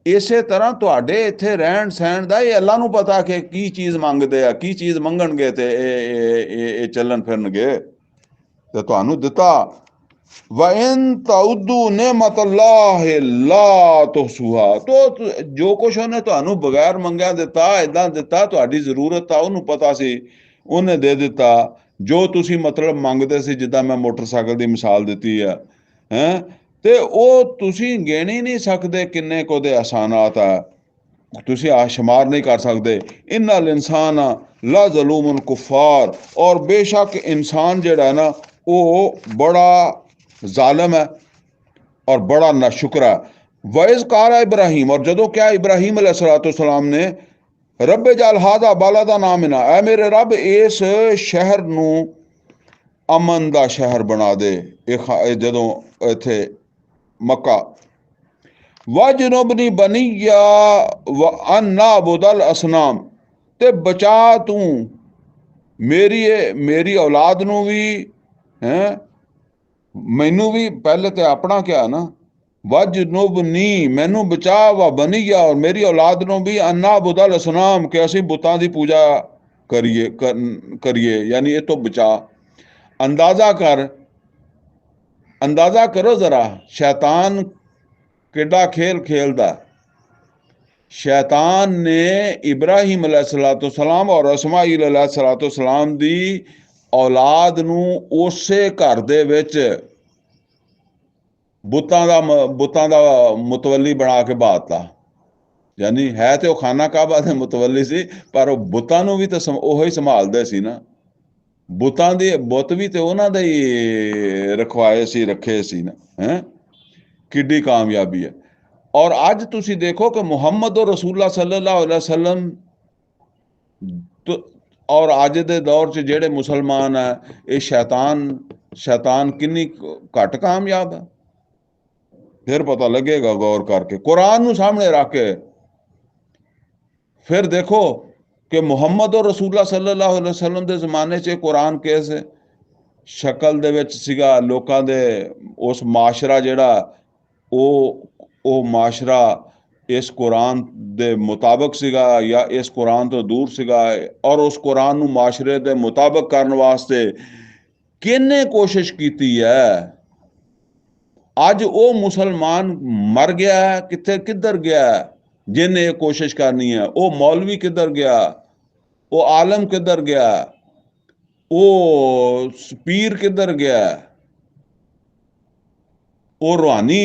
ਇਸੇ ਤਰ੍ਹਾਂ ਤੁਹਾਡੇ ਇੱਥੇ ਰਹਿਣ ਸਹਿਣ ਦਾ ਇਹ ਅੱਲਾ ਨੂੰ ਪਤਾ ਕਿ ਕੀ ਚੀਜ਼ ਮੰਗਦੇ ਆ, ਕੀ ਚੀਜ਼ ਮੰਗਣਗੇ ਤੇ ਇਹ ਚੱਲਣ ਫਿਰਨਗੇ। ਤੇ ਤੁਹਾਨੂੰ ਦਿੱਤਾ। ਵਇਨ ਤਉਦੂ ਨਿਅਮਤ ਅੱਲਾਹ ਲਾ ਤੁਹਸੂਹਾ, ਤੋ ਜੋ ਕੁਛ ਉਹਨੇ ਤੁਹਾਨੂੰ ਬਗੈਰ ਮੰਗਿਆ ਦਿੱਤਾ, ਏਦਾਂ ਦਿੱਤਾ, ਤੁਹਾਡੀ ਜ਼ਰੂਰਤ ਆ ਉਹਨੂੰ ਪਤਾ ਸੀ, ਉਹਨੇ ਦੇ ਦਿੱਤਾ। ਜੋ ਤੁਸੀਂ ਮਤਲਬ ਮੰਗਦੇ ਸੀ, ਜਿੱਦਾਂ ਮੈਂ ਮੋਟਰਸਾਈਕਲ ਦੀ ਮਿਸਾਲ ਦਿੱਤੀ ਆ, ਤੇ ਉਹ ਤੁਸੀਂ ਗਿਣ ਹੀ ਨਹੀਂ ਸਕਦੇ ਕਿੰਨੇ ਕੁ ਉਹਦੇ ਅਹਿਸਾਨਾਤ ਆ, ਤੁਸੀਂ ਸ਼ੁਮਾਰ ਨਹੀਂ ਕਰ ਸਕਦੇ। ਇਨਲ ਇਨਸਾਨ ਲਾ ਜ਼ਲੂਮਨ ਕੁਫਾਰ, ਔਰ ਬੇਸ਼ੱਕ ਇਨਸਾਨ ਜਿਹੜਾ ਨਾ ਉਹ ਬੜਾ ਜ਼ਾਲਮ ਹੈ ਔਰ ਬੜਾ ਨਾਸ਼ੁਕਰ ਹੈ। ਵਇਜ਼ ਕਾਰਾ ਇਬਰਾਹੀਮ, ਔਰ ਜਦੋਂ ਕਿਹਾ ਇਬਰਾਹੀਮ अलैहिस्सलाम ने ਰੱਬ ਜਲ ਹਾਦਾ ਬਾਲਦਾ ਨਾਮਿਨਾ, ਐ ਮੇਰੇ ਰੱਬ ਇਸ ਸ਼ਹਿਰ ਨੂੰ ਅਮਨ ਦਾ ਸ਼ਹਿਰ ਬਣਾ ਦੇ। ਇਹ ਜਦੋਂ ਇੱਥੇ ਮੱਕਾ, ਵਜਨੁਬਨੀ ਬਨੀਆ ਵ ਅਨ ਨਾਬੁਦਲ ਅਸਨਾਮ, ਤੇ ਬਚਾ ਤੂੰ ਮੇਰੀ ਔਲਾਦ ਨੂੰ ਵੀ, ਮੈਨੂੰ ਵੀ, ਪਹਿਲੇ ਤੇ ਆਪਣਾ ਕਿਹਾ ਨਾ, ਵਜਨੁਬਨੀ, ਮੈਨੂੰ ਬਚਾ, ਵਾ ਬਨੀਆ, ਔਰ ਮੇਰੀ ਔਲਾਦ ਨੂੰ ਵੀ, ਅਨ ਨਾਬੁਦਲ ਅਸਨਾਮ, ਕਿ ਅਸੀਂ ਬੁੱਤਾਂ ਦੀ ਪੂਜਾ ਕਰੀਏ, ਯਾਨੀ ਇਹ ਤੋਂ ਬਚਾ। ਅੰਦਾਜ਼ਾ ਕਰੋ ਜ਼ਰਾ, ਸ਼ੈਤਾਨ ਕਿੱਡਾ ਖੇਲ ਖੇਲਦਾ। ਸ਼ੈਤਾਨ ਨੇ ਇਬਰਾਹੀਮ अलैहिस्सलाम ਔਰ ਇਸਮਾਈਲ अलैहिस्सलाम ਦੀ ਔਲਾਦ ਨੂੰ ਉਸੇ ਘਰ ਦੇ ਵਿੱਚ ਬੁੱਤਾਂ ਦਾ ਮੁਤਵੱਲੀ ਬਣਾ ਕੇ ਬਾਤਾ। ਯਾਨੀ ਹੈ ਤੇ ਉਹ ਖਾਨਾ ਕਾਬਾ ਦੇ ਮੁਤਵੱਲੀ ਸੀ, ਪਰ ਉਹ ਬੁੱਤਾਂ ਨੂੰ ਵੀ ਤਾਂ ਉਹ ਹੀ ਸੰਭਾਲਦੇ ਸੀ ਨਾ। ਬੁੱਤ ਵੀ ਤੇ ਉਹਨਾਂ ਦੇ ਹੀ ਰੱਖੇ ਸੀ ਨਾ। ਕਿੱਡੀ ਕਾਮਯਾਬੀ ਹੈ। ਔਰ ਅੱਜ ਤੁਸੀਂ ਦੇਖੋ ਕਿ ਮੁਹੰਮਦ ਰਸੂਲullah ਸੱਲੱਲਾਹੁ ਅਲੈहि ਵਸੱਲਮ ਔਰ ਅੱਜ ਦੇ ਦੌਰ 'ਚ ਜਿਹੜੇ ਮੁਸਲਮਾਨ ਹੈ, ਇਹ ਸ਼ੈਤਾਨ ਕਿੰਨੀ ਘੱਟ ਕਾਮਯਾਬ ਹੈ। फिर पता लगेगा गौर करके, कुरान ਨੂੰ ਸਾਹਮਣੇ ਰੱਖ ਕੇ। फिर देखो कि मुहम्मद और रसूलुल्लाह सल्लल्लाहु अलैहि वसल्लम ਦੇ ਜ਼ਮਾਨੇ 'ਚ ਕੁਰਾਨ ਕਿਸ ਸ਼ਕਲ ਦੇ ਵਿੱਚ ਸੀਗਾ, ਲੋਕਾਂ ਦੇ ਉਸ ਮਾਸ਼ਰਾ ਜਿਹੜਾ ਉਹ ਮਾਸ਼ਰਾ ਇਸ ਕੁਰਾਨ ਦੇ ਮੁਤਾਬਕ ਸੀਗਾ ਜਾਂ ਇਸ ਕੁਰਾਨ ਤੋਂ ਦੂਰ ਸੀਗਾ, ਔਰ ਉਸ ਕੁਰਾਨ ਨੂੰ ਮਾਸ਼ਰੇ ਦੇ ਮੁਤਾਬਕ ਕਰਨ ਵਾਸਤੇ ਕਿਹਨੇ ਕੋਸ਼ਿਸ਼ ਕੀਤੀ ਹੈ। ਅੱਜ ਉਹ ਮੁਸਲਮਾਨ ਮਰ ਗਿਆ ਹੈ, ਕਿੱਥੇ ਕਿੱਧਰ ਗਿਆ जिन्हें ये कोशिश करनी है। वो मौलवी किधर गया, वो आलम किधर गया, वो पीर किधर गया, वो रूहानी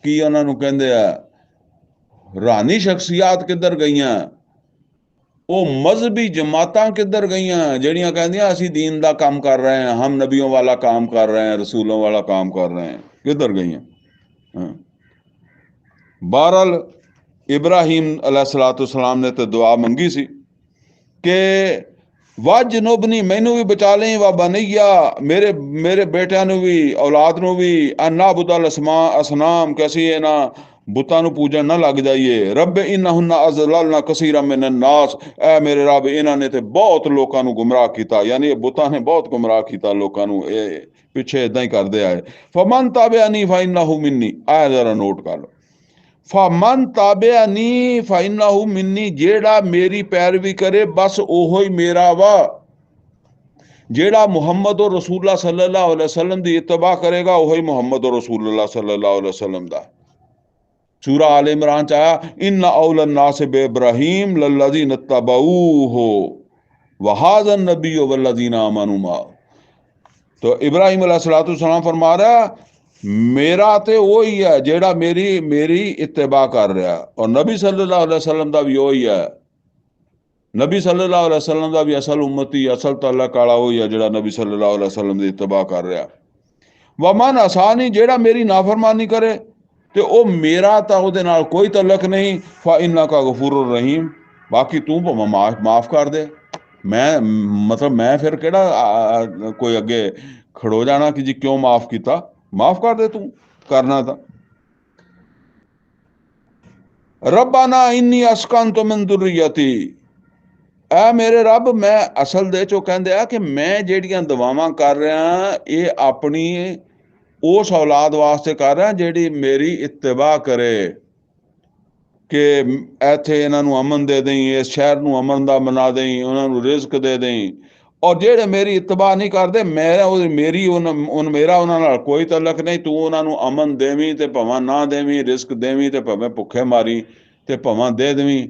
की उन्होंने कहते हैं रूहानी शख्सियात किधर गई, वो मजहबी जमातां किधर गई ਜਿਹੜੀਆਂ ਕਹਿੰਦੀਆਂ ਅਸੀਂ दीन का काम कर रहे हैं, हम नबियों वाला काम कर रहे हैं, रसूलों वाला काम कर रहे हैं, किधर गई। बहरहाल इब्राहिम अलैहिस्सलाम ने तो दुआ मंगी सी कि वाह जनूबनी मैनू भी बचा लें, वाह बनैया मेरे बेटियां नू भी औलाद नू भी, अन्ना बुदल असनाम कैसी इन्हां बुतां नू पूजन ना लग जाइए। रब इन्नहुन्ना अज़ललना कसीरा मिनन नास, ऐ मेरे रब इन्हां ने ते बहुत लोकां नू गुमराह कीता, यानी बुतां ने बहुत गुमराह कीता लोकां नू, पिछे इदां ही करदे आए। फमन ताबिअनी फइन्नहु मिन्नी, ऐ जरा नोट कर लो, फमन ताबिअनी फइन्नहु मिन्नी, जेड़ा मेरी पैरवी करे बस ओहो ही मेरा वा। जेड़ा मुहम्मद और रसूलुल्लाह सल्लल्लाहु अलैहि वसल्लम दी इत्तबा करेगा वही मुहम्मद और रसूलुल्लाह सल्लल्लाहु अलैहि वसल्लम दा। सूरा आल इमरान च आया इन्ना औलन नास बे इब्राहिम लल्लज़ीना तबऊहु व हाज़न नबिय्यु वल्लज़ीना आमनू मा। तो इब्राहिम अलैहिस्सलाम फरमा रहा मेरा तो वही है जेड़ा मेरी इत्तबा कर रहा, और नबी सल्लल्लाहु अलैहि वसल्लम दा भी वही है। नबी सल्लल्लाहु अलैहि वसल्लम दा भी असल उम्मती असल तलक वाला वही है जेड़ा नबी सल्लल्लाहु अलैहि वसल्लम दी इत्तबा कर रहा। वमन आसानी जेड़ा मेरी नाफरमानी करे तो वह मेरा तो उहदे नाल कोई तलक नहीं। फा इन्नका गफूरुर रहीम, बाकी तू भावें माफ कर दे, मैं मतलब मैं फिर केड़ा कोई अगे खड़ो जाना कि जी क्यों माफ किया, माफ कर दे तू करना था। रब्बाना इन्नी अस्कनतु मिन दुर्रियती, ऐ मेरे रब मैं असल दे चो कहंदे आ कि मैं जेड़ियां दुआवां कर रहा ये अपनी उस औलाद वास्ते कर रहा जेड़ी मेरी इत्तबा करे कि इत्थे इन्हां नूं अमन दे दें, इस शहर नूं अमन दा बना दें, उन्हां नूं रिज़्क दे दें। और जेड़े मेरी इत्तबा नहीं करते मेरी मेरा उन्हां नाल कोई तलक नहीं, तू उन्हां नूं अमन देवीं ते भावें ना देवीं, रिज़्क देवीं ते भावें भुखे मारी ते भावें दे देवीं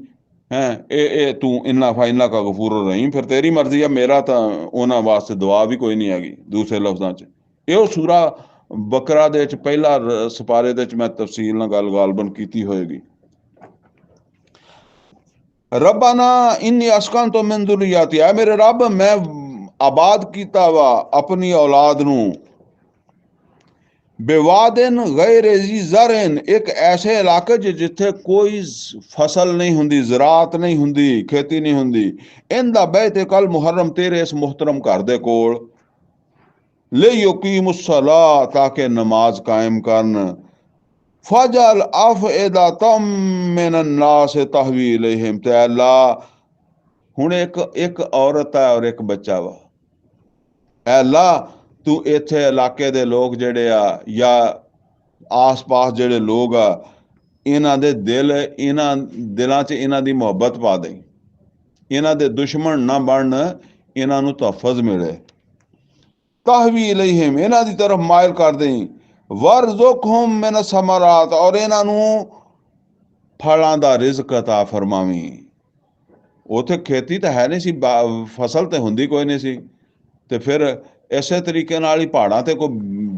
हैं, ये तू इन्ना फाइना का गफूर रहीम, फिर तेरी मर्जी है, मेरा तो उन्हां वास्ते दुआ भी कोई नहीं हैगी। दूसरे लफ्जां च ये सूरा बकरा दे च पहला सपारे दे च मैं तफसील नाल गल गालबन कीती होएगी। रब्बाना इन्नी अस्कनतु मिन दुर्रियती, ऐ मेरे रब मैं आबाद कीता वा अपनी औलाद नूं बेवादिन गैर ज़ी ज़रइन, एक ऐसे इलाके जिथे कोई फसल नहीं हुंदी, ज़रात नहीं हुंदी, खेती नहीं हुंदी, इंदा बैत कल मुहर्रम, तेरे इस मुहतरम घर दे कोल, ले युकीमुस्सला, ताकि नमाज कायम करन, फजल अफ़इदतम मिनन नास तहवी इलैहिम, ते अल्लाह हुण एक औरत है और एक बच्चा वा, अल्लाह तू इत्थे इलाके दे लोग जेड़े आ या आस पास जेड़े लोग आ इन्हां दे इन्हां दिलां च इन्हां दी मुहब्बत पा दें, इन्हां दे दुश्मन ना बनन, इन्हां नूं तहफ़्फ़ुज़ मिले। तहवी इलैहिम, इन्हां दी तरफ मायल कर दें, वरज़ुक़हुम मिन समरात, और इन्हां नूं फलां दा रिज़्क अता फरमावी। उत्थे खेती तो है नहीं सी, फसल तो हुंदी कोई नहीं सी, तो फिर इसे तरीके नाल ही पहाड़ां ते कोई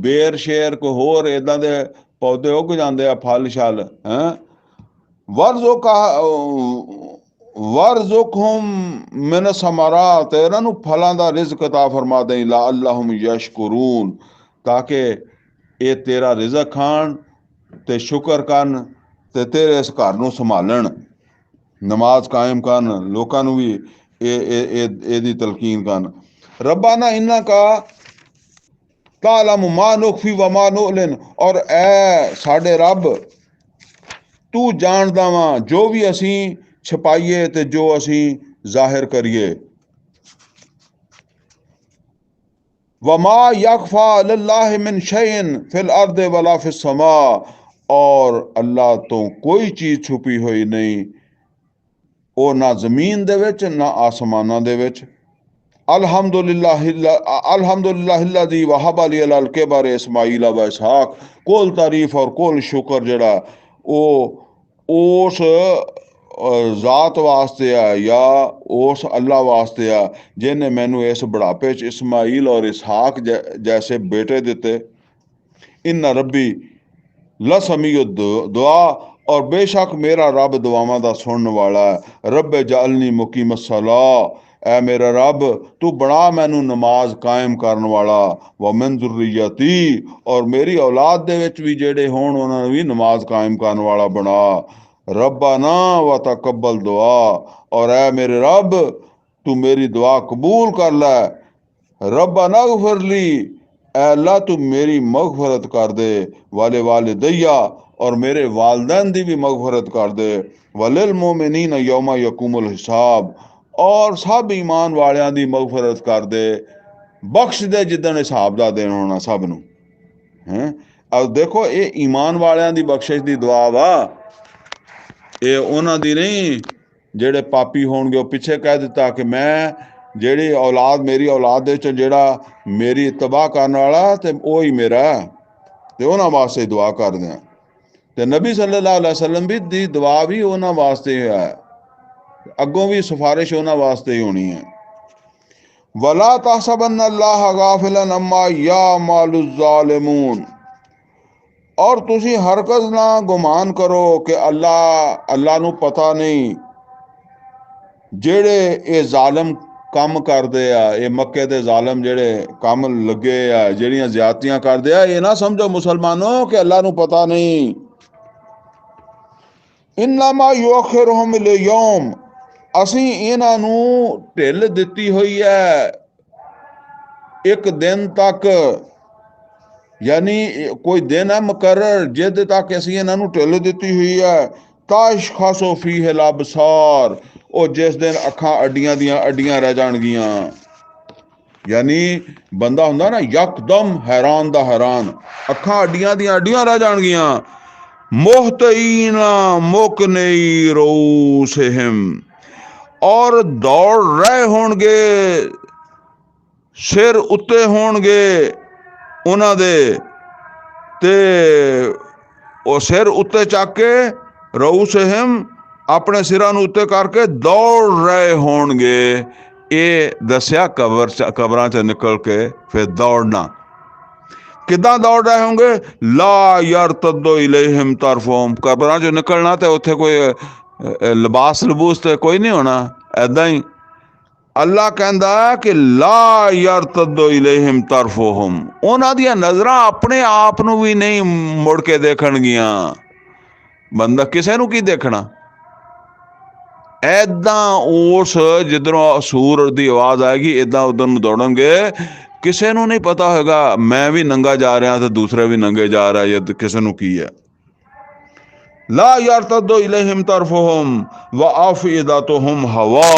बेर शेर कोई होर इदां दे पौधे उग जांदे आ, फल शल हैं। वरज़ुक़हुम मिन समरात, इन्हां नूं फलां दा रिज़्क अता फरमा दें, लअल्लहुम यशकुरून, ताकि ये तेरा रिज़्क खाण ते शुक्र करन ते तेरे इस घर नूं संभालन, नमाज कायम करन, लोकां नूं भी एदी तलकीन करन। रब्बाना इन्ना का तालम मा नुखफी व मा नुअलिन, और ऐ साडे रब तू जानदा वा जो भी असीं छपाइए ते जो असीं जाहिर करिए। वमा यखफा अल्लाह मिन शैइन फिल अर्द वला फिस समा, और अल्लाह तो कोई चीज़ छुपी हुई नहीं, ਉਹ ਨਾ ਜ਼ਮੀਨ ਦੇ ਵਿੱਚ ਨਾ ਆਸਮਾਨਾਂ ਦੇ ਵਿੱਚ। अल्हम्दुलिल्लाहिल्लज़ी वहब अली अल किबर इस्माइल व इसहाक, कुल तारीफ और कुल शुक्र ਜਿਹੜਾ ਉਹ ਉਸ ਜ਼ਾਤ ਵਾਸਤੇ ਆ ਜਾਂ ਉਸ ਅੱਲਾ ਵਾਸਤੇ ਆ ਜਿਹਨੇ ਮੈਨੂੰ ਇਸ ਬੁਢਾਪੇ 'ਚ ਇਸਮਾਈਲ ਔਰ इसहाक जैसे बेटे ਦਿੱਤੇ। इन्ना रब्बी लसमी दुआ, और बेशक मेरा रब दुआवां दा सुनने वाला है। रब जालनी मुकीम सला, ऐ मेरा रब तू बना मैनू नमाज कायम करने वाला। व मिन ज़ुर्रियती, और मेरी औलाद दे विच भी जेड़े होण उन्हां नूं भी नमाज कायम करने वाला बना। रब्बाना व तकब्बल दुआ, और ऐ मेरे रब तू मेरी दुआ कबूल कर लै। रब्बाना गफरली, अल्लाह तू मेरी मगफरत कर दे। वाले वालिदैया, और मेरे वालदैन दी भी मगफरत कर दे। वलिल मोमिनीन यौमा यकूमुल हिसाब, और सब ईमान वालियां दी मगफरत कर दे, बख्श दे जिदन हिसाब दा दिन होना सब नूं। हैं अब देखो ये ईमान वालियां दी बख्शिश दी दुआ वा, ये उन्हां दी नहीं जेड़े पापी होणगे। पिछे कह दिता कि मैं जेड़ी औलाद मेरी औलाद दे च जेड़ा मेरी तबाह करने वाला ते वो ही मेरा, ते उन्हां वास्ते दुआ करदे आ। ते नबी सल्लल्लाहु अलैहि वसल्लम भी दी दुआ भी उन्हां वास्ते है, अगों भी सिफारिश उन्हां वास्ते ही होनी है। वला तहसबन्न अल्लाह गाफिलन अम्मा यामलुज़ ज़ालिमून, और तुसी हरकत ना गुमान करो कि अल्लाह नूं पता नहीं जेड़े ये जालिम ਕੰਮ ਕਰਦੇ ਆ। ਇਹ ਮੱਕੇ ਦੇ ਜ਼ਾਲਮ ਜਿਹੜੇ ਕੰਮ ਲੱਗੇ ਆ, ਜਿਹੜੀਆਂ ਜ਼ਿਆਦਤੀਆਂ ਕਰਦੇ ਆ, ਇਹ ਨਾ ਸਮਝੋ ਮੁਸਲਮਾਨੋ ਕਿ ਅੱਲਾ ਨੂੰ ਪਤਾ ਨਹੀਂ। ਇਨਮਾ ਯੂਅਖਿਰਹੁਮ ਲਿਯੌਮ, ਅਸੀਂ ਇਹਨਾਂ ਨੂੰ ਢਿੱਲ ਦਿੱਤੀ ਹੋਈ ਹੈ ਇੱਕ ਦਿਨ ਤੱਕ, यानी कोई दिन है मुकर्रर जिद तक असीं इन्हां नूं ढिल दित्ती हुई है। ताशखासो फीहिल अबसार, ਉਹ जिस दिन अखां अड्डियां दियां अड्डियां रह जाणगियां। यानी बंदा हुंदा ना यकदम हैरान दा हैरान, अखां अड्डियां दियां अड्डियां रह जाणगियां। मुहतईना मुकनई रूसिहिम, और दौड़ रहे होणगे, सिर उत्ते होणगे उन्हां दे, ते ਉਹ सिर उत्ते चक के रूसिहिम अपने सिरां नूं उत्ते करके दौड़ रहे होणगे। ये दस्या कबरां च निकल के फिर दौड़ना। किदां दौड़ रहे होंगे? ला यरतद्दु इलैहिम तरफुहुम, कबरां चों निकलना ते उत्थे कोई लिबास लबूस ते कोई नहीं होना, ऐदां ही अल्लाह कहता कि ला यरतद्दु इलैहिम तरफुहुम, उन्हां दियां नज़रां अपने आप नूं भी नहीं मुड़ के देखणगियां। बंदा किसे नूं की देखना, ऐदां उस जिधरों सूर दी आवाज़ आएगी ऐदां उधर नूं दौड़नगे। किसे नूं नहीं पता होगा मैं भी नंगा जा रहा तो दूसरे भी नंगे जा रहा, या किसे नूं की है। ला यरतद्दु इलैहिम तरफुहुम व अफ़इदतुहुम हवा,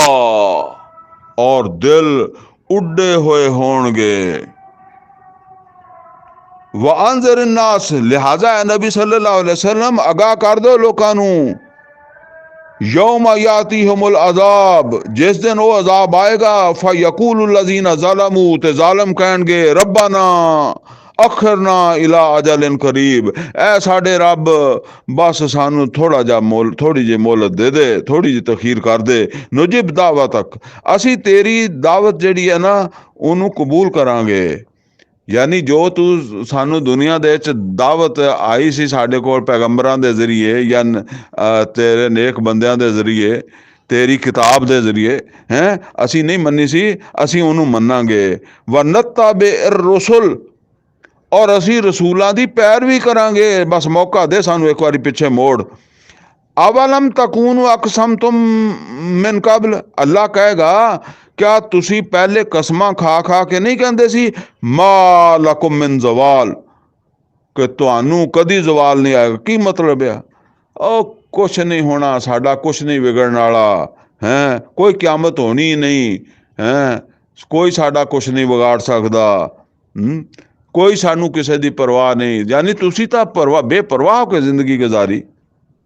और दिल उड्डे हुए होंगे। व अंज़िर अन्नास, लिहाजा नबी सल्लल्लाहु अलैहि वसल्लम आगाह कर दो लोकां नूं, यौम यातीहुमुल अज़ाब, जिस दिन वो अजाब आएगा। फ़यक़ूलुल लज़ीना ज़लमू, ते ज़ालिम कहणगे रब्बना अखरना इला अजलिन करीब, ऐ साडे रब बस सानू थोड़ा जा मोल, थोड़ी जी मोहलत दे दे, थोड़ी जी तखीर कर दे। नुजिब दावतक, असी तेरी दावत जिहड़ी है ना उन्होंने कबूल करांगे। यानी जो तू सानू दुनिया दे विच दावत आई सी साडे कोल पैगंबरां दे जरिए या तेरे नेक बंदियां दे जरिए, तेरी किताब दे जरिए हैं, असी नहीं मन्नी सी, असी उन्होंने मन्नांगे। व नत्तबिर रुसुल, और असी रसूलां दी पैरवी करांगे। बस मौका दे सानू एक बारी पिछे मोड़। अवलम तकूनु अक़समतुम मिन कबल, अल्लाह कहेगा क्या तुसी पहले कसमां खा खा के नहीं कहते सी मा लकुम मिन जवाल, कि तुहानू कदी जवाल नहीं आएगा? की मतलब है? ओ कुछ नहीं होना साडा, कुछ नहीं बिगड़न वाला है, कोई क्यामत होनी नहीं है, कोई साडा कुछ नहीं बिगाड़ सकदा, कोई सानू किसी की परवाह नहीं। यानी तुसी तो परवाह बेपरवाह होकर जिंदगी गुजारी,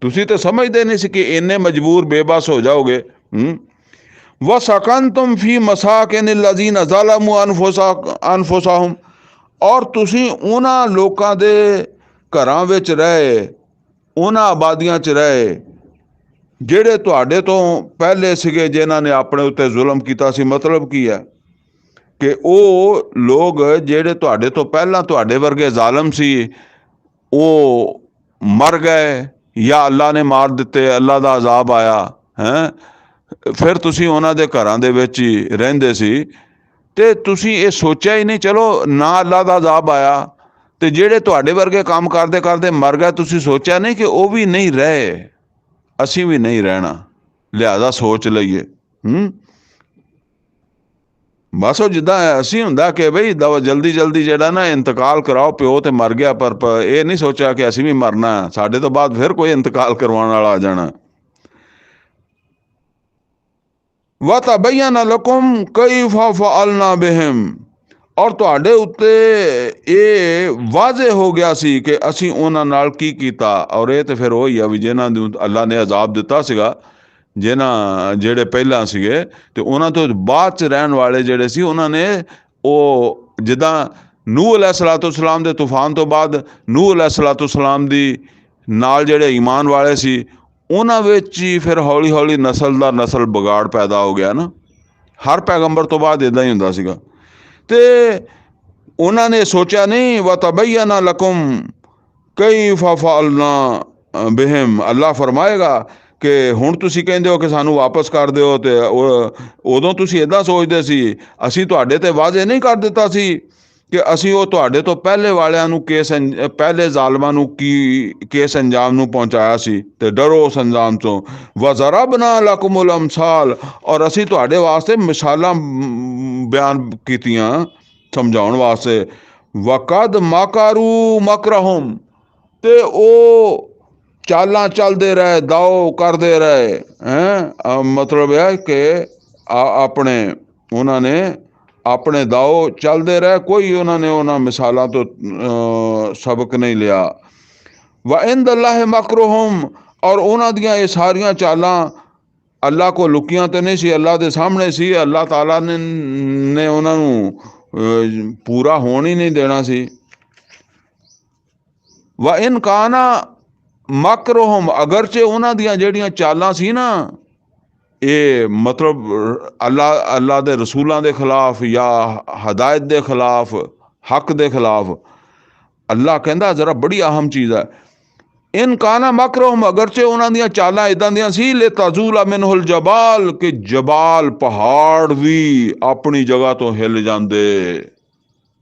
तुसी तो समझते नहीं सी कि इन्ने मजबूर बेबस हो जाओगे। व सकन तुम फी मसाकिन लजीन ज़लमू अनफुसहुम, और तुसी उन्हां लोकां दे घरां विच रहे, उन्हां आबादियां च रहे ਜਿਹੜੇ ਤੁਹਾਡੇ ਤੋਂ ਪਹਿਲੇ ਸੀਗੇ, ਜਿਨ੍ਹਾਂ ਨੇ ਆਪਣੇ ਉੱਤੇ ਜ਼ੁਲਮ ਕੀਤਾ ਸੀ। ਮਤਲਬ ਕੀ ਹੈ ਕਿ ਉਹ ਲੋਕ ਜਿਹੜੇ ਤੁਹਾਡੇ ਤੋਂ ਪਹਿਲਾਂ ਤੁਹਾਡੇ ਵਰਗੇ ਜ਼ਾਲਮ ਸੀ, ਉਹ ਮਰ ਗਏ ਜਾਂ ਅੱਲਾ ਨੇ ਮਾਰ ਦਿੱਤੇ, ਅੱਲਾ ਦਾ ਅਜ਼ਾਬ ਆਇਆ ਹੈ। ਫਿਰ ਤੁਸੀਂ ਉਹਨਾਂ ਦੇ ਘਰਾਂ ਦੇ ਵਿੱਚ ਹੀ ਰਹਿੰਦੇ ਸੀ ਤੇ ਤੁਸੀਂ ਇਹ ਸੋਚਿਆ ਹੀ ਨਹੀਂ, ਚਲੋ ਨਾ ਅੱਲਾ ਦਾ ਅਜ਼ਾਬ ਆਇਆ ਤੇ ਜਿਹੜੇ ਤੁਹਾਡੇ ਵਰਗੇ ਕੰਮ ਕਰਦੇ ਕਰਦੇ ਮਰ ਗਏ, ਤੁਸੀਂ ਸੋਚਿਆ ਨਹੀਂ ਕਿ ਉਹ ਵੀ ਨਹੀਂ ਰਹੇ, ਅਸੀਂ ਵੀ ਨਹੀਂ ਰਹਿਣਾ, ਲਿਹਾਜ਼ਾ ਸੋਚ ਲਈਏ। ਬਸ ਉਹ ਜਿੱਦਾਂ ਅਸੀਂ ਹੁੰਦਾ ਕਿ ਬਈ ਜਲਦੀ ਜਲਦੀ ਜਿਹੜਾ ਨਾ ਇੰਤਕਾਲ ਕਰਾਓ, ਪਿਓ ਤੇ ਮਰ ਗਿਆ ਪਰ ਇਹ ਨਹੀਂ ਸੋਚਿਆ ਕਿ ਅਸੀਂ ਵੀ ਮਰਨਾ, ਸਾਡੇ ਤੋਂ ਬਾਅਦ ਫਿਰ ਕੋਈ ਇੰਤਕਾਲ ਕਰਵਾਉਣ ਵਾਲਾ ਆ ਜਾਣਾ। ਵਤਬਯਨ ਲਕੁਮ ਕੈਫ ਫਅਲਨਾ ਬਿਹਿਮ, ਔਰ ਤੁਹਾਡੇ ਉੱਤੇ ਇਹ ਵਾਜ਼ੇ ਹੋ ਗਿਆ ਸੀ ਕਿ ਅਸੀਂ ਉਹਨਾਂ ਨਾਲ ਕੀ ਕੀਤਾ। ਔਰ ਇਹ ਤੇ ਫਿਰ ਉਹੀ ਆ ਵੀ ਜਿਨ੍ਹਾਂ ਨੂੰ ਅੱਲਾ ਨੇ ਅਜ਼ਾਬ ਦਿੱਤਾ ਸੀਗਾ, ਜਿਹੜੇ ਪਹਿਲਾਂ ਸੀਗੇ ਤੇ ਉਹਨਾਂ ਤੋਂ ਬਾਅਦ 'ਚ ਰਹਿਣ ਵਾਲੇ ਜਿਹੜੇ ਸੀ, ਉਹਨਾਂ ਨੇ ਉਹ ਜਿੱਦਾਂ ਨੂਹ अलैहिस्सलाम ਦੇ ਤੂਫਾਨ ਤੋਂ ਬਾਅਦ ਨੂਹ अलैहिस्सलाम ਦੀ ਨਾਲ ਜਿਹੜੇ ਈਮਾਨ ਵਾਲੇ ਸੀ, ਉਹਨਾਂ ਵਿੱਚ ਹੀ ਫਿਰ ਹੌਲੀ ਹੌਲੀ ਨਸਲ ਦਾ ਨਸਲ ਵਿਗਾੜ ਪੈਦਾ ਹੋ ਗਿਆ ਨਾ। ਹਰ ਪੈਗੰਬਰ ਤੋਂ ਬਾਅਦ ਇੱਦਾਂ ਹੀ ਹੁੰਦਾ ਸੀਗਾ। ਤੇ ਉਹਨਾਂ ਨੇ ਸੋਚਿਆ ਨਹੀਂ ਵਤਬਯਨ ਲਕੁਮ ਕੈਫ ਫਅਲਨਾ ਬਿਹਿਮ, ਅੱਲਾ ਫਰਮਾਏਗਾ ਕਿ ਹੁਣ ਤੁਸੀਂ ਕਹਿੰਦੇ ਹੋ ਕਿ ਸਾਨੂੰ ਵਾਪਸ ਕਰ ਦਿਓ, ਤੇ ਉਦੋਂ ਤੁਸੀਂ ਇੱਦਾਂ ਸੋਚਦੇ ਸੀ। ਅਸੀਂ ਤੁਹਾਡੇ ਤੇ ਵਾਅਦੇ ਨਹੀਂ ਕਰ ਦਿੱਤਾ ਸੀ ਕਿ ਅਸੀਂ ਉਹ ਤੁਹਾਡੇ ਤੋਂ ਪਹਿਲੇ ਵਾਲਿਆਂ ਨੂੰ ਪਹਿਲੇ ਜ਼ਾਲਮਾਂ ਨੂੰ ਕੇਸ ਅੰਜਾਮ ਨੂੰ ਪਹੁੰਚਾਇਆ ਸੀ, ਤੇ ਡਰੋ ਉਸ ਅੰਜਾਮ ਤੋਂ। ਵਜ਼ਰਬਨਾ ਲਕੁਮੁਲ ਅਮਸਾਲ, ਔਰ ਅਸੀਂ ਤੁਹਾਡੇ ਵਾਸਤੇ ਮਿਸਾਲਾਂ ਬਿਆਨ ਕੀਤੀਆਂ ਸਮਝਾਉਣ ਵਾਸਤੇ। ਵਕਦ ਮਕਰੂ ਮਕਰਹੁਮ, ਤੇ ਉਹ ਚਾਲਾਂ ਚੱਲਦੇ ਰਹੇ, ਦਾਓ ਕਰਦੇ ਰਹੇ ਹੈ। ਮਤਲਬ ਹੈ ਕਿ ਆਪਣੇ ਉਹਨਾਂ ਨੇ ਆਪਣੇ ਦਾਓ ਚੱਲਦੇ ਰਹੇ, ਕੋਈ ਉਹਨਾਂ ਨੇ ਉਹਨਾਂ ਮਿਸਾਲਾਂ ਤੋਂ ਸਬਕ ਨਹੀਂ ਲਿਆ। व इंद अल्लाह मकरुहुम, और ਉਹਨਾਂ ਦੀਆਂ ਇਹ ਸਾਰੀਆਂ ਚਾਲਾਂ ਅੱਲਾ ਕੋ ਲੁਕੀਆਂ ਤੇ ਨਹੀਂ ਸੀ, ਅੱਲਾ ਦੇ ਸਾਹਮਣੇ ਸੀ। ਅੱਲਾ ਤਾਲਾ ਨੇ ਉਹਨਾਂ ਨੂੰ ਪੂਰਾ ਹੋਣ ਹੀ ਨਹੀਂ ਦੇਣਾ ਸੀ। व इन काना मकरुहुम, अगरचे ਉਹਨਾਂ ਦੀਆਂ ਜਿਹੜੀਆਂ ਚਾਲਾਂ ਸੀ ਨਾ, ਇਹ ਮਤਲਬ ਅੱਲਾ ਦੇ ਰਸੂਲਾਂ ਦੇ ਖਿਲਾਫ ਜਾਂ ਹਦਾਇਤ ਦੇ ਖਿਲਾਫ, ਹੱਕ ਦੇ ਖਿਲਾਫ, ਅੱਲਾ ਕਹਿੰਦਾ ਜ਼ਰਾ ਬੜੀ ਅਹਿਮ ਚੀਜ਼ ਹੈ, ਇਨ ਕਾਨਾ ਮਕਰਹੁਮ, ਅਗਰਚੇ ਉਹਨਾਂ ਦੀਆਂ ਚਾਲਾਂ ਇੱਦਾਂ ਦੀਆਂ ਸੀ, ਲੇ ਤਜ਼ੂਲਾ ਮਿਨਹੁਲ ਜਬਾਲ, ਕਿ ਜਬਾਲ ਪਹਾੜ ਵੀ ਆਪਣੀ ਜਗ੍ਹਾ ਤੋਂ ਹਿੱਲ ਜਾਂਦੇ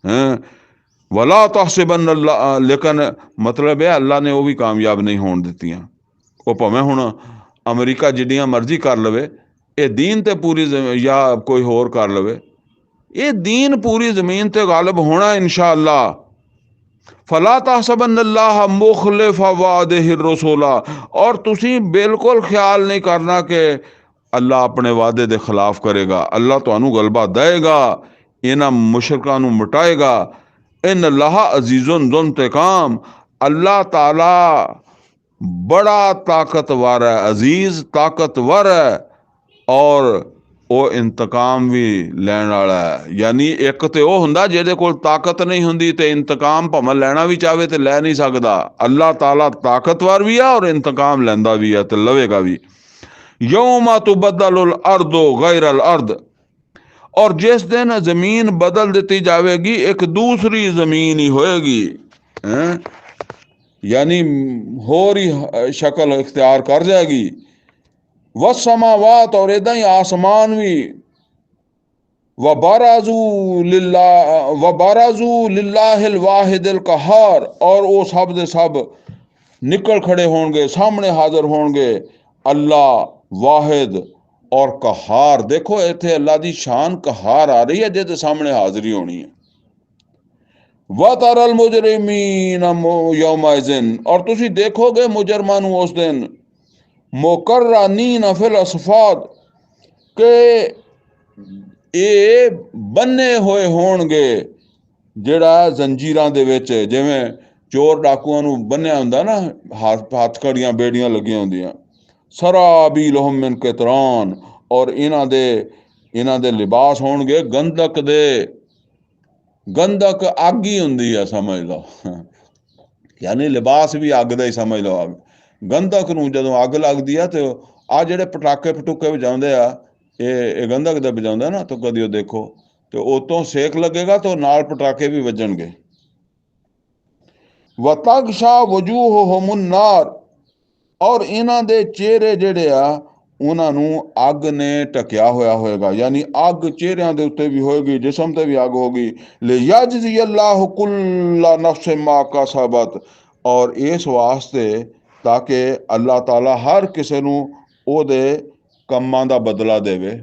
ਹੈਂ। ਵਲਾ ਤਹਸਿਬਨ ਅੱਲਾ, ਲੇਕਿਨ ਮਤਲਬ ਇਹ ਅੱਲਾ ਨੇ ਉਹ ਵੀ ਕਾਮਯਾਬ ਨਹੀਂ ਹੋਣ ਦਿੱਤੀਆਂ। ਉਹ ਭਾਵੇਂ ਹੁਣ ਅਮਰੀਕਾ ਜਿੰਨੀਆਂ ਮਰਜ਼ੀ ਕਰ ਲਵੇ, ਇਹ ਦੀਨ ਤੇ ਪੂਰੀ ਜਾਂ ਕੋਈ ਹੋਰ ਕਰ ਲਵੇ, ਇਹ ਦੀਨ ਪੂਰੀ ਜ਼ਮੀਨ ਤੇ ਗਾਲਿਬ ਹੋਣਾ ਇਨਸ਼ਾ ਅੱਲਾ। फला तहसबन अल्लाह मुखलिफ वादे रसूला, और तुसी बिल्कुल ख्याल नहीं करना कि अल्लाह अपने वादे के खिलाफ करेगा। अल्लाह तुहानू गलबा देगा, इन्हां मुशरकां नू मिटाएगा। इन अल्लाह अजीजुन ज़ु इंतकाम, अल्लाह ताला बड़ा ताकतवर है, अजीज ताकतवर है, और ਉਹ ਇੰਤਕਾਮ ਵੀ ਲੈਣ ਵਾਲਾ ਹੈ। ਯਾਨੀ ਇੱਕ ਤੇ ਉਹ ਹੁੰਦਾ ਜਿਹਦੇ ਕੋਲ ਤਾਕਤ ਨਹੀਂ ਹੁੰਦੀ ਤੇ ਇੰਤਕਾਮ ਭਾਵੇਂ ਲੈਣਾ ਵੀ ਚਾਹਵੇ ਤੇ ਲੈ ਨਹੀਂ ਸਕਦਾ। ਅੱਲਾਹ ਤਾਲਾ ਤਾਕਤਵਰ ਵੀ ਆ ਔਰ ਇੰਤਕਾਮ ਲੈਂਦਾ ਵੀ ਹੈ ਤੇ ਲਵੇਗਾ ਵੀ। ਯੌਮਾ ਤੁਬਦਲੁਲ ਅਰਦੁ ਗੈਰਲ ਅਰਦ, ਔਰ ਜਿਸ ਦਿਨ ਜ਼ਮੀਨ ਬਦਲ ਦਿੱਤੀ ਜਾਵੇਗੀ, ਇੱਕ ਦੂਸਰੀ ਜ਼ਮੀਨ ਹੀ ਹੋਏਗੀ ਹੈ, यानी होर ही शक्ल इख्तियार कर जाएगी। वसमावात, और इदा ही आसमान भी। वबाराजू लिल्लाहिल वाहिदिल कहार, और वो सब दे सब निकल खड़े होंगे, सामने हाजिर होंगे अल्लाह वाहिद ਔਰ ਕਹਾਰ। ਦੇਖੋ ਇੱਥੇ ਅੱਲਾ ਦੀ ਸ਼ਾਨ ਕਹਾਰ ਆ ਰਹੀ ਹੈ ਜਿਹਦੇ ਸਾਹਮਣੇ ਹਾਜ਼ਰੀ ਹੋਣੀ ਹੈ। ਵਤਰਲ ਮੁਜਰਿਮੀਨ ਯੌਮਇਜ਼ਿਨ, ਔਰ ਤੁਸੀਂ ਦੇਖੋਗੇ ਮੁਜਰਮਾਂ ਨੂੰ ਉਸ ਦਿਨ ਮੁਕਰਰਾਨੀਨ ਫਿਲ ਅਸਫਾਦ, ਕਿ ਇਹ ਬੰਨੇ ਹੋਏ ਹੋਣਗੇ ਜਿਹੜਾ ਜ਼ੰਜੀਰਾਂ ਦੇ ਵਿੱਚ, ਜਿਵੇਂ ਚੋਰ ਡਾਕੂਆਂ ਨੂੰ ਬੰਨਿਆ ਹੁੰਦਾ ਨਾ, ਹੱਥਕੜੀਆਂ ਬੇੜੀਆਂ ਲੱਗੀਆਂ ਹੁੰਦੀਆਂ। ਸਰਾਬੀਲਹੁਮ ਮਿਨ ਕਿਤਰਾਨ, ਔਰ ਇਹਨਾਂ ਦੇ ਲਿਬਾਸ ਹੋਣਗੇ ਗੰਧਕ ਦੇ। ਗੰਧਕ ਅੱਗ ਹੀ ਹੁੰਦੀ ਆ, ਸਮਝ ਲਓ, ਯਾਨੀ ਲਿਬਾਸ ਵੀ ਅੱਗ ਦਾ ਹੀ ਸਮਝ ਲਓ। ਅੱਗ, ਗੰਧਕ ਨੂੰ ਜਦੋਂ ਅੱਗ ਲੱਗਦੀ ਆ ਤੇ ਆ ਜਿਹੜੇ ਪਟਾਕੇ ਪਟੂਕੇ ਵਜਾਉਂਦੇ ਆ, ਇਹ ਗੰਧਕ ਦੇ ਵਜਾਉਂਦੇ ਨਾ, ਤਾਂ ਕਦੀ ਉਹ ਦੇਖੋ ਤੇ ਉਤੋਂ ਸੇਕ ਲੱਗੇਗਾ ਤੇ ਨਾਲ ਪਟਾਕੇ ਵੀ ਵੱਜਣਗੇ। ਵਤਗਸ਼ਾ ਵਜੂਹਹੁਮ ਨਾਰ, ਔਰ ਇਹਨਾਂ ਦੇ ਚਿਹਰੇ ਜਿਹੜੇ ਆ ਉਹਨਾਂ ਨੂੰ ਅੱਗ ਨੇ ਢਕਿਆ ਹੋਇਆ ਹੋਏਗਾ, ਯਾਨੀ ਅੱਗ ਚਿਹਰਿਆਂ ਦੇ ਉੱਤੇ ਵੀ ਹੋਏਗੀ, ਜਿਸਮ ਤੇ ਵੀ ਅੱਗ ਹੋਗੀ। ਲਿਯਜਜ਼ੀ ਅੱਲਾਹੁ ਕੁੱਲਾ ਨਫਸਿਨ ਮਾ ਕਸਬਤ, ਔਰ ਇਸ ਵਾਸਤੇ ਤਾਂ ਕਿ ਅੱਲਾਹ ਤਾਲਾ ਹਰ ਕਿਸੇ ਨੂੰ ਉਹਦੇ ਕੰਮਾਂ ਦਾ ਬਦਲਾ ਦੇਵੇ।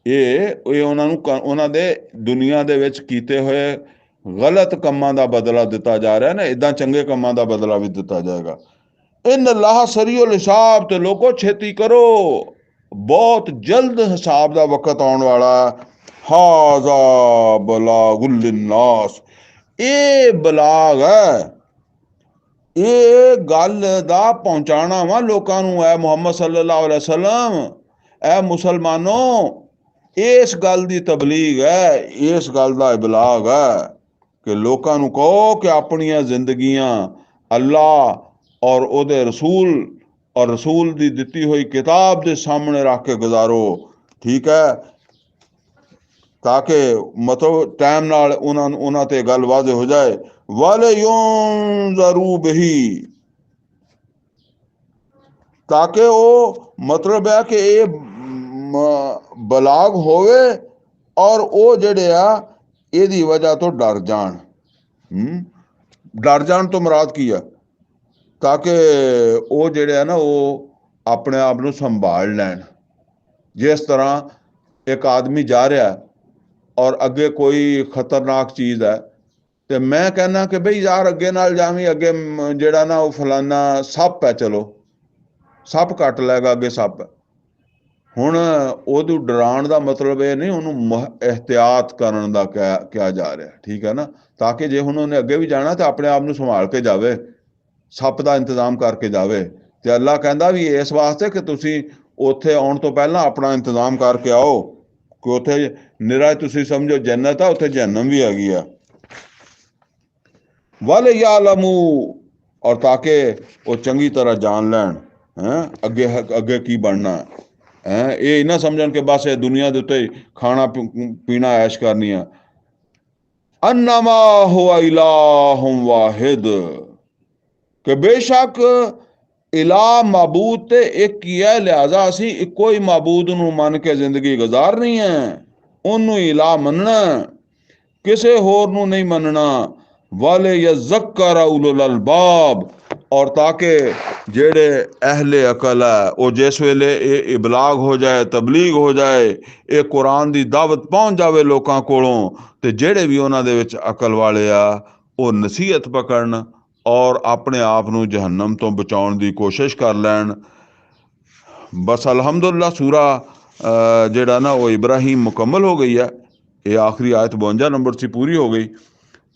ਇਹ ਉਹਨਾਂ ਦੇ ਦੁਨੀਆ ਦੇ ਵਿੱਚ ਕੀਤੇ ਹੋਏ ਗਲਤ ਕੰਮਾਂ ਦਾ ਬਦਲਾ ਦਿੱਤਾ ਜਾ ਰਿਹਾ ਨਾ, ਇੱਦਾਂ ਚੰਗੇ ਕੰਮਾਂ ਦਾ ਬਦਲਾ ਵੀ ਦਿੱਤਾ ਜਾਏਗਾ। ਇਨ ਅੱਲਾਹ ਸਰੀਉਲ ਹਿਸਾਬ, ਤੇ ਲੋਕੋ ਛੇਤੀ ਕਰੋ, ਬਹੁਤ ਜਲਦ ਹਿਸਾਬ ਦਾ ਵਕਤ ਆਉਣ ਵਾਲਾ। ਹਾਜ਼ਾ ਬਲਾਗੁਲ ਲਿਨਾਸ, ਇਹ ਬਲਾਗ ਹੈ, ਇਹ ਗੱਲ ਦਾ ਪਹੁੰਚਾਣਾ ਵਾ ਲੋਕਾਂ ਨੂੰ। ਐ ਮੁਹੰਮਦ ਸੱਲੱਲਾਹੁ ਅਲੈਹਿ ਵਸੱਲਮ, ਐ ਮੁਸਲਮਾਨੋ, ਇਸ ਗੱਲ ਦੀ ਤਬਲੀਗ ਹੈ, ਇਸ ਗੱਲ ਦਾ ਇਬਲਾਗ ਹੈ ਕਿ ਲੋਕਾਂ ਨੂੰ ਕਹੋ ਕਿ ਆਪਣੀਆਂ ਜ਼ਿੰਦਗੀਆਂ ਅੱਲਾਹ ਔਰ ਉਹਦੇ ਰਸੂਲ ਔਰ ਰਸੂਲ ਦੀ ਦਿੱਤੀ ਹੋਈ ਕਿਤਾਬ ਦੇ ਸਾਹਮਣੇ ਰੱਖ ਕੇ ਗੁਜ਼ਾਰੋ, ਠੀਕ ਹੈ, ਤਾਂ ਕਿ ਮਤਲਬ ਟਾਈਮ ਨਾਲ ਉਹਨਾਂ ਤੇ ਗੱਲ ਵਾਜ਼ਿਹ ਹੋ ਜਾਏ। ਵਲਯੁਨਜ਼ਰੂ ਬਿਹੀ, ਤਾਂ ਕਿ ਉਹ ਮਤਲਬ ਹੈ ਕਿ ਇਹ ਬਲਾਗ ਹੋਵੇ ਔਰ ਉਹ ਜਿਹੜੇ ਆ ਇਹਦੀ ਵਜ੍ਹਾ ਤੋਂ ਡਰ ਜਾਣ। ਡਰ ਜਾਣ ਤੋਂ ਮੁਰਾਦ ਕੀ ਆ? ਤਾਂ ਕਿ ਉਹ ਜਿਹੜੇ ਆ ਨਾ ਉਹ ਆਪਣੇ ਆਪ ਨੂੰ ਸੰਭਾਲ ਲੈਣ। ਜਿਸ ਤਰ੍ਹਾਂ ਇੱਕ ਆਦਮੀ ਜਾ ਰਿਹਾ ਔਰ ਅੱਗੇ ਕੋਈ ਖਤਰਨਾਕ ਚੀਜ਼ ਹੈ, ਤੇ ਮੈਂ ਕਹਿੰਦਾ ਕਿ ਬਈ ਯਾਰ ਅੱਗੇ ਨਾਲ ਜਾਵੀਂ, ਅੱਗੇ ਜਿਹੜਾ ਨਾ ਉਹ ਫਲਾਨਾ ਸੱਪ ਹੈ, ਚਲੋ ਸੱਪ ਕੱਟ ਲੈਗਾ, ਅੱਗੇ ਸੱਪ ਹੈ। ਹੁਣ ਉਹਨੂੰ ਡਰਾਉਣ ਦਾ ਮਤਲਬ ਇਹ ਨਹੀਂ, ਉਹਨੂੰ ਇਹਤਿਆਤ ਕਰਨ ਦਾ ਕਿਹਾ ਜਾ ਰਿਹਾ, ਠੀਕ ਹੈ ਨਾ, ਤਾਂ ਕਿ ਜੇ ਹੁਣ ਉਹਨੇ ਅੱਗੇ ਵੀ ਜਾਣਾ ਤਾਂ ਆਪਣੇ ਆਪ ਨੂੰ ਸੰਭਾਲ ਕੇ ਜਾਵੇ, ਸੱਪ ਦਾ ਇੰਤਜ਼ਾਮ ਕਰਕੇ ਜਾਵੇ। ਤੇ ਅੱਲਾਹ ਕਹਿੰਦਾ ਵੀ ਇਸ ਵਾਸਤੇ ਕਿ ਤੁਸੀਂ ਉੱਥੇ ਆਉਣ ਤੋਂ ਪਹਿਲਾਂ ਆਪਣਾ ਇੰਤਜ਼ਾਮ ਕਰਕੇ ਆਓ, ਕਿ ਉੱਥੇ ਨਿਰਾ ਤੁਸੀਂ ਸਮਝੋ ਜੰਨਤ ਆ, ਉੱਥੇ ਜਹੰਨਮ ਵੀ ਹੈਗੀ ਆ। ਵਲ ਯਾਲਮੂ, ਔਰ ਤਾਂ ਕਿ ਉਹ ਚੰਗੀ ਤਰ੍ਹਾਂ ਜਾਣ ਲੈਣ ਅੱਗੇ ਕੀ ਬਣਨਾ ਹੈ। ਇਹ ਨਾ ਸਮਝਣ ਕਿ ਬਸ ਇਹ ਦੁਨੀਆ ਦੇ ਉੱਤੇ ਖਾਣਾ ਪੀਣਾ ਐਸ਼ ਕਰਨੀ ਆ। अन्नमा हुआ इलाहुम वाहिद, कि बेशक इला मबूद ते एक ही है, लिहाजा असी इको ही मबूद नूं मन के जिंदगी गुजारनी है, उन्नू इला मनना, किसे होर नूं नहीं मनना। वाले यज़क्कर उलुल अलबाब, और ताकि जेड़े अहले अकल है वो जिस वेले ये इबलाग हो जाए, तबलीग हो जाए, ये कुरान दी दावत पहुंच जावे लोकां कोलों, ते जेड़े भी उन्हां दे विच अकल वाले आ वो नसीहत पकड़न और अपने आप नूं जहन्नम तो बचाउण दी कोशिश कर लैण। बस अलहमदुलिल्लाह सूरा जेड़ा ना वो इब्राहिम मुकम्मल हो गई है। ये आखिरी आयत 52 नंबर से पूरी हो गई।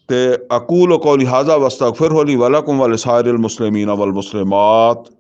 ते अकूल कौली हाजा वस्तगफिरहु ली वलकुम वलिसाइरिल मुस्लिमीन वल मुस्लिमात।